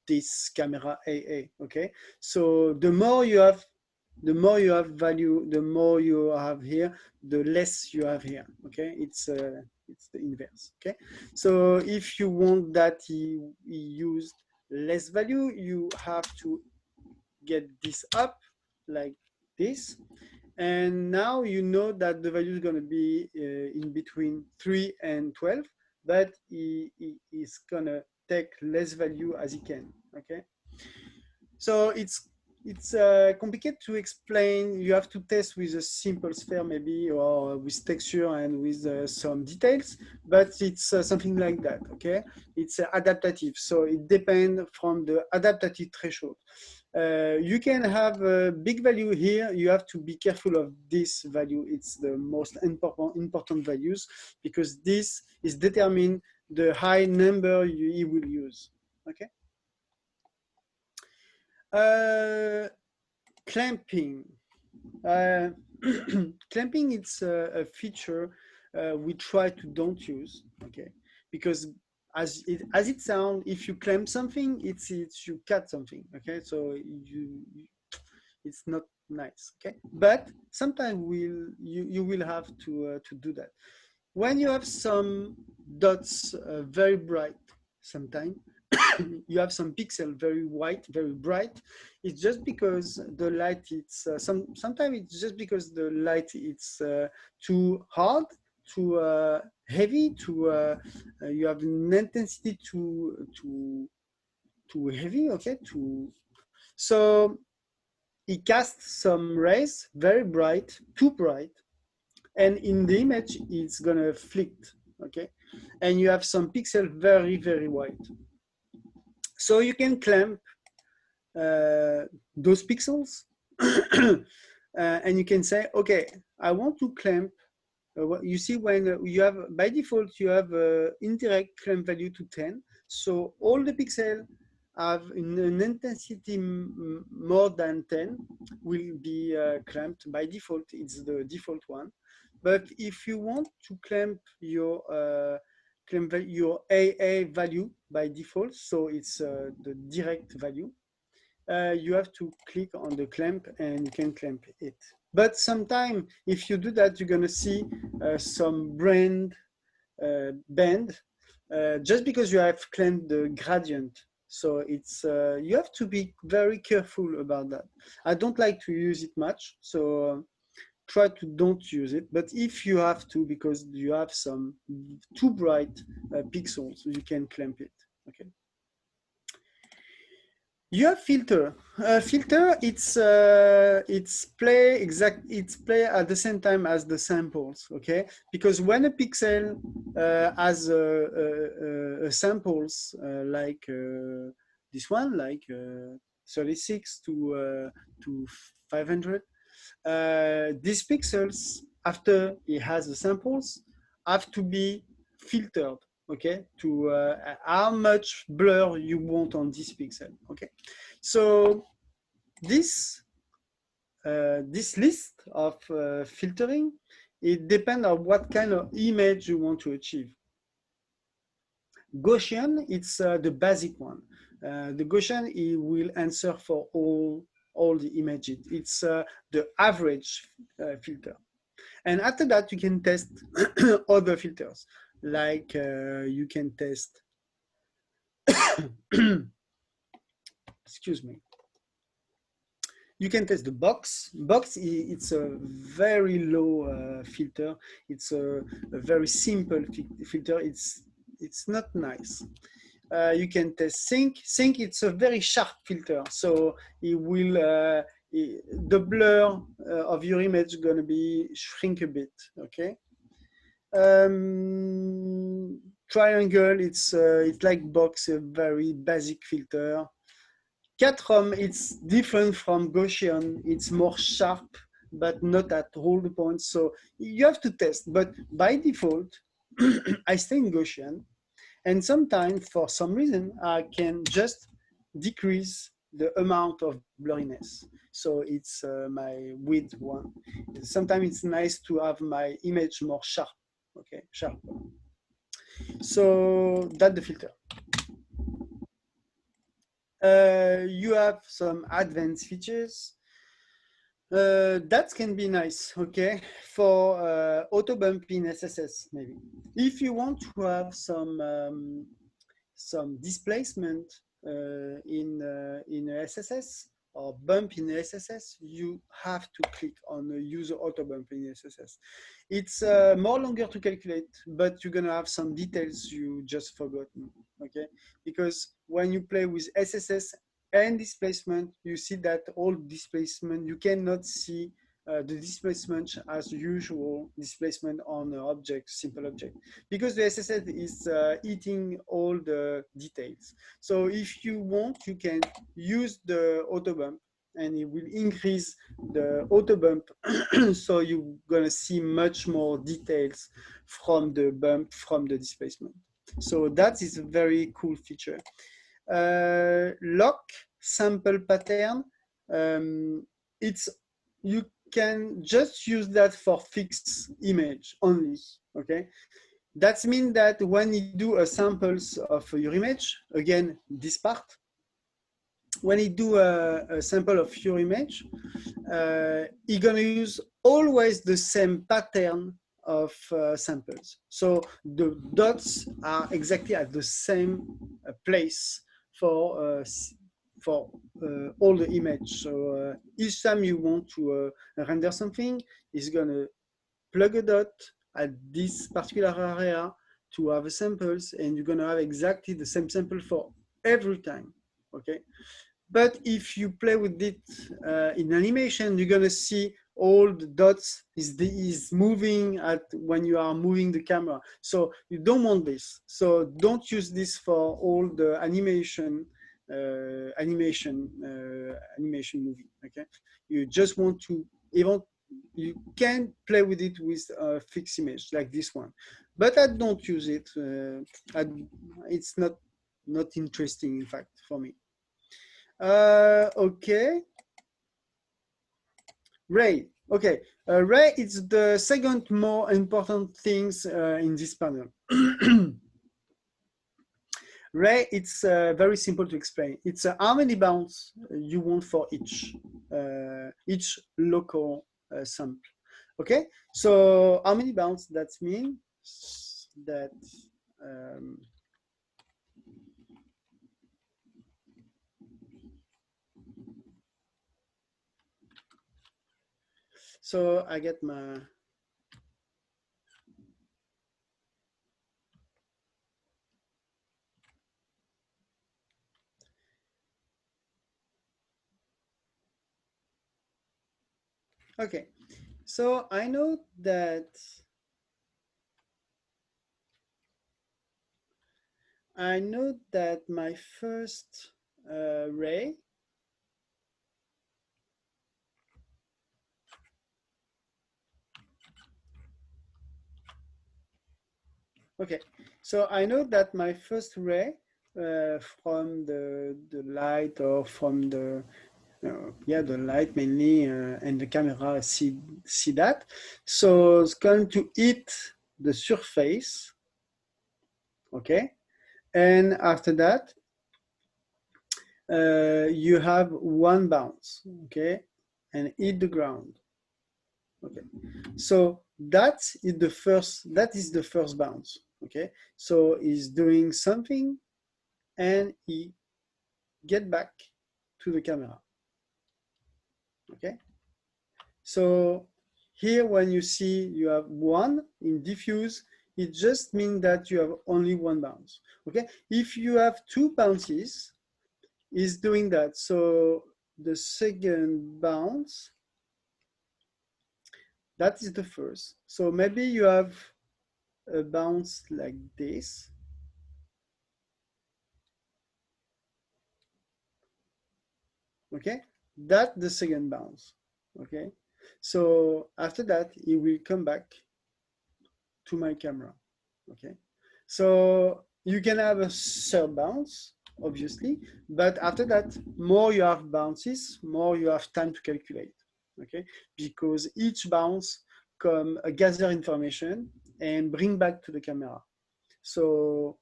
this camera AA. Okay, so the more you have value, the more you have here, the less you have here. Okay, it's the inverse. Okay, so if you want that he used less value, you have to get this up like this, and now you know that the value is going to be in between 3 and 12, but he is going to take less value as he can. Okay, so it's complicated to explain. You have to test with a simple sphere maybe, or with texture and with some details, but it's something like that. Okay, it's adaptative, so it depends from the adaptative threshold. You can have a big value here. You have to be careful of this value. It's the most important values, because this is determine the high number you will use. Okay. Clamping. Clamping, it's a feature we try to don't use. Okay, because as it sounds, if you clamp something, it's you cut something. Okay, so it's not nice. Okay, but sometimes you will have to do that when you have some dots very bright. Sometimes you have some pixel very white, very bright. It's just because the light, it's sometimes it's just because the light, it's too hard, too heavy, you have an intensity too heavy. Okay, so it casts some rays very bright, too bright, and in the image it's gonna flick. Okay, and you have some pixel very white. So you can clamp those pixels and you can say, okay, I want to clamp. You see, when you have, by default, you have indirect clamp value to 10. So all the pixels have an intensity more than 10 will be clamped by default. It's the default one. But if you want to clamp your AA value by default, so it's the direct value, you have to click on the clamp and you can clamp it. But sometimes if you do that, you're gonna see some bend just because you have clamped the gradient. So it's you have to be very careful about that. I don't like to use it much, so try to don't use it. But if you have to, because you have some too bright pixels, you can clamp it. Okay. You have filter. Filter, it's play at the same time as the samples. Okay, because when a pixel has a samples like this one, like 36 to 500, these pixels, after it has the samples, have to be filtered, okay, to how much blur you want on this pixel, okay. So this list of filtering, it depends on what kind of image you want to achieve. Gaussian, it's the basic one. The Gaussian, it will answer for all the images. It's the average filter. And after that, you can test other filters, like you can test, excuse me. You can test the box. Box, it's a very low filter. It's a very simple filter. It's not nice. You can test sync. Sync, it's a very sharp filter. So it will, the blur of your image is going to be shrink a bit, okay? Triangle, it's like box, a very basic filter. Catrom, it's different from Gaussian. It's more sharp, but not at all the points. So you have to test, but by default, I stay in Gaussian. And sometimes, for some reason, I can just decrease the amount of blurriness. So it's my width one. Sometimes it's nice to have my image more sharp, okay, sharp. So that's the filter. You have some advanced features. That can be nice, okay, for auto bump in SSS maybe. If you want to have some displacement in SSS or bump in SSS, you have to click on the user auto bump in SSS. It's more longer to calculate, but you're gonna have some details you just forgotten, okay? Because when you play with SSS and displacement, you see that all displacement, you cannot see the displacement as usual displacement on an object, simple object, because the SSS is eating all the details. So if you want, you can use the auto bump and it will increase the auto bump. So you're gonna see much more details from the bump, from the displacement. So that is a very cool feature. Lock sample pattern, you can just use that for fixed image only, okay? That means that when you do a samples of your image, again, this part, when you do a sample of your image, you're gonna use always the same pattern of samples. So the dots are exactly at the same place for all the image. So each time you want to render something, it's gonna plug a dot at this particular area to have samples, and you're gonna have exactly the same sample for every time, okay? But if you play with it in animation, you're gonna see all the dots is moving at when you are moving the camera. So you don't want this. So don't use this for all the animation movie, okay? You just want to, you can play with it with a fixed image like this one, but I don't use it. It's not interesting, in fact, for me. Okay. Ray. Okay. Ray is the second more important things in this panel. ray, it's very simple to explain. It's how many bounds you want for each local sample. Okay, so how many bounds? That means that so I get my okay. So I know that my first ray okay. So I know that my first ray from the light or from the the light mainly and the camera see that. So it's going to hit the surface. Okay, and after that you have one bounce, okay, and hit the ground. Okay, so that is the first bounce. Okay, so he's doing something and he get back to the camera. Okay, so here when you see you have one in diffuse, it just means that you have only one bounce. Okay, if you have two bounces, is doing that. So the second bounce, that is the first. So maybe you have a bounce like this. Okay, that's the second bounce. Okay, so after that, it will come back to my camera. Okay, so you can have a third bounce, obviously, but after that, more you have bounces, more you have time to calculate. Okay, because each bounce gather information and bring back to the camera. So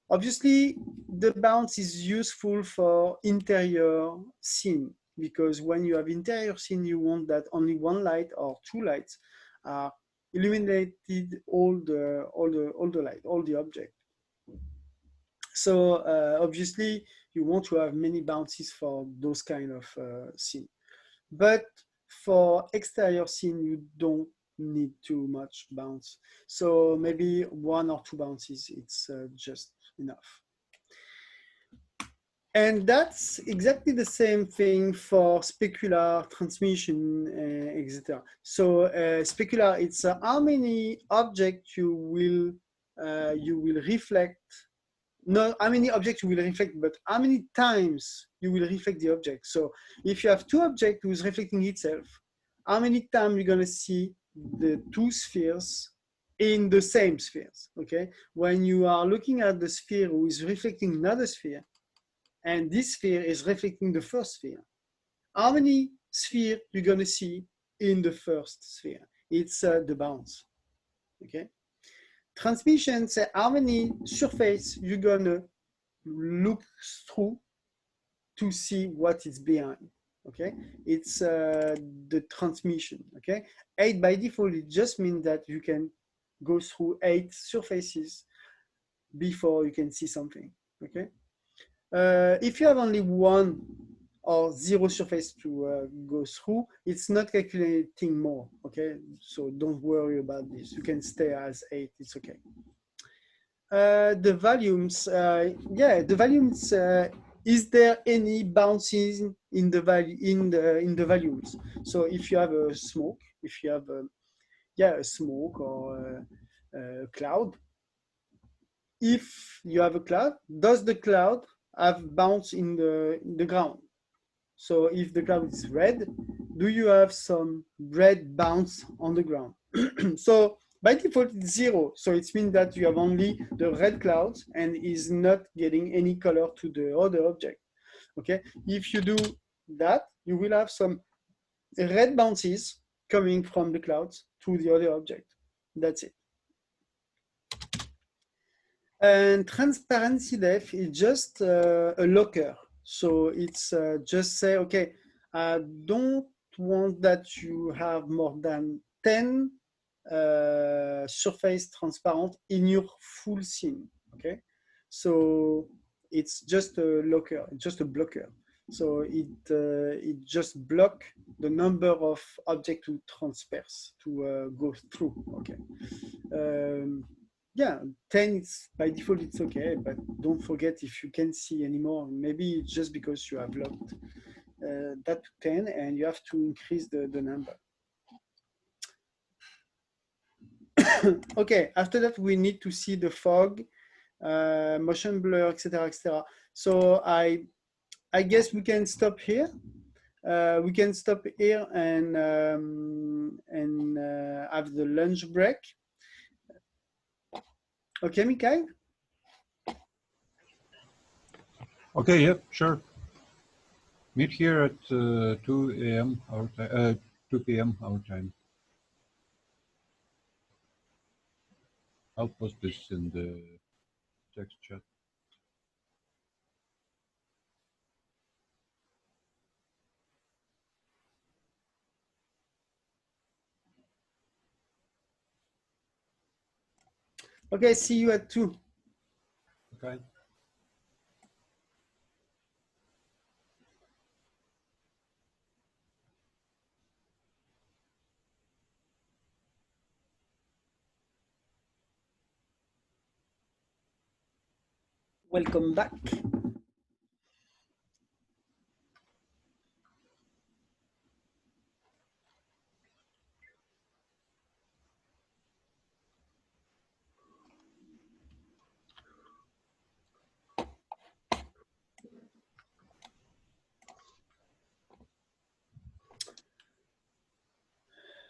obviously the bounce is useful for interior scene, because when you have interior scene, you want that only one light or two lights are illuminated all the light, all the object. So obviously you want to have many bounces for those kind of scene. But for exterior scene, you don't need too much bounce. So maybe one or two bounces, it's just enough. And that's exactly the same thing for specular transmission, etc. So specular, it's how many objects you will reflect. Not how many objects you will reflect, but how many times you will reflect the object. So if you have two objects who's reflecting itself, how many times you're gonna see the two spheres in the same spheres, okay? When you are looking at the sphere who is reflecting another sphere, and this sphere is reflecting the first sphere, how many spheres you're gonna see in the first sphere? It's the bounce, okay? Transmission, say how many surface you're gonna look through to see what is behind. Okay, it's the transmission. Okay, 8 by default, it just means that you can go through 8 surfaces before you can see something. Okay, if you have only 1 or 0 surface to go through, it's not calculating more. Okay, so don't worry about this. You can stay as 8. It's okay. The volumes, the volumes. Is there any bounces in the volumes? So if you have a smoke, if you have a smoke or a cloud, if you have a cloud, does the cloud have bounce in the ground? So if the cloud is red, do you have some red bounce on the ground? So by default, it's 0. So it means that you have only the red clouds and is not getting any color to the other object. Okay. If you do that, you will have some red bounces coming from the clouds to the other object. That's it. And transparency def is just a locker. So it's just say, okay, I don't want that you have more than 10 surface transparent in your full scene. Okay, so it's just a locker, just a blocker. So it just block the number of objects to transperse, to go through. Okay. Yeah, 10 it's by default it's okay, but don't forget if you can't see anymore, maybe it's just because you have locked that to 10 and you have to increase the number. Okay, after that we need to see the fog, motion blur, etc., etc. So I guess we can stop here. We can stop here and have the lunch break. Okay, Mikhail? Okay, yep, sure. Meet here at 2 a.m. our time, 2 p.m. our time. I'll post this in the text chat. Okay, see you at 2. Okay. Welcome back.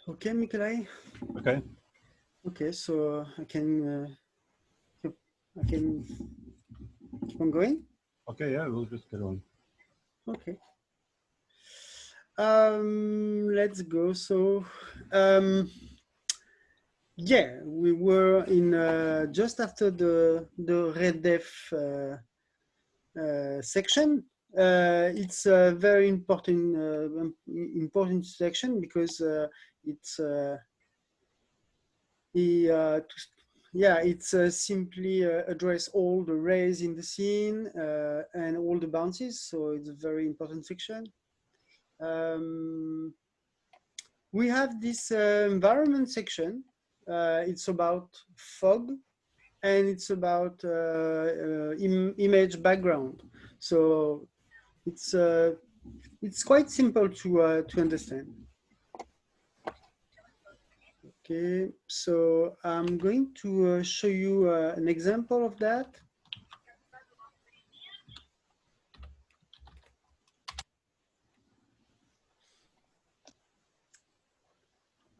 Okay, Nikolai. Okay. Okay, so I can keep on going. Okay, yeah, we'll just get on. Okay. Let's go. So, yeah, we were in just after the RedDef section. It's a very important section because it's it's simply address all the rays in the scene and all the bounces. So it's a very important section. We have this environment section. It's about fog and it's about image background. So it's quite simple to understand. Okay, so I'm going to show you an example of that.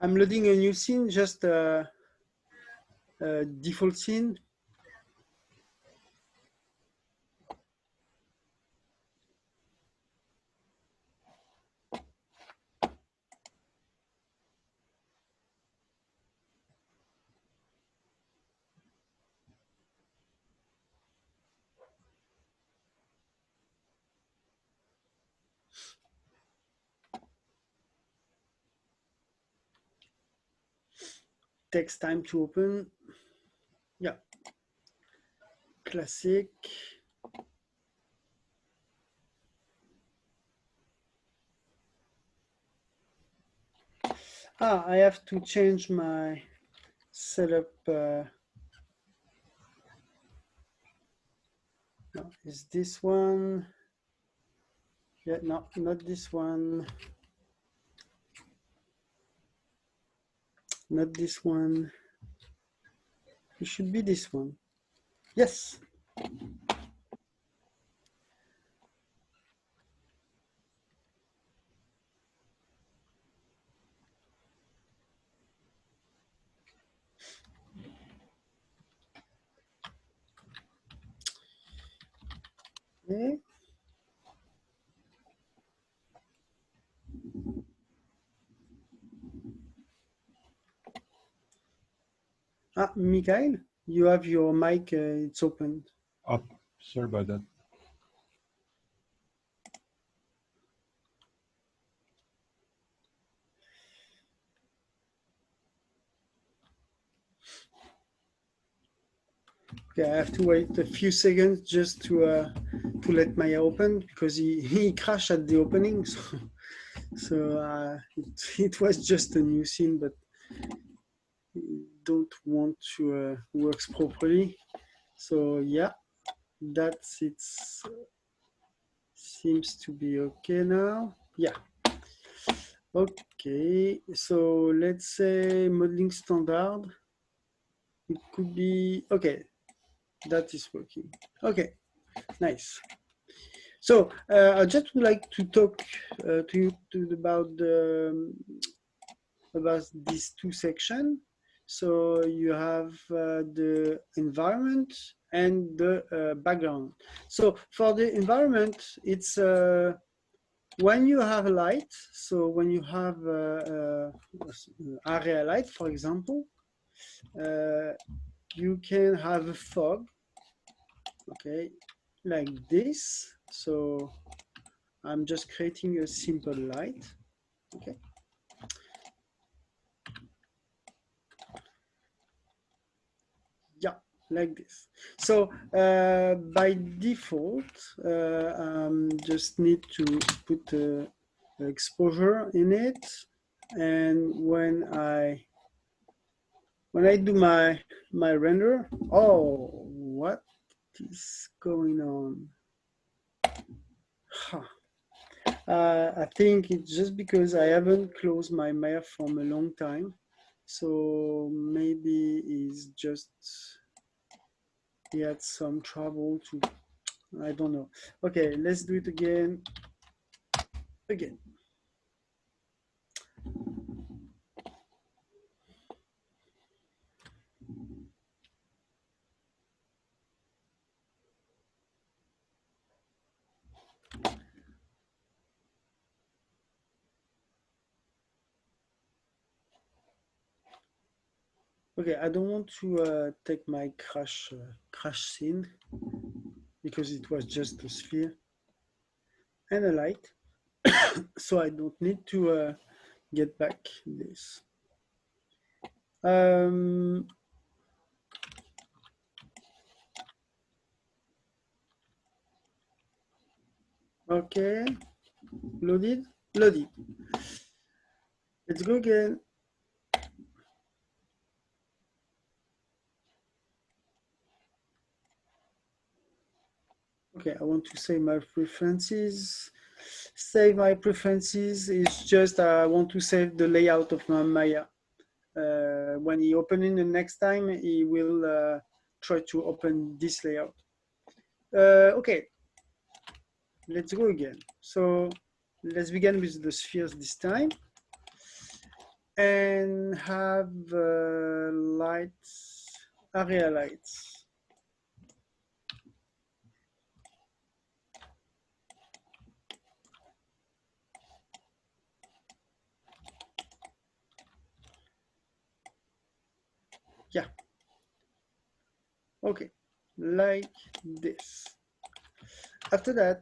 I'm loading a new scene, just a default scene. Takes time to open. Yeah, classic. I have to change my setup. No, is this one? Yeah, no, not this one. Not this one. It should be this one. Yes. Okay. Mikhail? you have your mic, it's open. Up. Sorry about that. Okay, I have to wait a few seconds just to let Maya open because he crashed at the opening. So it was just a new scene, but don't want to works properly. So yeah, that's it. Seems to be okay now. Yeah. Okay, so let's say modeling standard. It could be okay. That is working. Okay, nice. So I just would like to talk to you about these two sections. So you have the environment and the background. So for the environment, it's when you have light. So when you have area light, for example, you can have a fog. Okay, like this. So I'm just creating a simple light. Okay. Yeah, like this. So by default, just need to put exposure in it, and when I do my render, oh, what is going on? Huh. I think it's just because I haven't closed my Maya from a long time, so maybe it's just he had some trouble to, I don't know. Okay, let's do it again. Okay, I don't want to take my crash scene because it was just a sphere and a light, so I don't need to get back this. Okay, loaded. Let's go again. Okay, I want to save my preferences. Save my preferences is just I want to save the layout of my Maya. When he opens it the next time, he will try to open this layout. Okay, let's go again. So let's begin with the spheres this time and have lights, area lights. Yeah. Okay, like this. After that,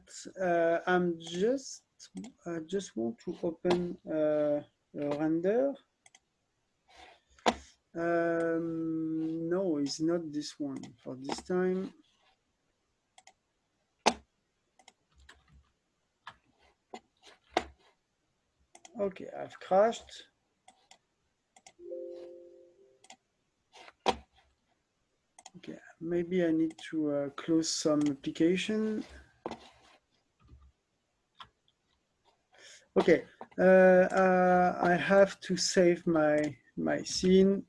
I just want to open a render. No, it's not this one for this time. Okay, I've crashed. Okay, maybe I need to close some application. Okay, I have to save my scene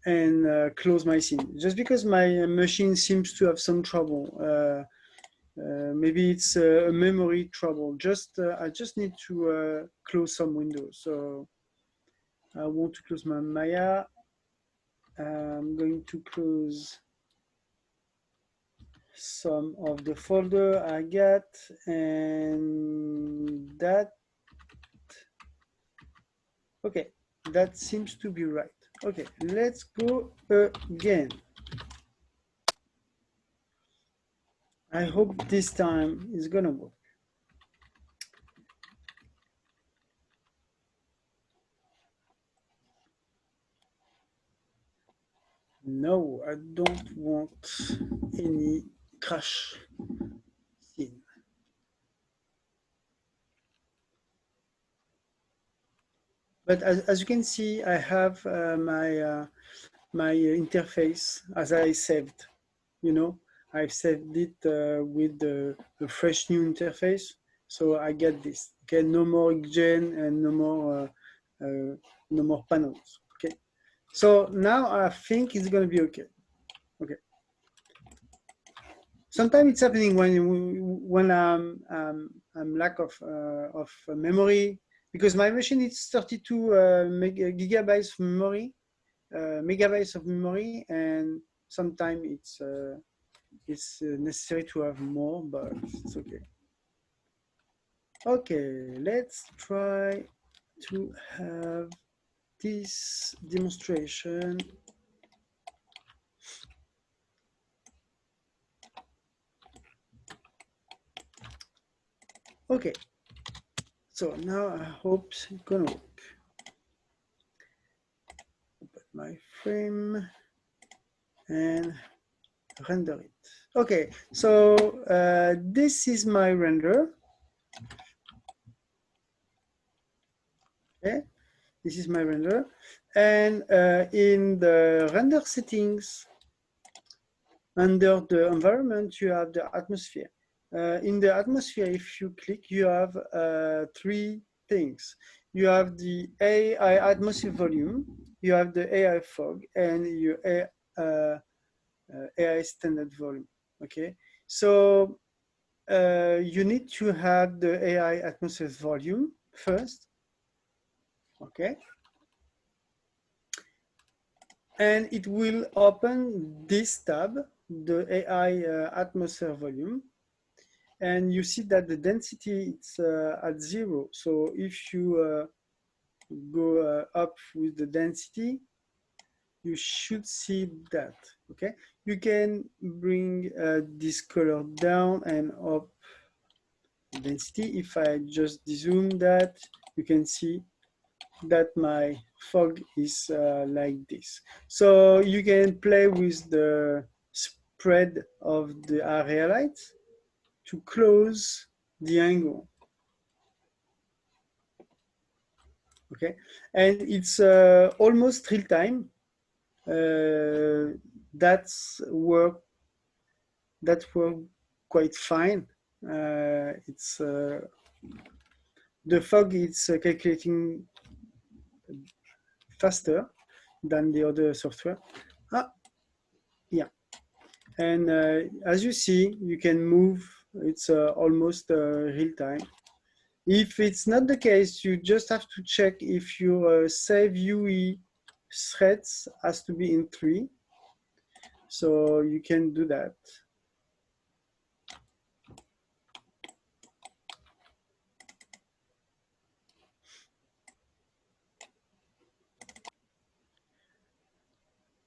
and close my scene just because my machine seems to have some trouble. Maybe it's a memory trouble. I just need to close some windows. So I want to close my Maya. I'm going to close some of the folder I got, and that. Okay, that seems to be right. Okay, let's go again. I hope this time is gonna work. No, I don't want any crash scene. But as you can see, I have my interface as I saved. You know, I've saved it with the fresh new interface. So I get this. Okay, no more gen and no more panels. Okay, so now I think it's gonna be okay. Okay. Sometimes it's happening when I'm lack of memory, because my machine is 32 gigabytes of memory, megabytes of memory, and sometimes it's necessary to have more, but it's okay. Okay, let's try to have this demonstration. Okay, so now I hope it's gonna work. Open my frame and render it. Okay, so this is my render. Okay, this is my render, and in the render settings, under the environment, you have the atmosphere. In the atmosphere, if you click, you have three things. You have the AI atmosphere volume, you have the AI fog, and your AI standard volume. Okay, so you need to have the AI atmosphere volume first. Okay, and it will open this tab, the AI atmosphere volume, and you see that the density is at 0. So if you go up with the density, you should see that. Okay, you can bring this color down and up density. If I just dezoom that, you can see that my fog is like this. So you can play with the spread of the area light to close the angle. Okay, and it's almost real time. That's work quite fine. It's the fog is calculating faster than the other software. Yeah, and as you see, you can move. It's almost real time. If it's not the case, you just have to check if your save UE threads has to be in 3. So you can do that.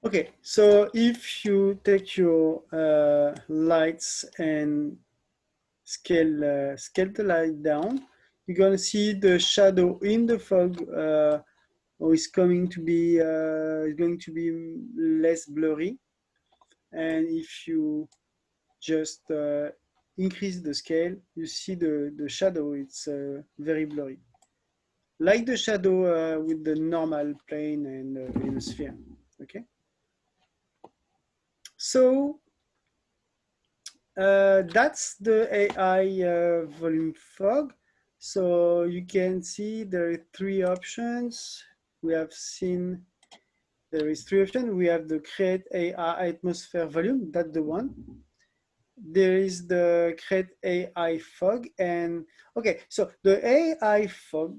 Okay, so if you take your lights and scale the light down, you're gonna see the shadow in the fog is going to be less blurry, and if you just increase the scale, you see the shadow, it's very blurry, like the shadow with the normal plane and in a sphere. Okay, so that's the AI volume fog. So you can see there are 3 options. We have seen there is 3 options. We have the create AI atmosphere volume, that's the one. There is the create AI fog, and okay, so the AI fog,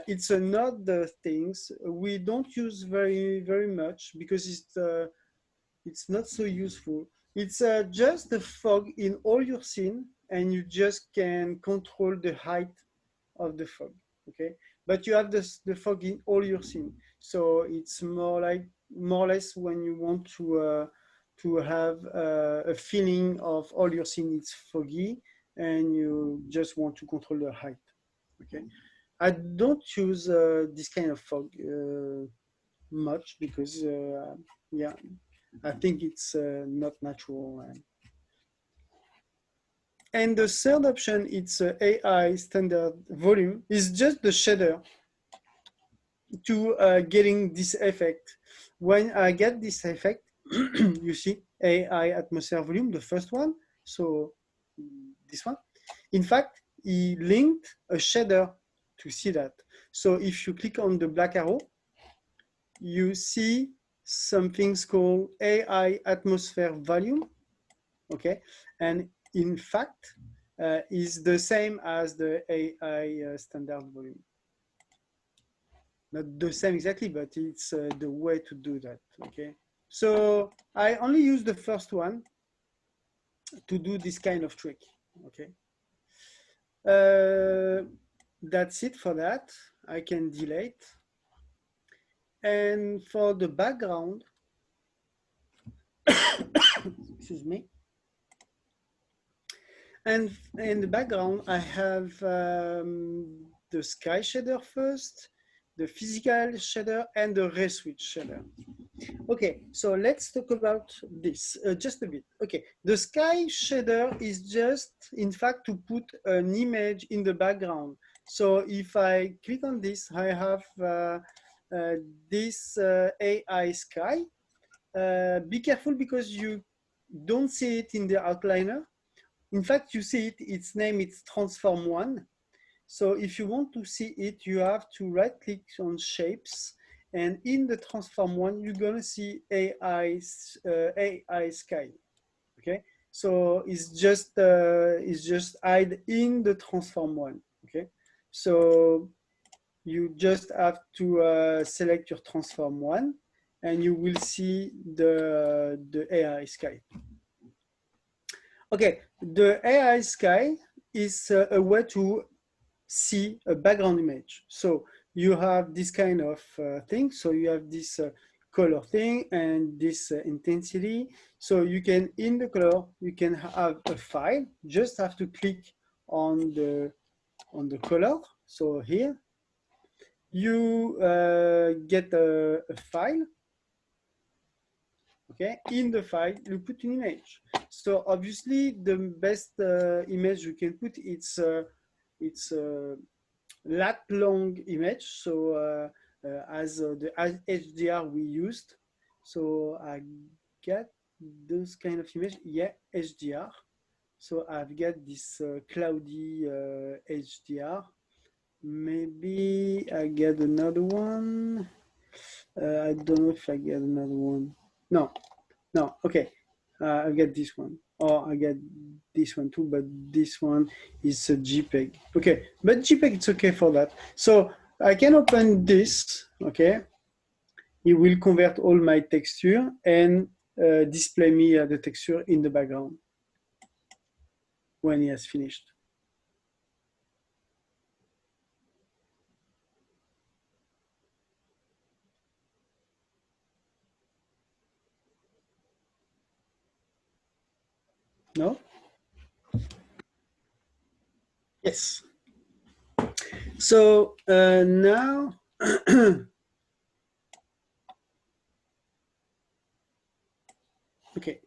it's another things we don't use very much because it's not so useful. It's just the fog in all your scene, and you just can control the height of the fog. okay? But you have the fog in all your scene. So it's more or less when you want to have a feeling of all your scene is foggy and you just want to control the height, okay? I don't use this kind of fog much because, yeah, I think it's not natural. And the third option, it's AI standard volume, is just the shader to getting this effect. When I get this effect, you see AI atmosphere volume, the first one, so this one. In fact, he linked a shader to see that. So if you click on the black arrow, you see some things called AI atmosphere volume, okay? And in fact, is the same as the AI standard volume. Not the same exactly, but it's the way to do that, okay? So I only use the first one to do this kind of trick, okay? That's it for that. I can delete. And for the background, excuse me. And in the background, I have the sky shader first, the physical shader, and the ray switch shader. Okay, so let's talk about this just a bit. Okay, the sky shader is just, in fact, to put an image in the background. So if I click on this, I have this AI sky. Be careful because you don't see it in the outliner. In fact, you see it, its name is Transform 1. So if you want to see it, you have to right click on shapes. And in the Transform 1, you're gonna see AI sky, okay? So it's just hide in the Transform 1, okay? So you just have to select your Transform 1 and you will see the AI sky. Okay, the AI sky is a way to see a background image. So you have this kind of thing. So you have this color thing and this intensity. So you can, in the color, you can have a file. Just have to click on the color. So here, you get a file. Okay, in the file, you put an image. So obviously, the best image you can put, it's a lat long image. So as the HDR we used. So I get those kind of image. Yeah, HDR. So I've got this cloudy HDR. Maybe I get another one. I don't know if I get another one. No, okay. I get this one. Or I get this one too, but this one is a JPEG. Okay, but JPEG, it's okay for that. So I can open this, okay? It will convert all my texture and display me the texture in the background when he has finished. No? Yes. So now, okay.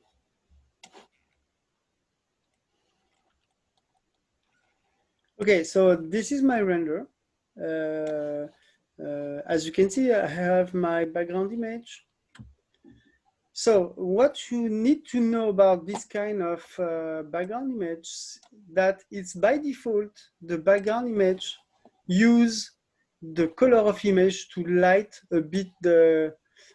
Okay, so this is my render. As you can see, I have my background image. So what you need to know about this kind of background image, that it's by default, the background image use the color of image to light a bit the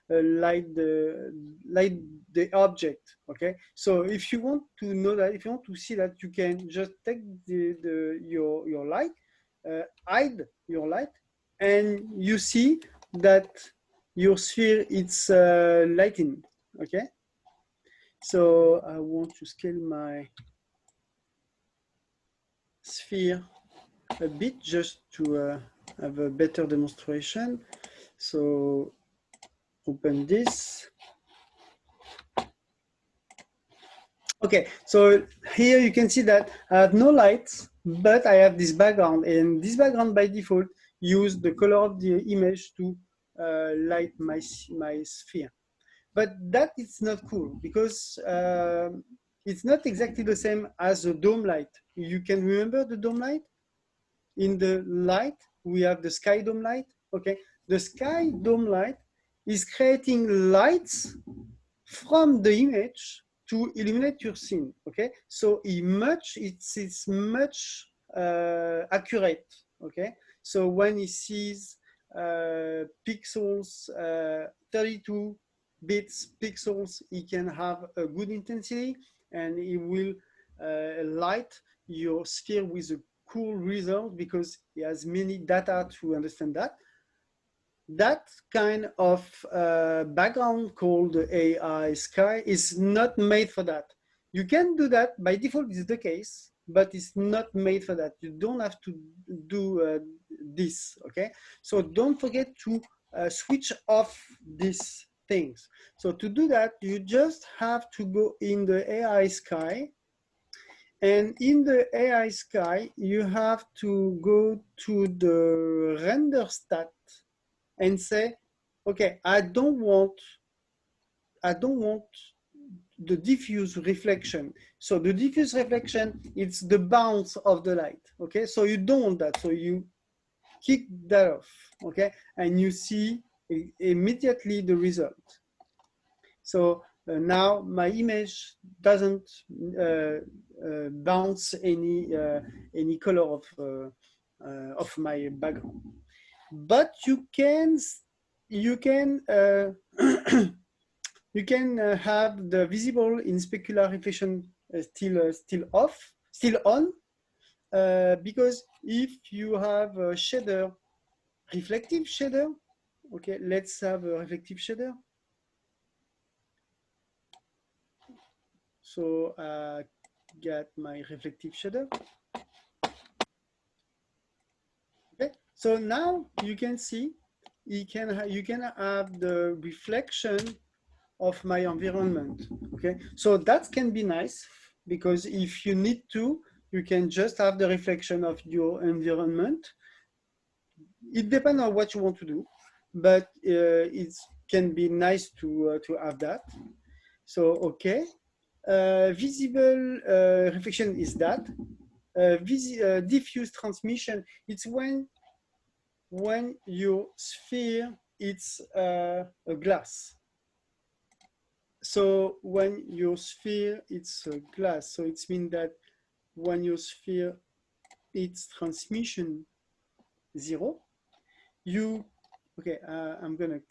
light the object. Okay, so if you want to know that, if you want to see that, you can just take your light, hide your light, and you see that your sphere it's lighting. Okay, so I want to scale my sphere a bit just to have a better demonstration. So open this. Okay, so here you can see that I have no lights, but I have this background, and this background by default use the color of the image to light my sphere. But that is not cool because it's not exactly the same as a dome light. You can remember the dome light? In the light, we have the sky dome light. Okay, the sky dome light is creating lights from the image to illuminate your scene. Okay, so it's much accurate. Okay, so when he sees pixels, 32 bits pixels, he can have a good intensity, and he will light your sphere with a cool result because he has many data to understand that. That kind of background called AI Sky is not made for that. You can do that by default, is the case, but it's not made for that. You don't have to do this, okay? So don't forget to switch off these things. So to do that, you just have to go in the AI Sky. And in the AI Sky, you have to go to the render stat and say, okay, I don't want the diffuse reflection. So the diffuse reflection, it's the bounce of the light. Okay, so you don't want that. So you kick that off. Okay, and you see immediately the result. So now my image doesn't bounce any color of my background. But you can you can have the visible in specular reflection still on, because if you have a shader, reflective shader, okay, let's have a reflective shader. So get my reflective shader. Okay, so now you can see you can have the reflection of my environment. Okay, so that can be nice because if you need to, you can just have the reflection of your environment. It depends on what you want to do, but it can be nice to have that. So okay, visible reflection is that. Diffuse transmission, it's when your sphere it's a glass. So when your sphere it's a glass, so it means that when your sphere it's transmission 0, you okay. I'm gonna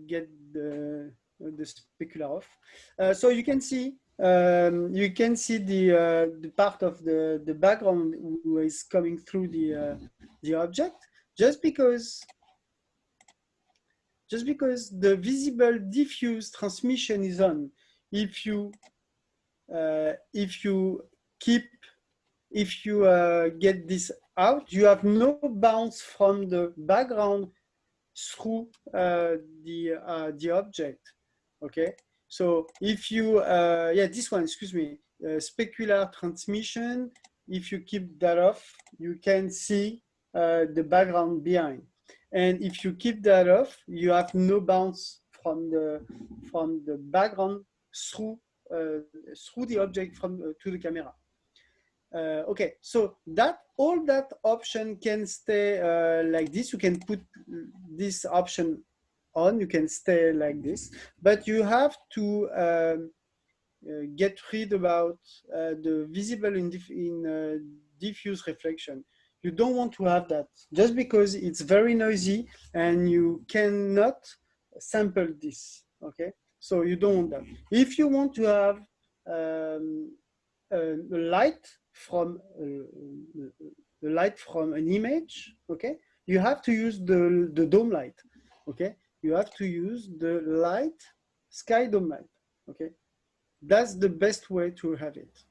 get the specular off. So you can see the part of the background who is coming through the object, just because the visible diffuse transmission is on. If you get this out, you have no bounce from the background through the object. Okay, so if you this one, excuse me, specular transmission, if you keep that off, you can see the background behind, and if you keep that off, you have no bounce from the background through the object to the camera. Okay, so all that option can stay like this. You can put this option on, you can stay like this, but you have to get rid about the visible in diffuse reflection. You don't want to have that, just because it's very noisy and you cannot sample this. Okay, so you don't want that. If you want to have light from an image, okay, you have to use the dome light. Okay, you have to use the sky dome light. Okay, that's the best way to have it.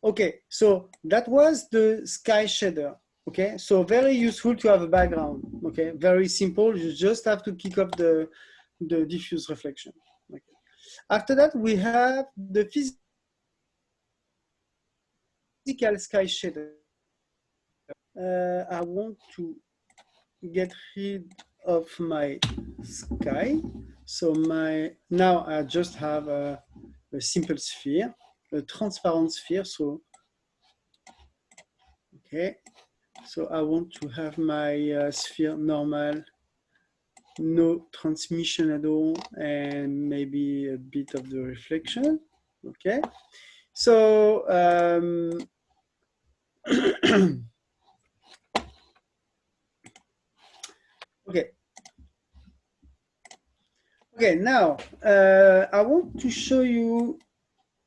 Okay, so that was the sky shader. Okay, so very useful to have a background. Okay, very simple. You just have to kick off the diffuse reflection. Okay. After that, we have the physical sky shader. I want to get rid of my sky. So now I just have a simple sphere, a transparent sphere. So okay, so I want to have my sphere normal, no transmission at all, and maybe a bit of the reflection. Okay, so okay. Okay, now I want to show you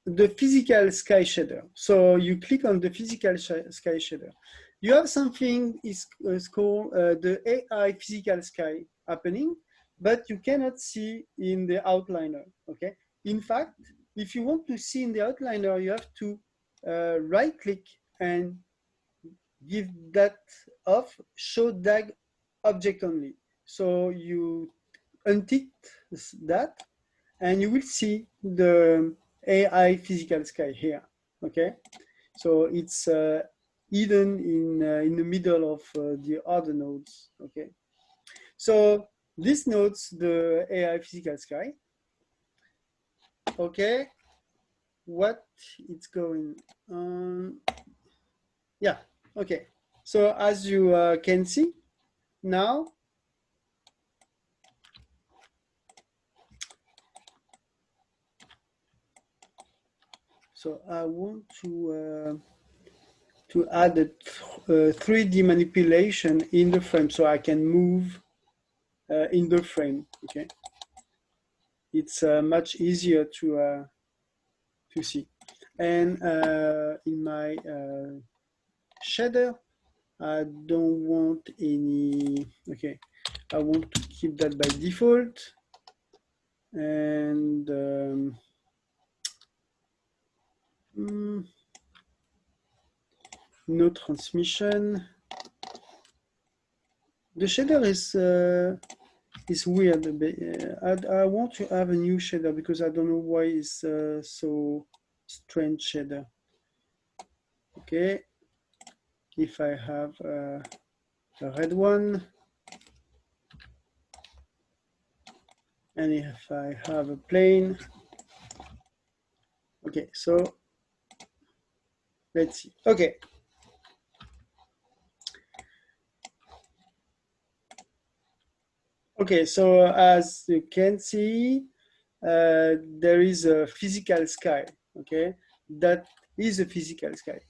the physical sky shader. So you click on the physical sky shader. You have something is called the AI physical sky happening, but you cannot see in the outliner. Okay. In fact, if you want to see in the outliner, you have to right click and give that off, show DAG object only. So you untick that, and you will see the AI physical sky here. Okay, so it's hidden in the middle of the other nodes. Okay, so this nodes the AI physical sky. Okay, what it's going on? Yeah. Okay. So as you can see now, so I want to add a 3D manipulation in the frame, so I can move in the frame. Okay, it's much easier to see. And in my shader, I don't want any. Okay, I want to keep that by default, and no transmission. The shader is weird. I want to have a new shader because I don't know why it's so strange shader. Okay, if I have a red one, and if I have a plane. Okay, so let's see. Okay. Okay, so as you can see, there is a physical sky. Okay, that is a physical sky.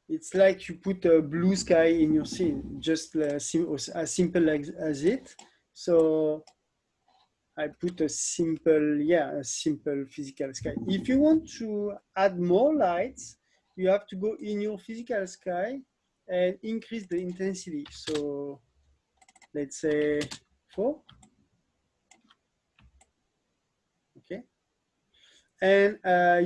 It's like you put a blue sky in your scene, just as simple as it. So I put a simple physical sky. If you want to add more lights, you have to go in your physical sky and increase the intensity. So let's say 4. Okay. And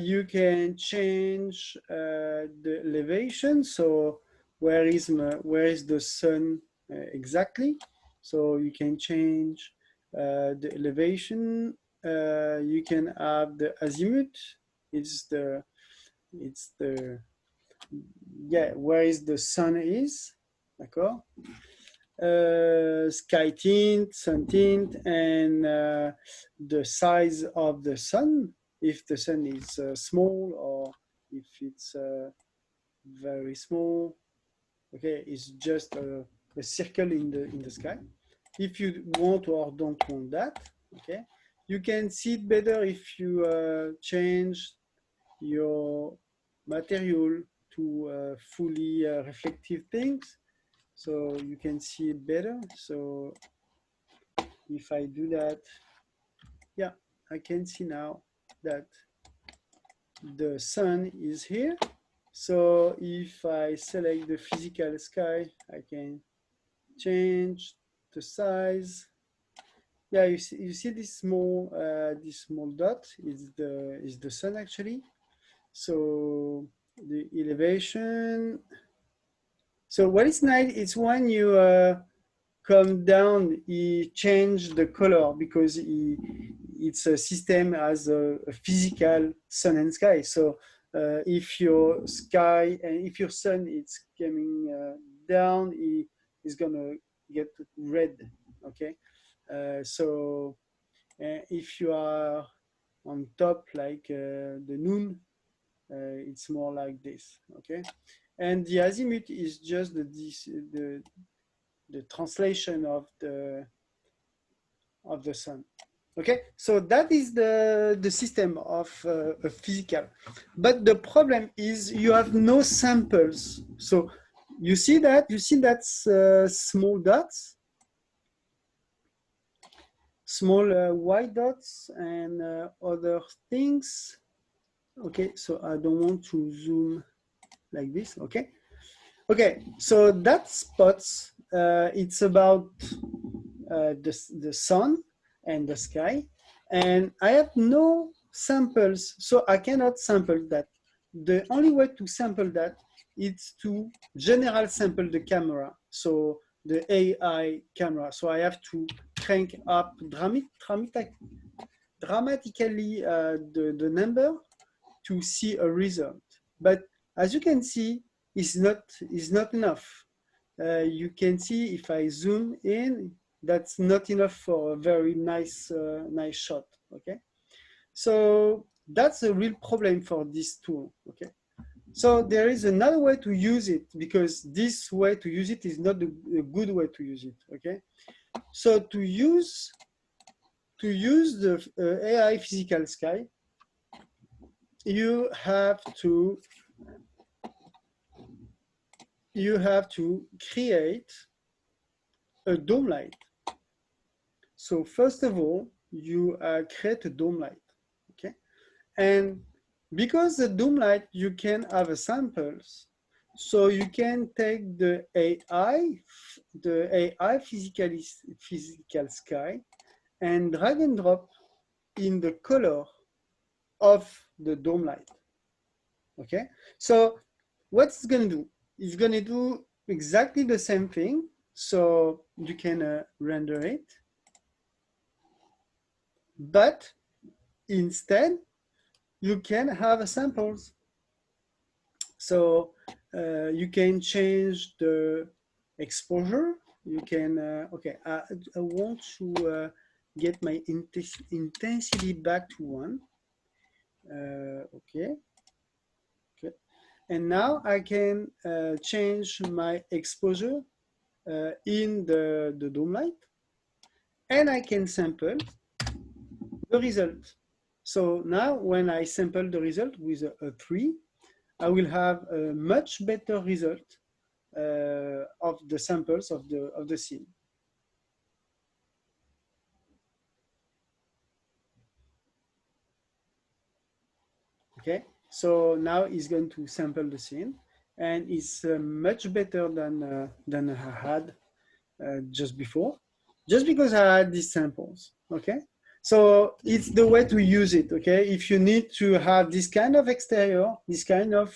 you can change the elevation. So where is the sun exactly? So you can change the elevation. You can have the azimuth. It's the where is the sun is. D'accord? Sky tint, sun tint, and the size of the sun, if the sun is small or if it's very small. Okay, it's just a circle in the sky. If you want or don't want that, okay, you can see it better if you change your material to fully reflective things, so you can see it better. So if I do that, yeah, I can see now that the sun is here. So if I select the physical sky, I can change the size. Yeah, you see this small dot is the sun actually. So the elevation. So what is nice is when you come down, he changed the color because it's a system as a physical sun and sky. So if your sky and if your sun is coming down, it is gonna get red. Okay, so if you are on top like the noon, it's more like this. Okay, and the azimuth is just the translation of the sun. Okay, so that is the system of a physical. But the problem is you have no samples. So you see that's small dots, small white dots and other things. Okay, so I don't want to zoom like this. Okay, okay, so that spots, it's about the sun and the sky, and I have no samples, so I cannot sample that. The only way to sample that is to general sample the camera, so the AI camera. So I have to crank up dramatically the number to see a result. But as you can see, it's not enough. You can see if I zoom in, that's not enough for a very nice nice shot. Okay, so that's a real problem for this tool. Okay, so there is another way to use it, because this way to use it is not a good way to use it. Okay, so to use the AI physical sky, you have to create a dome light. So first of all, you create a dome light, okay? And because the dome light, you can have samples, so you can take the AI physical sky and drag and drop in the color of the dome light, okay? So what's it's gonna do? It's gonna do exactly the same thing. So you can render it, but instead you can have samples. So you can change the exposure. You can, okay, I want to get my intensity back to 1. Okay. Okay. And now I can change my exposure in the dome light, and I can sample the result. So now when I sample the result with a 3, I will have a much better result of the samples of the scene. Okay, so now it's going to sample the scene, and it's much better than I had just before, just because I had these samples. Okay, so it's the way to use it. Okay, if you need to have this kind of exterior, this kind of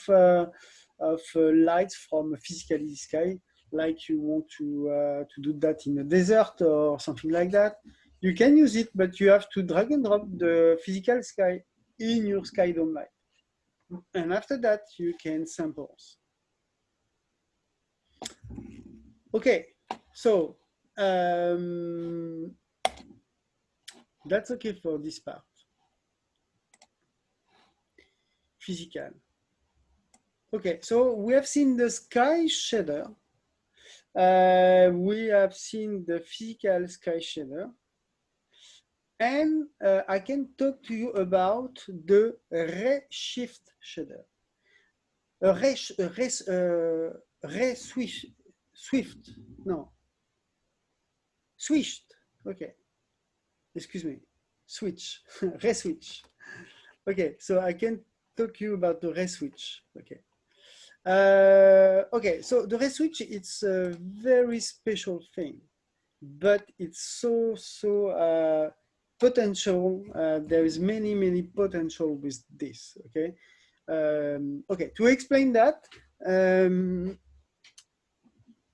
lights from a physical sky, like you want to do that in a desert or something like that, you can use it, but you have to drag and drop the physical sky in your sky dome light. And after that, you can samples. Okay, so that's okay for this part. Physical. Okay, so we have seen the sky shader. We have seen the physical sky shader. And I can talk to you about the Redshift shader. Switched. Okay. Excuse me. Switch. Reswitch. Okay. So I can talk to you about the reswitch. Okay. Okay. So the reswitch, it's a very special thing, but it's so potential. There is many potential with this. Okay. Okay, to explain that,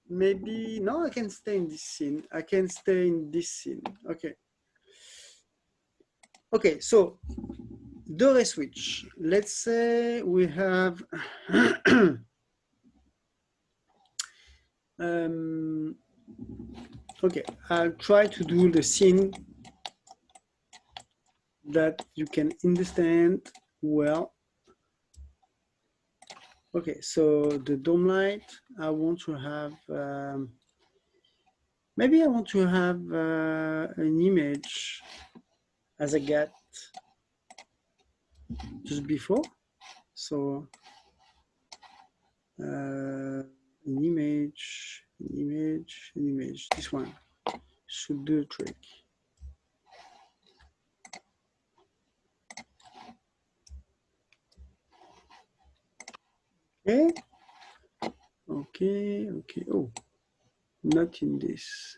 maybe, no, I can stay in this scene. I can stay in this scene. Okay. Okay, so the ray switch. Let's say we have okay, I'll try to do the scene that you can understand well. Okay, so the dome light, I want to have, maybe I want to have an image as I get just before. So an image, this one should do the trick. Okay, okay, okay. Oh, not in this.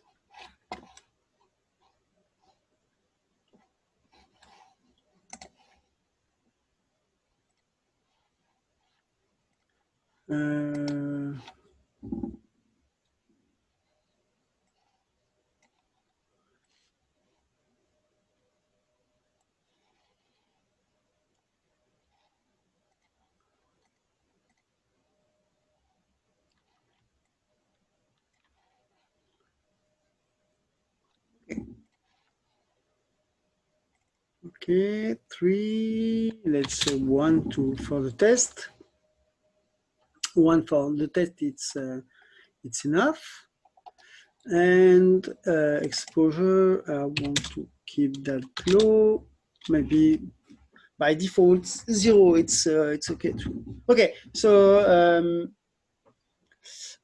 Okay, 3, let's say 1, 2 for the test. 1 for the test, it's enough. And exposure, I want to keep that low. Maybe by default 0. It's okay too. Okay, so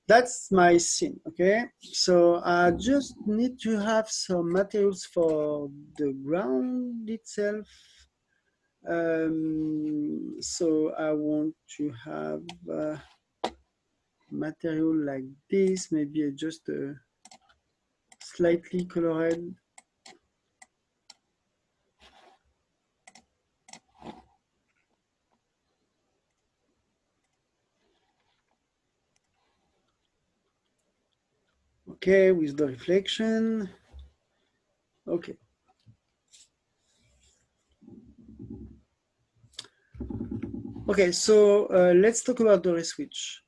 that's my scene. Okay, so I just need to have some materials for the ground itself. So I want to have material like this, maybe just a slightly colored. Okay, with the reflection. Okay. Okay, so let's talk about the ray switch.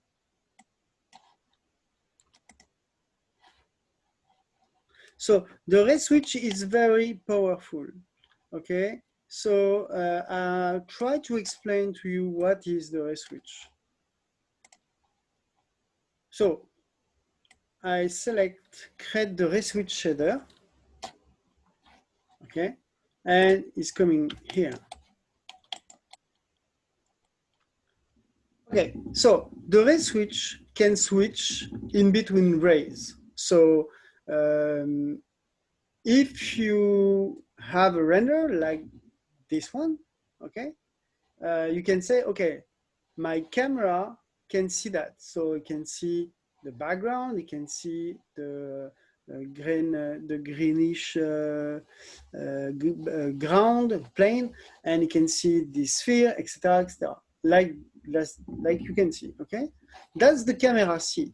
So the ray switch is very powerful. Okay, so I'll try to explain to you what is the ray switch. So I select create the ray switch shader. Okay, and it's coming here. Okay, so the ray switch can switch in between rays. So if you have a render like this one, okay, you can say, okay, my camera can see that. So it can see the background, it can see the greenish ground plane, and you can see the sphere, etc., etc. Like you can see, okay? That's the camera see.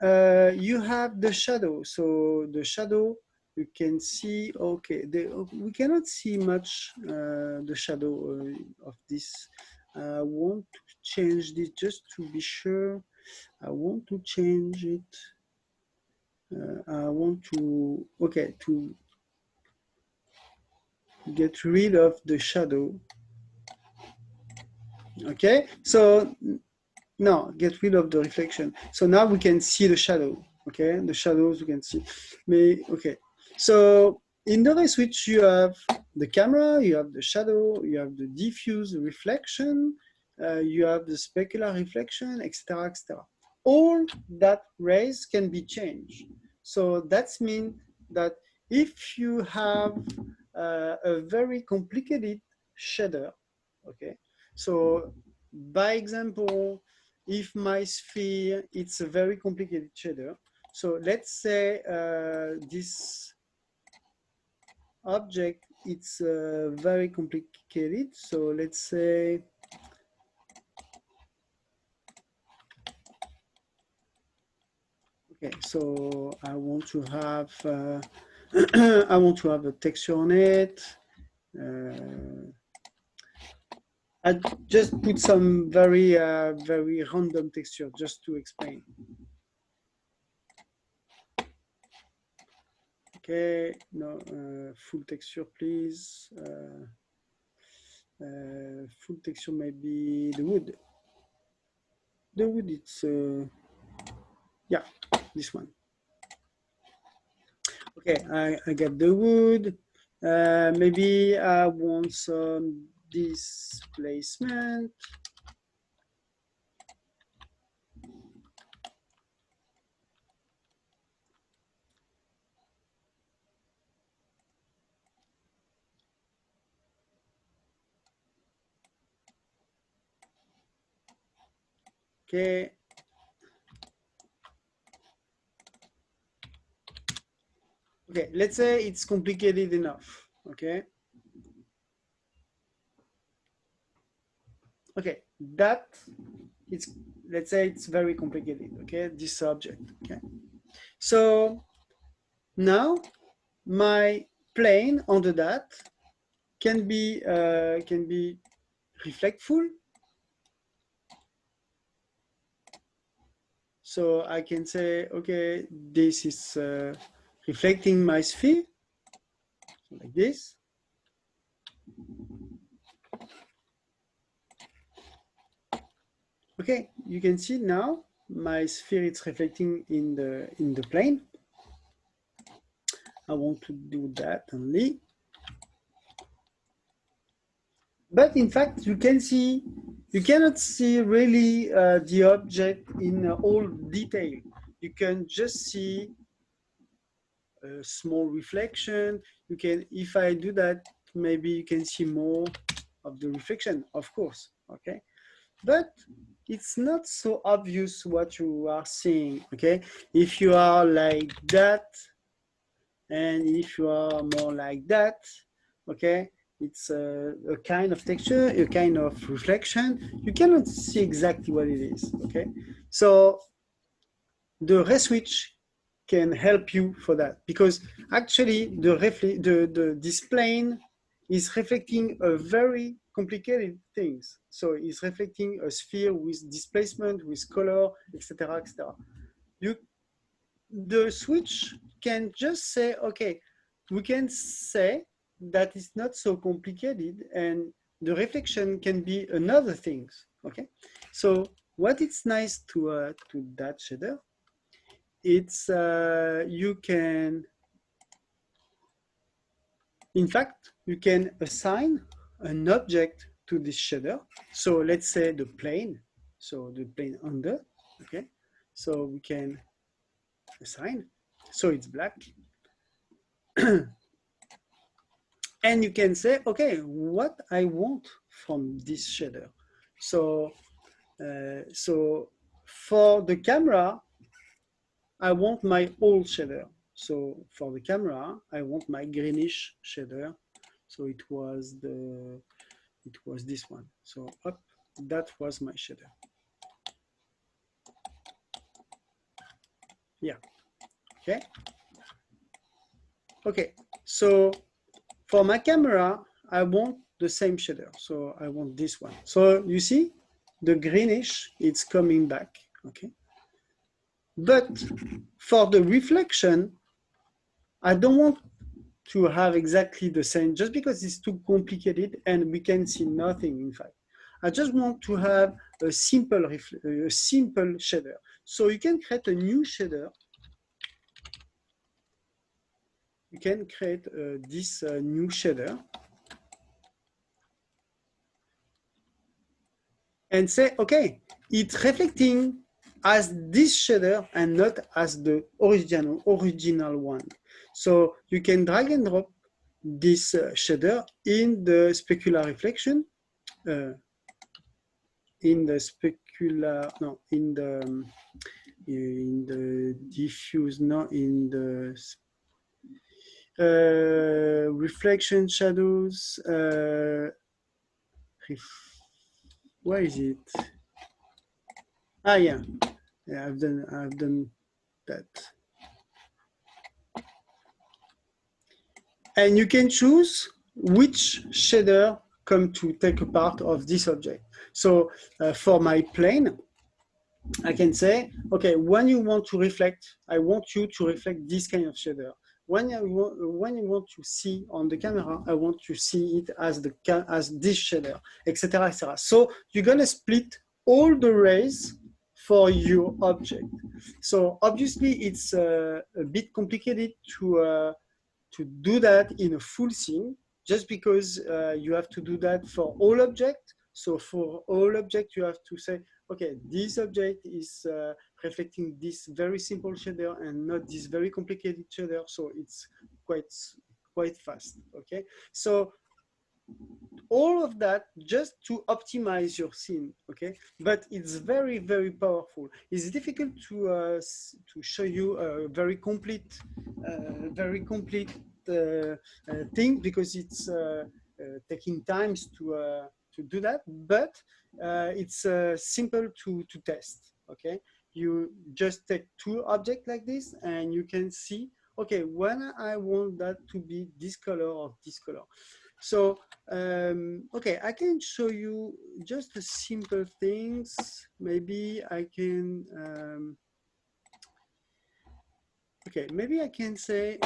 You have the shadow. So the shadow, you can see, okay, we cannot see much the shadow of this. I want to change this just to be sure. I want to change it. I want to, okay, to get rid of the shadow. Okay, so now get rid of the reflection. So now we can see the shadow. Okay, the shadows we can see. Okay, so in the ray switch, you have the camera, you have the shadow, you have the diffuse reflection, you have the specular reflection, etc., etc. All that rays can be changed. So that's mean that if you have a very complicated shader, okay, so by example, if my sphere, it's a very complicated shader. So let's say this object, it's very complicated. So let's say Okay, so I want to have I want to have a texture on it. I just put some very very random texture just to explain. Okay, no, full texture, please. Full texture, maybe the wood. The wood, it's yeah, this one. Okay, I got the wood. Maybe I want some displacement. Okay. Okay, let's say it's complicated enough. Okay. Okay, that it's, let's say it's very complicated. Okay, this subject. Okay. So now my plane under that can be reflectful. So I can say, okay, this is reflecting my sphere, so like this. Okay, you can see now my sphere is reflecting in the plane. I want to do that only. But in fact, you can see, you cannot see really the object in all detail. You can just see a small reflection. You can, if I do that, maybe you can see more of the reflection, of course, okay? But it's not so obvious what you are seeing, okay? If you are like that, and if you are more like that, okay? It's a kind of texture, a kind of reflection. You cannot see exactly what it is, okay? So the reswitch can help you for that, because actually this plane is reflecting a very complicated things. So it's reflecting a sphere with displacement, with color, etc., etc. The switch can just say, okay, we can say that it's not so complicated, and the reflection can be another things. Okay, so what is nice to that shader, it's you can, in fact, you can assign an object to this shader. So let's say the plane, so the plane under, okay? So we can assign, so it's black. And you can say, okay, what I want from this shader. So, so for the camera, I want my old shader. So for the camera, I want my greenish shader. So it was this one. So up, that was my shader. Yeah. Okay. Okay. So for my camera, I want the same shader. So I want this one. So you see, the greenish, it's coming back. Okay. But for the reflection, I don't want to have exactly the same, just because it's too complicated and we can see nothing, in fact. I just want to have a simple shader. So you can create a new shader. You can create this new shader and say, okay, it's reflecting as this shader and not as the original one. So you can drag and drop this shader in the specular reflection, in the specular, no, in the diffuse, no, in the reflection shadows. Where is it? Ah, yeah, yeah. I've done that. And you can choose which shader come to take a part of this object. So for my plane, I can say, okay, when you want to reflect, I want you to reflect this kind of shader. When you want to see on the camera, I want to see it as this shader, etc., etc. So you're gonna split all the rays for your object. So obviously it's a bit complicated to do that in a full scene, just because you have to do that for all objects. So for all objects, you have to say, okay, this object is reflecting this very simple shader and not this very complicated shader. So it's quite fast, okay? So all of that just to optimize your scene, okay? But it's very, very powerful. It's difficult to show you a very complete thing, because it's taking times to do that, but it's simple to test, okay? You just take two objects like this and you can see, okay, when I want that to be this color or this color. So, okay, I can show you just the simple things. Maybe I can, okay, maybe I can say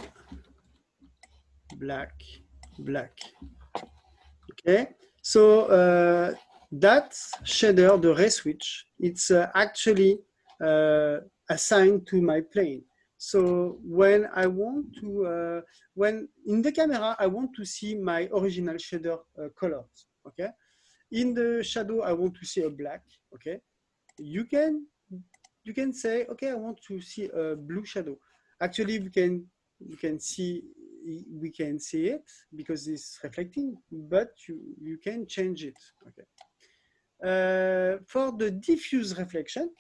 black. Okay, so that shader, the ray switch, it's actually assigned to my plane. So when I want to, when in the camera, I want to see my original shader colors, okay? In the shadow, I want to see a black, okay? You can say, okay, I want to see a blue shadow. Actually, we can see it because it's reflecting, but you can change it, okay? For the diffuse reflection,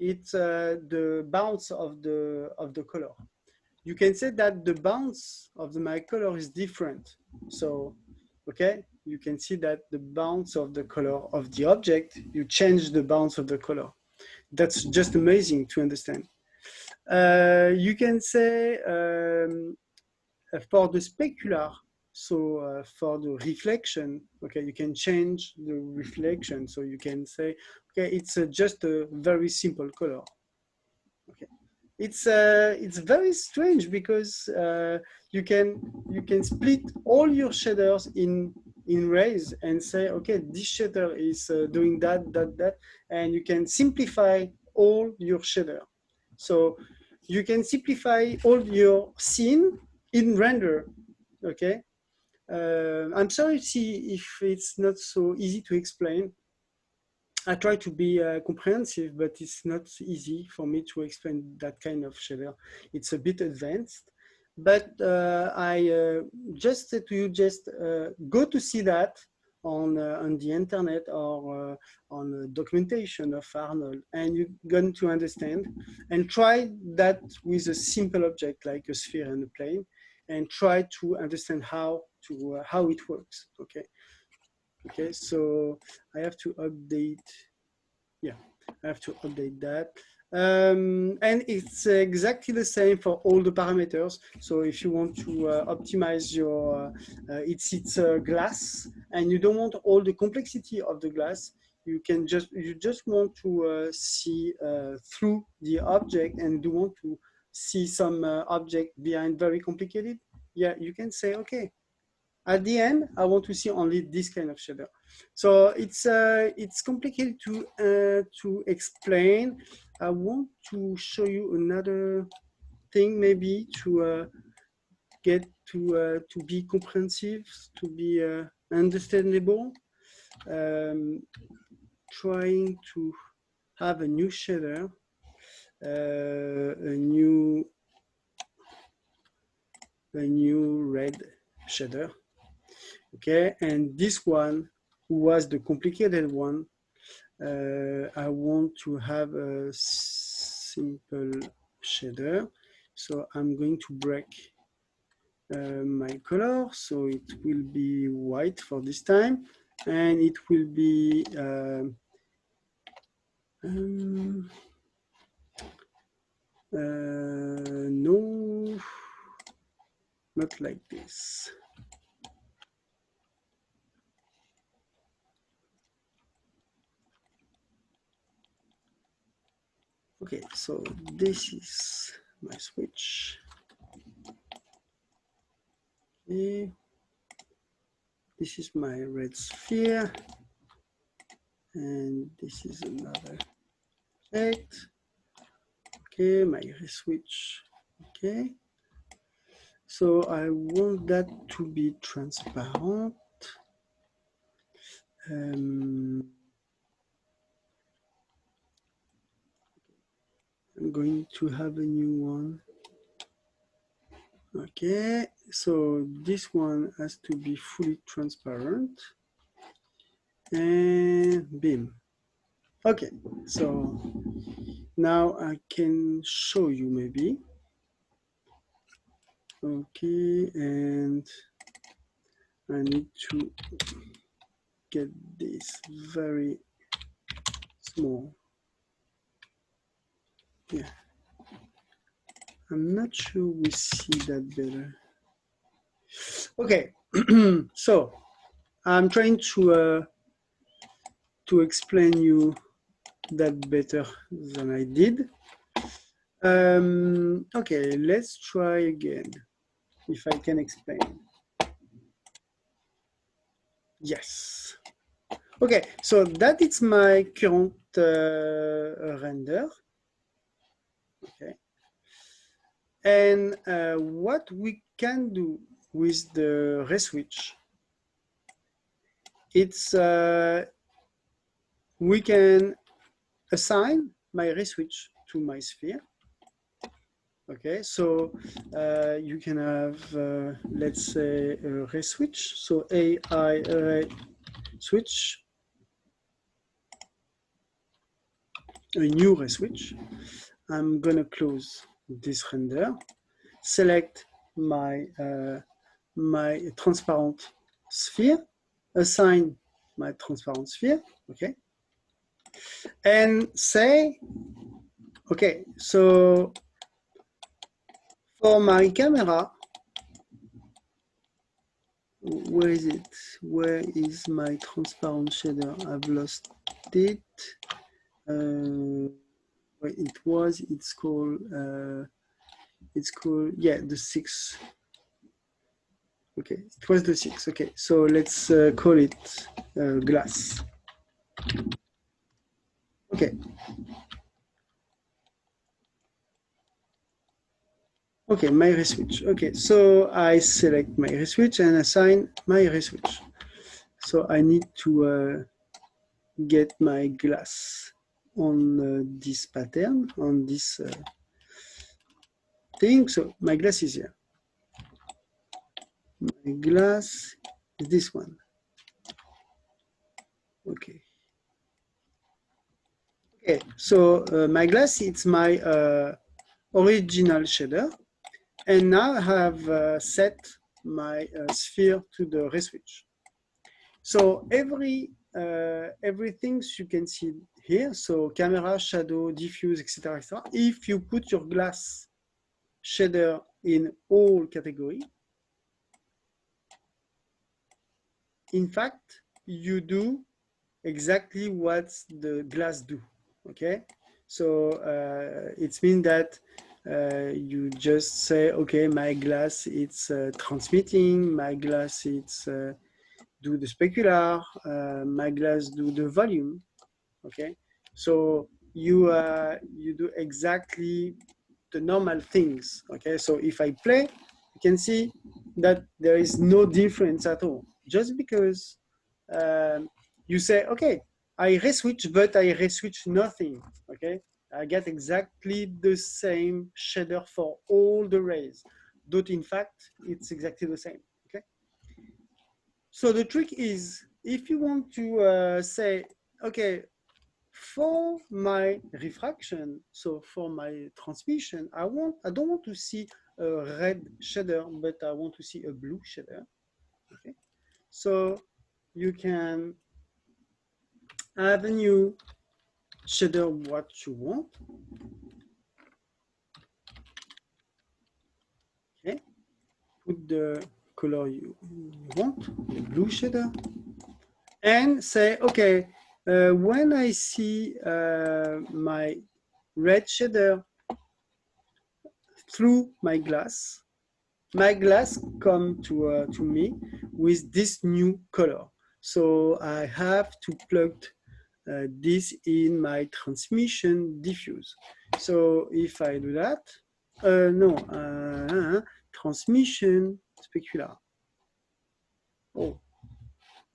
it's the bounce of the color. You can say that the bounce of my color is different. So, okay, you can see that the bounce of the color of the object, you change the bounce of the color. That's just amazing to understand. You can say for the specular, so for the reflection, okay, you can change the reflection. So you can say, okay, it's just a very simple color. Okay, it's very strange because you can split all your shaders in rays and say, okay, this shader is doing that, and you can simplify all your shader. So you can simplify all your scene in render, okay? I'm sorry if it's not so easy to explain. I try to be comprehensive, but it's not easy for me to explain that kind of shader. It's a bit advanced, but I just said to you, just go to see that on the internet or on the documentation of Arnold, and you're going to understand, and try that with a simple object like a sphere and a plane, and try to understand how it works, okay? Okay, so I have to update, yeah, I have to update that. And it's exactly the same for all the parameters. So if you want to optimize your, it's glass, and you don't want all the complexity of the glass, you just want to see through the object, and do want to see some object behind very complicated, yeah, you can say, okay, at the end, I want to see only this kind of shader. So it's complicated to explain. I want to show you another thing, maybe to get to be comprehensive, to be understandable. Trying to have a new shader, a new red shader. Okay, and this one was the complicated one. I want to have a simple shader. So I'm going to break my color. So it will be white for this time. And it will be not like this. Okay, so this is my switch. Okay. This is my red sphere, and this is another object. Okay, my switch. Okay, so I want that to be transparent. I'm going to have a new one. Okay, so this one has to be fully transparent, and beam. Okay, so now I can show you maybe. Okay, and I need to get this very small. Yeah, I'm not sure we see that better. Okay, so I'm trying to explain you that better than I did. Okay, let's try again, if I can explain. Yes. Okay, so that is my current render. Okay. And what we can do with the reswitch, it's we can assign my reswitch to my sphere. Okay, so you can have, let's say, a reswitch. So AI array switch, a new reswitch. I'm gonna close this render, select my my transparent sphere, assign my transparent sphere, okay, and say, okay, so for my camera, where is it? Where is my transparent shader? I've lost it. Where it was, it's called, yeah, the 6. Okay, it was the 6. Okay, so let's call it glass. Okay. Okay, my reswitch. Okay, so I select my reswitch and assign my reswitch. So I need to get my glass on this pattern, on this thing. So my glass is here. My glass is this one. Okay. Okay, so my glass, it's my original shader. And now I have set my sphere to the reswitch. So everything you can see here, so camera, shadow, diffuse, etc., etc. If you put your glass shader in all category, in fact, you do exactly what the glass do. Okay, so it means that you just say, okay, my glass it's transmitting, my glass it's do the specular, my glass do the volume. Okay, so you do exactly the normal things. Okay, so if I play, you can see that there is no difference at all, just because you say, okay, I reswitch, but I reswitch nothing. Okay, I get exactly the same shader for all the rays, but in fact it's exactly the same. Okay, so the trick is, if you want to say, okay, for my refraction, so for my transmission, I don't want to see a red shader, but I want to see a blue shader. Okay, so you can have a new shader what you want. Okay, put the color you want, the blue shader, and say, okay, when I see my red shader through my glass come to me with this new color. So I have to plug this in my transmission diffuse. So if I do that, transmission specular. Oh,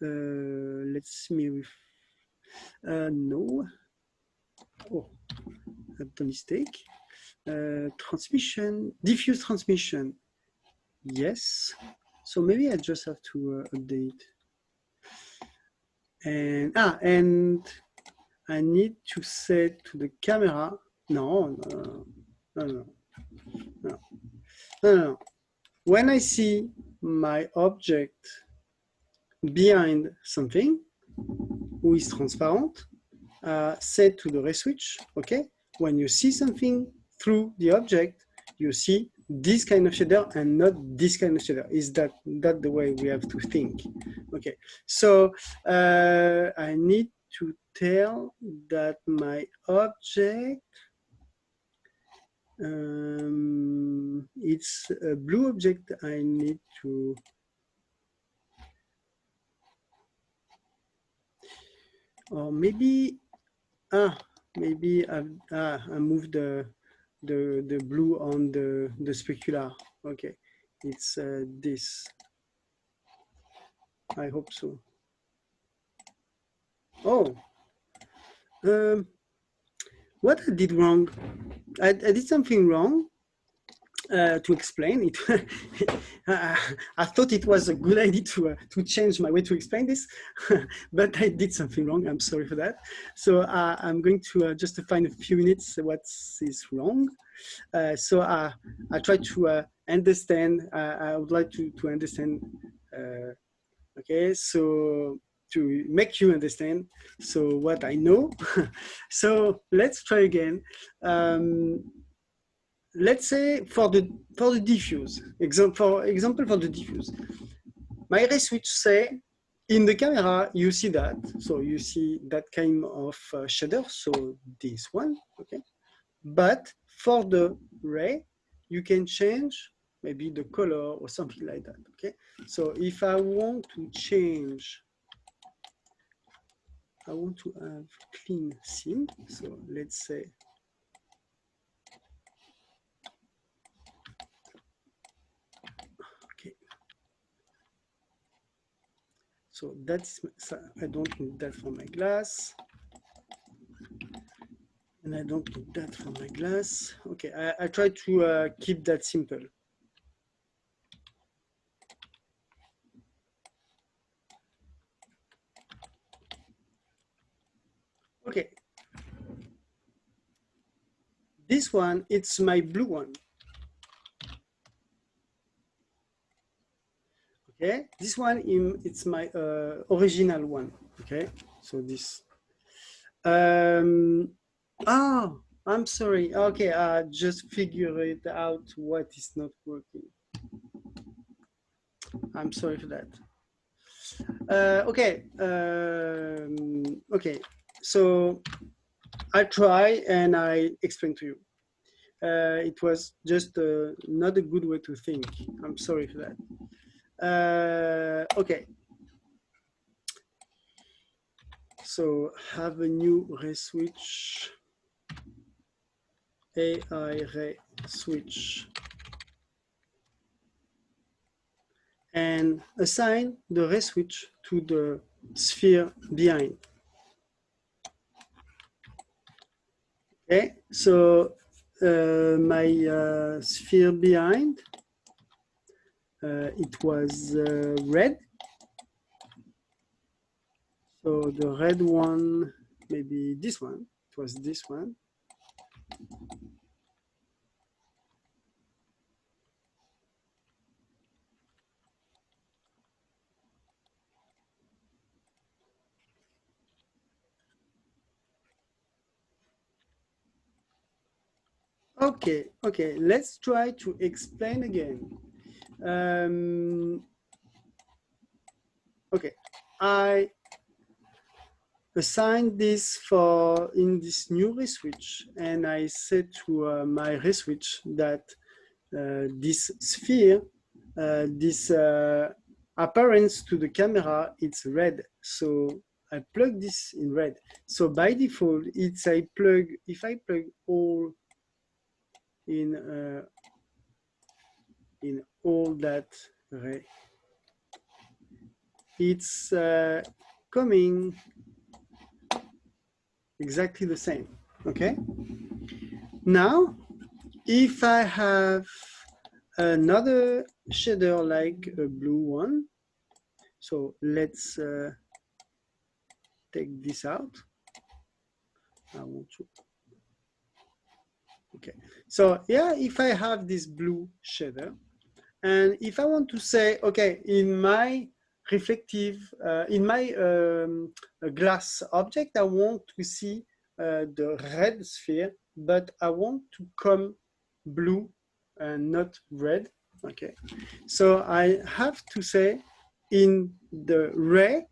let's me with no. Oh, that's a mistake. Transmission, diffuse transmission. Yes. So maybe I just have to update. And I need to set to the camera. No. When I see my object behind something who is transparent, set to the ray switch. Okay. When you see something through the object, you see this kind of shader and not this kind of shader. Is that the way we have to think? Okay, so I need to tell that my object, it's a blue object. I need to, or maybe, maybe I moved the blue on the specular. Okay, it's this. I hope so. Oh, what I did wrong? I did something wrong. To explain it, I thought it was a good idea to change my way to explain this, but I did something wrong. I'm sorry for that. So I'm going to just to find a few minutes what is wrong. So I try to understand. I would like to understand. Okay, so to make you understand. So what I know. So let's try again. Let's say for the diffuse, for example, for the diffuse, my ray switch say in the camera you see that, so you see that kind of shader, so this one, okay. But for the ray, you can change maybe the color or something like that, okay. So if I want to change, I want to have clean scene, so let's say. So that's, I don't need that for my glass. And I don't need that for my glass. Okay, I try to keep that simple. Okay. This one, it's my blue one. Okay, this one, it's my original one. Okay, so this. I'm sorry. Okay, I just figured out what is not working. I'm sorry for that. Okay. Okay, so I try and I explain to you. It was just not a good way to think. I'm sorry for that. Okay. So have a new ray switch, AI ray switch, and assign the ray switch to the sphere behind. Okay, so my sphere behind, it was red. So the red one, maybe this one, it was this one. Okay, let's try to explain again. Okay, I assign this for in this new reswitch, and I said to my reswitch that this sphere, this appearance to the camera, it's red. So I plug this in red. So by default, it's I plug, if I plug all in all that ray, it's coming exactly the same. Okay. Now, if I have another shader like a blue one, so let's take this out. I want to. Okay. So yeah, if I have this blue shader, and if I want to say, okay, in my reflective, in my glass object, I want to see the red sphere, but I want to come blue and not red. Okay, so I have to say in the ray,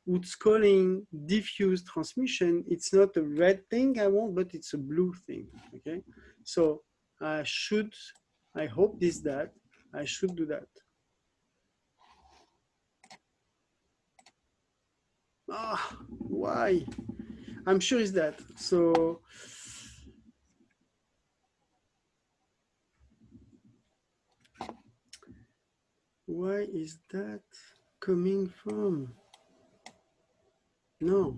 what's calling diffuse transmission, it's not a red thing I want, but it's a blue thing. Okay, so I hope that I should do that. Ah, why? I'm sure it's that. So why is that coming from? No.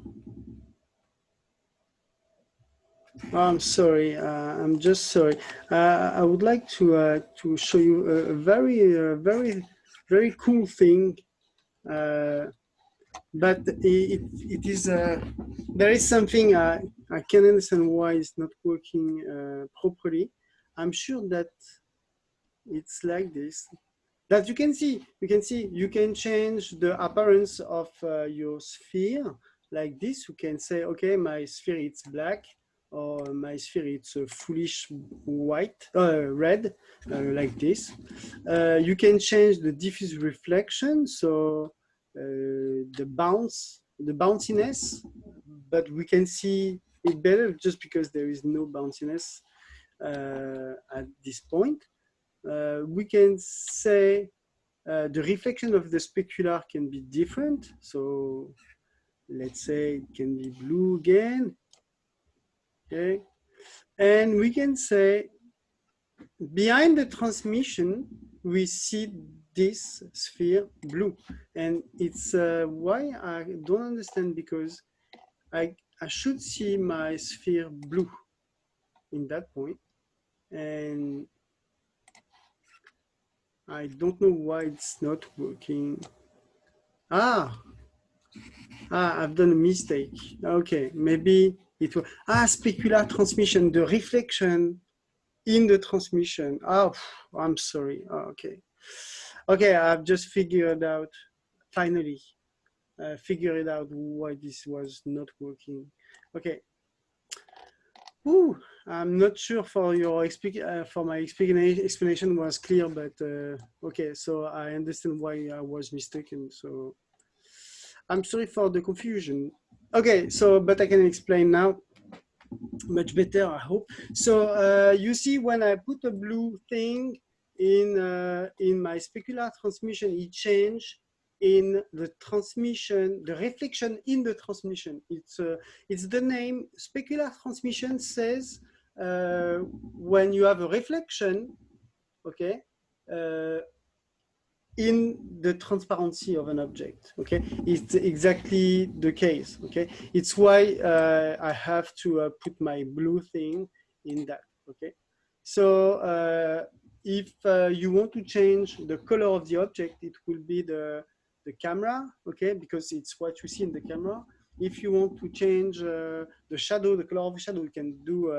Oh, I'm sorry. I'm just sorry. I would like to show you a very cool thing. But it is there is something I can understand why it's not working properly. I'm sure that it's like this. That you can see you can change the appearance of your sphere like this. You can say, okay, my sphere it's black, or my sphere it's a foolish white, red, like this. You can change the diffuse reflection, so the bounciness, but we can see it better just because there is no bounciness at this point. We can say the reflection of the specular can be different. So let's say it can be blue again. Okay. And we can say behind the transmission, we see this sphere blue. And it's why I don't understand, because I should see my sphere blue in that point. And I don't know why it's not working. I've done a mistake. Okay, maybe it was specular transmission, the reflection in the transmission. Oh, I'm sorry. Okay, I've just figured out, finally, figured out why this was not working. Okay. Ooh, I'm not sure for your for my explanation was clear, but okay, so I understand why I was mistaken. So I'm sorry for the confusion. Okay, so but I can explain now much better, I hope. So you see, when I put a blue thing in my specular transmission, it changed in the transmission, the reflection in the transmission. It's the name. Specular transmission says when you have a reflection, okay, in the transparency of an object. Okay, it's exactly the case. Okay, it's why I have to put my blue thing in that. Okay, so if you want to change the color of the object, it will be the camera. Okay, because it's what you see in the camera. If you want to change the shadow, the color of the shadow, you can do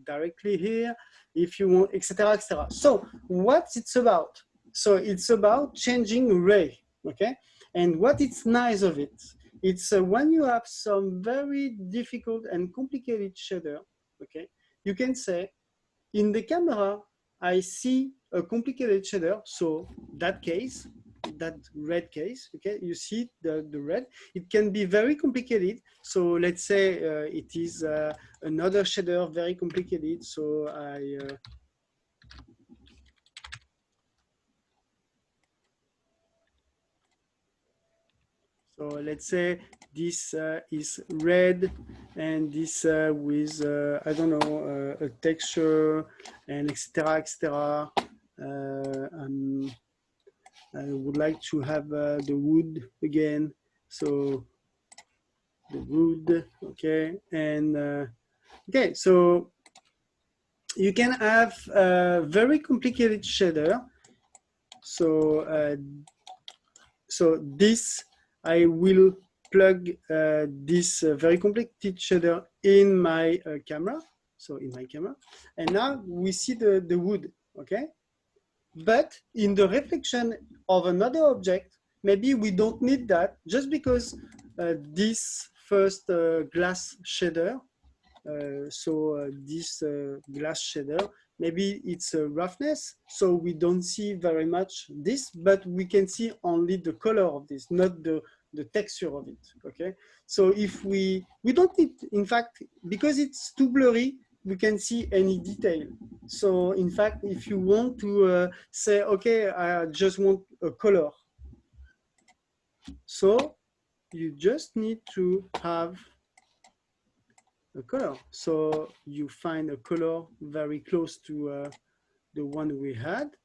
directly here. If you want, etc., etc. So what it's about? So it's about changing ray, okay? And what is nice of it, it's when you have some very difficult and complicated shader, okay? You can say, in the camera, I see a complicated shader. So that case, that red case, okay, you see the red, it can be very complicated. So let's say it is another shader, very complicated. So so let's say this is red, and this with I don't know, a texture and etc. etc. I would like to have the wood again. So the wood, okay, and okay. So you can have a very complicated shader. So so this, I will plug this very complicated shader in my camera. So in my camera, and now we see the wood, okay? But in the reflection of another object, maybe we don't need that, just because this first glass shader, this glass shader, maybe it's a roughness, so we don't see very much this, but we can see only the color of this, not the texture of it, okay? So if we don't need, in fact, because it's too blurry, we can see any detail. So in fact, if you want to say, okay, I just want a color, so you just need to have a color. So you find a color very close to the one we had.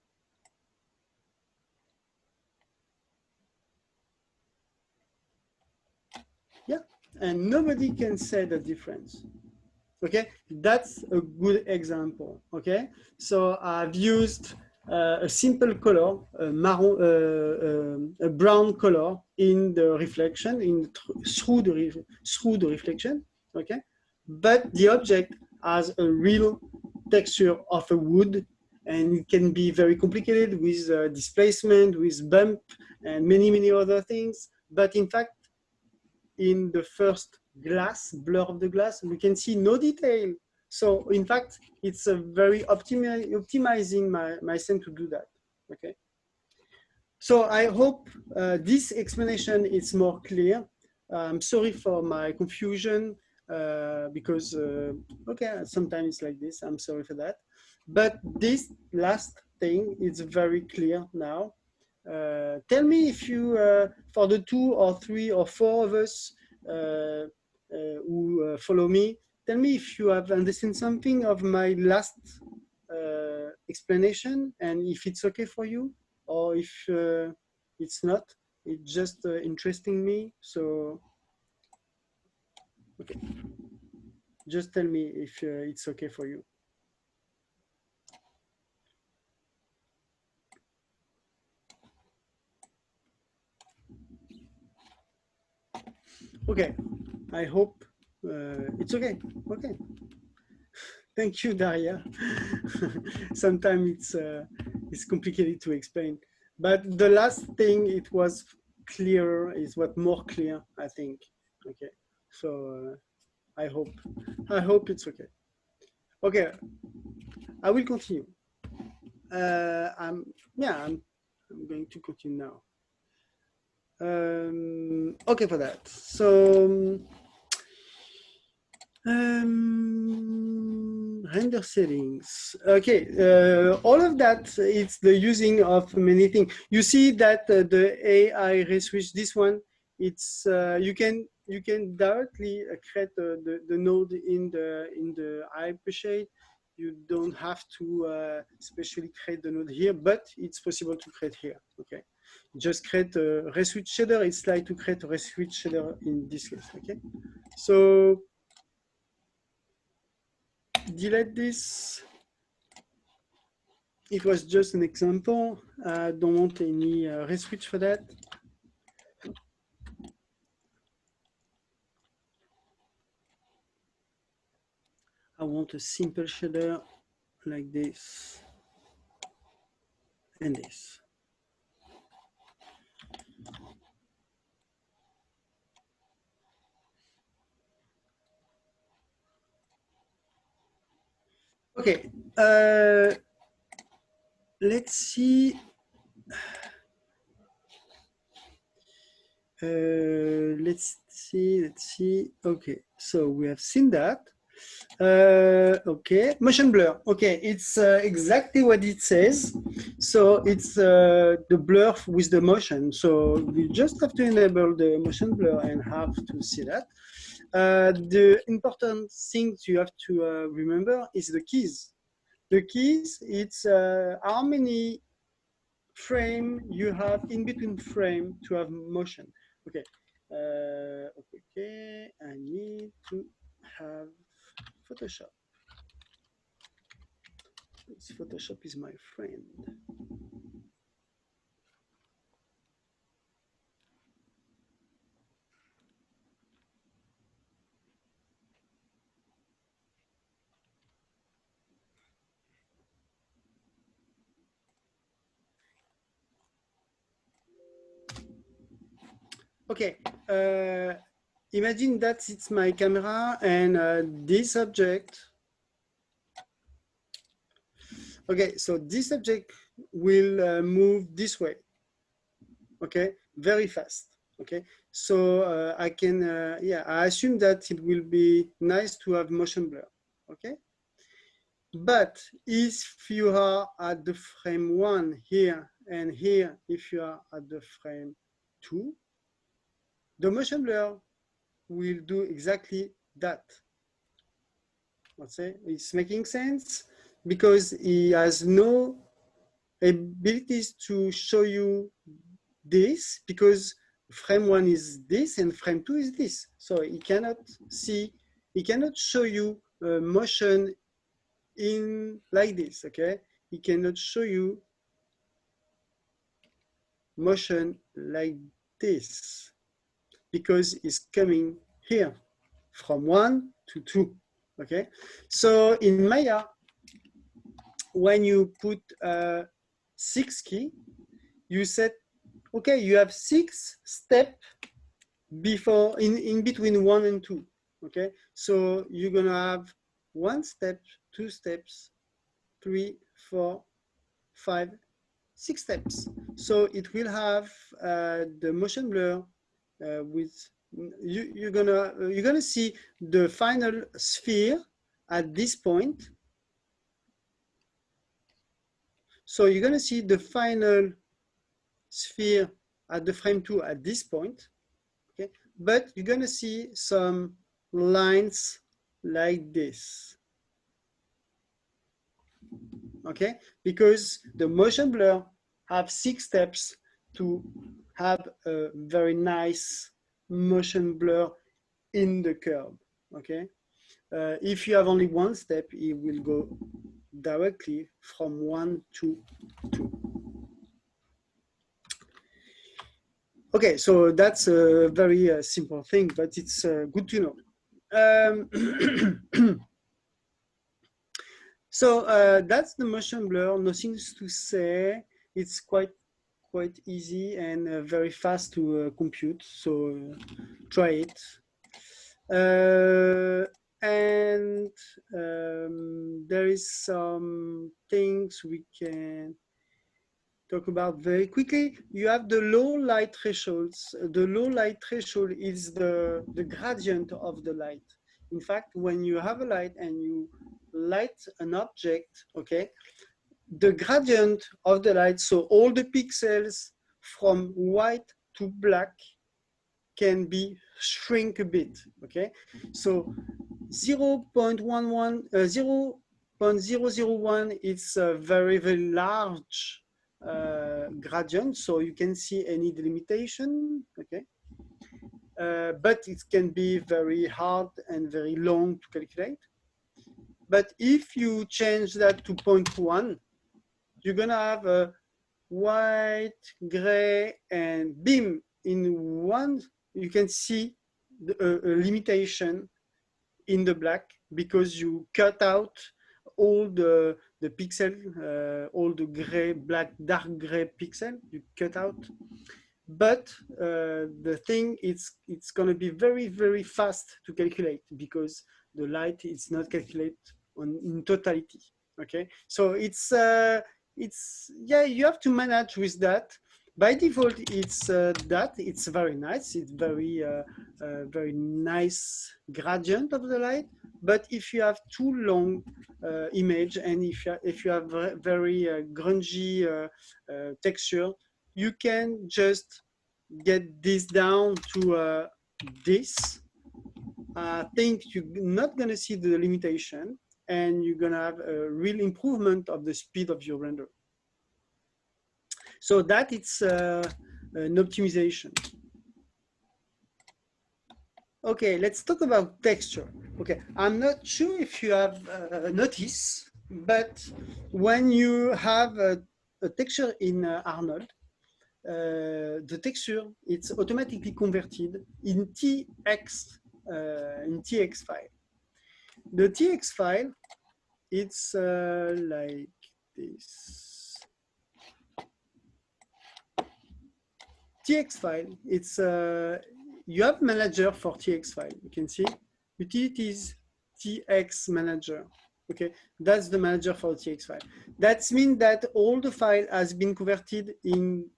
Yeah, and nobody can say the difference. Okay, that's a good example. Okay, so I've used a simple color, a brown color in the reflection, through the reflection. Okay, but the object has a real texture of a wood, and it can be very complicated with displacement, with bump, and many other things. But in fact, in the first glass, blur of the glass, we can see no detail. So in fact, it's a very optimizing my scene to do that, okay? So I hope this explanation is more clear. I'm sorry for my confusion because, okay, sometimes it's like this, I'm sorry for that. But this last thing is very clear now. Tell me if you, for the 2 or 3 or 4 of us who follow me, tell me if you have understood something of my last explanation, and if it's okay for you, or if it's not. It's just interesting me. So, okay, just tell me if it's okay for you. Okay, I hope it's okay. Okay. Thank you, Daria. Sometimes it's complicated to explain, but the last thing, it was clearer, is what more clear, I think. Okay, so I hope it's okay. Okay, I will continue. I'm going to continue now. Okay, for that. So render settings. Okay, all of that, it's the using of many things. You see that the AI reswitch, this one, it's you can directly create the node in the Hypershade. You don't have to especially create the node here, but it's possible to create here. Okay, just create a reswitch shader. It's like to create a reswitch shader in this case. Okay, so delete this. It was just an example. I don't want any reswitch for that. I want a simple shader like this and this. Okay. let's see. Let's see. Okay, so we have seen that. Okay, motion blur. Okay, it's exactly what it says. So it's the blur with the motion. So we just have to enable the motion blur and have to see that. The important thing you have to remember is the keys. The keys, it's how many frame you have in between frame to have motion. Okay, okay, I need to have Photoshop. Photoshop is my friend. Okay, imagine that it's my camera and this object. Okay, so this object will move this way. Okay, very fast. Okay, so I can, yeah, I assume that it will be nice to have motion blur. Okay, but if you are at the frame 1 here and here, if you are at the frame 2, the motion blur will do exactly that. Let's say it's making sense because he has no abilities to show you this because frame 1 is this and frame 2 is this. So he cannot see, he cannot show you motion in like this, okay? He cannot show you motion like this because it's coming here from 1 to 2, okay? So in Maya, when you put 6 key, you set, okay, you have 6 steps before, in between 1 and 2, okay? So you're gonna have 1 step, 2 steps, 3, 4, 5, 6 steps. So it will have the motion blur with, you're gonna see the final sphere at this point. So you're gonna see the final sphere at the frame 2 at this point, okay? But you're gonna see some lines like this, okay? Because the motion blur have 6 steps to have a very nice motion blur in the curve, okay? If you have only 1 step, it will go directly from 1 to 2. Okay, so that's a very simple thing, but it's good to know. So that's the motion blur, nothing to say. It's quite easy and very fast to compute, so try it. And there is some things we can talk about very quickly. You have the low light thresholds. The low light threshold is the gradient of the light. In fact, when you have a light and you light an object, okay, the gradient of the light, so all the pixels from white to black can be shrink a bit, okay? So 0.001 is a very, very large gradient, so you can see any delimitation, okay? But it can be very hard and very long to calculate. But if you change that to 0.1, you're gonna have a white, gray, and beam in one. You can see a limitation in the black because you cut out all the pixel, all the gray, black, dark gray pixel, you cut out. But the thing is, it's going to be very, very fast to calculate because the light is not calculated in totality. Okay, so it's yeah, you have to manage with that. By default, it's that. It's very nice. It's very nice gradient of the light. But if you have too long image and if you have very grungy texture, you can just get this down to this. I think you're not going to see the limitation, and you're going to have a real improvement of the speed of your render. So that it's an optimization. Okay, let's talk about texture. Okay, I'm not sure if you have noticed, but when you have a texture in Arnold, the texture it's automatically converted in TX file. The TX file, it's like this. TX file, it's you have manager for TX file. You can see utilities TX manager. Okay, that's the manager for the TX file. That means that all the file has been converted in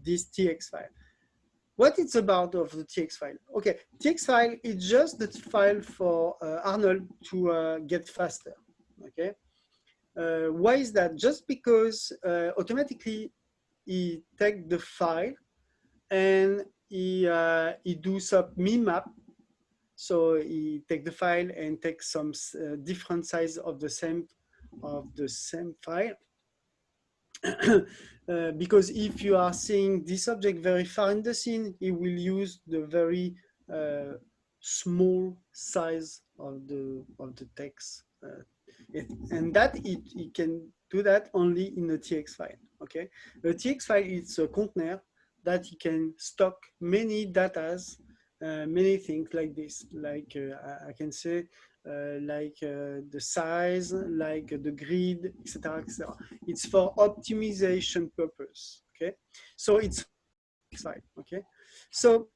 this TX file. What it's about of the TX file? Okay, TX file is just the file for Arnold to get faster. Okay, why is that? Just because automatically he take the file and he do some mimap. So he take the file and take some different size of the same file. Because if you are seeing this object very far in the scene, it will use the very small size of the text, and that it can do that only in a TX file. Okay, the TX file is a container that you can stock many datas, many things like this. Like I can say, like the size, like the grid, etc., etc. It's for optimization purpose. Okay, so it's file. Okay, so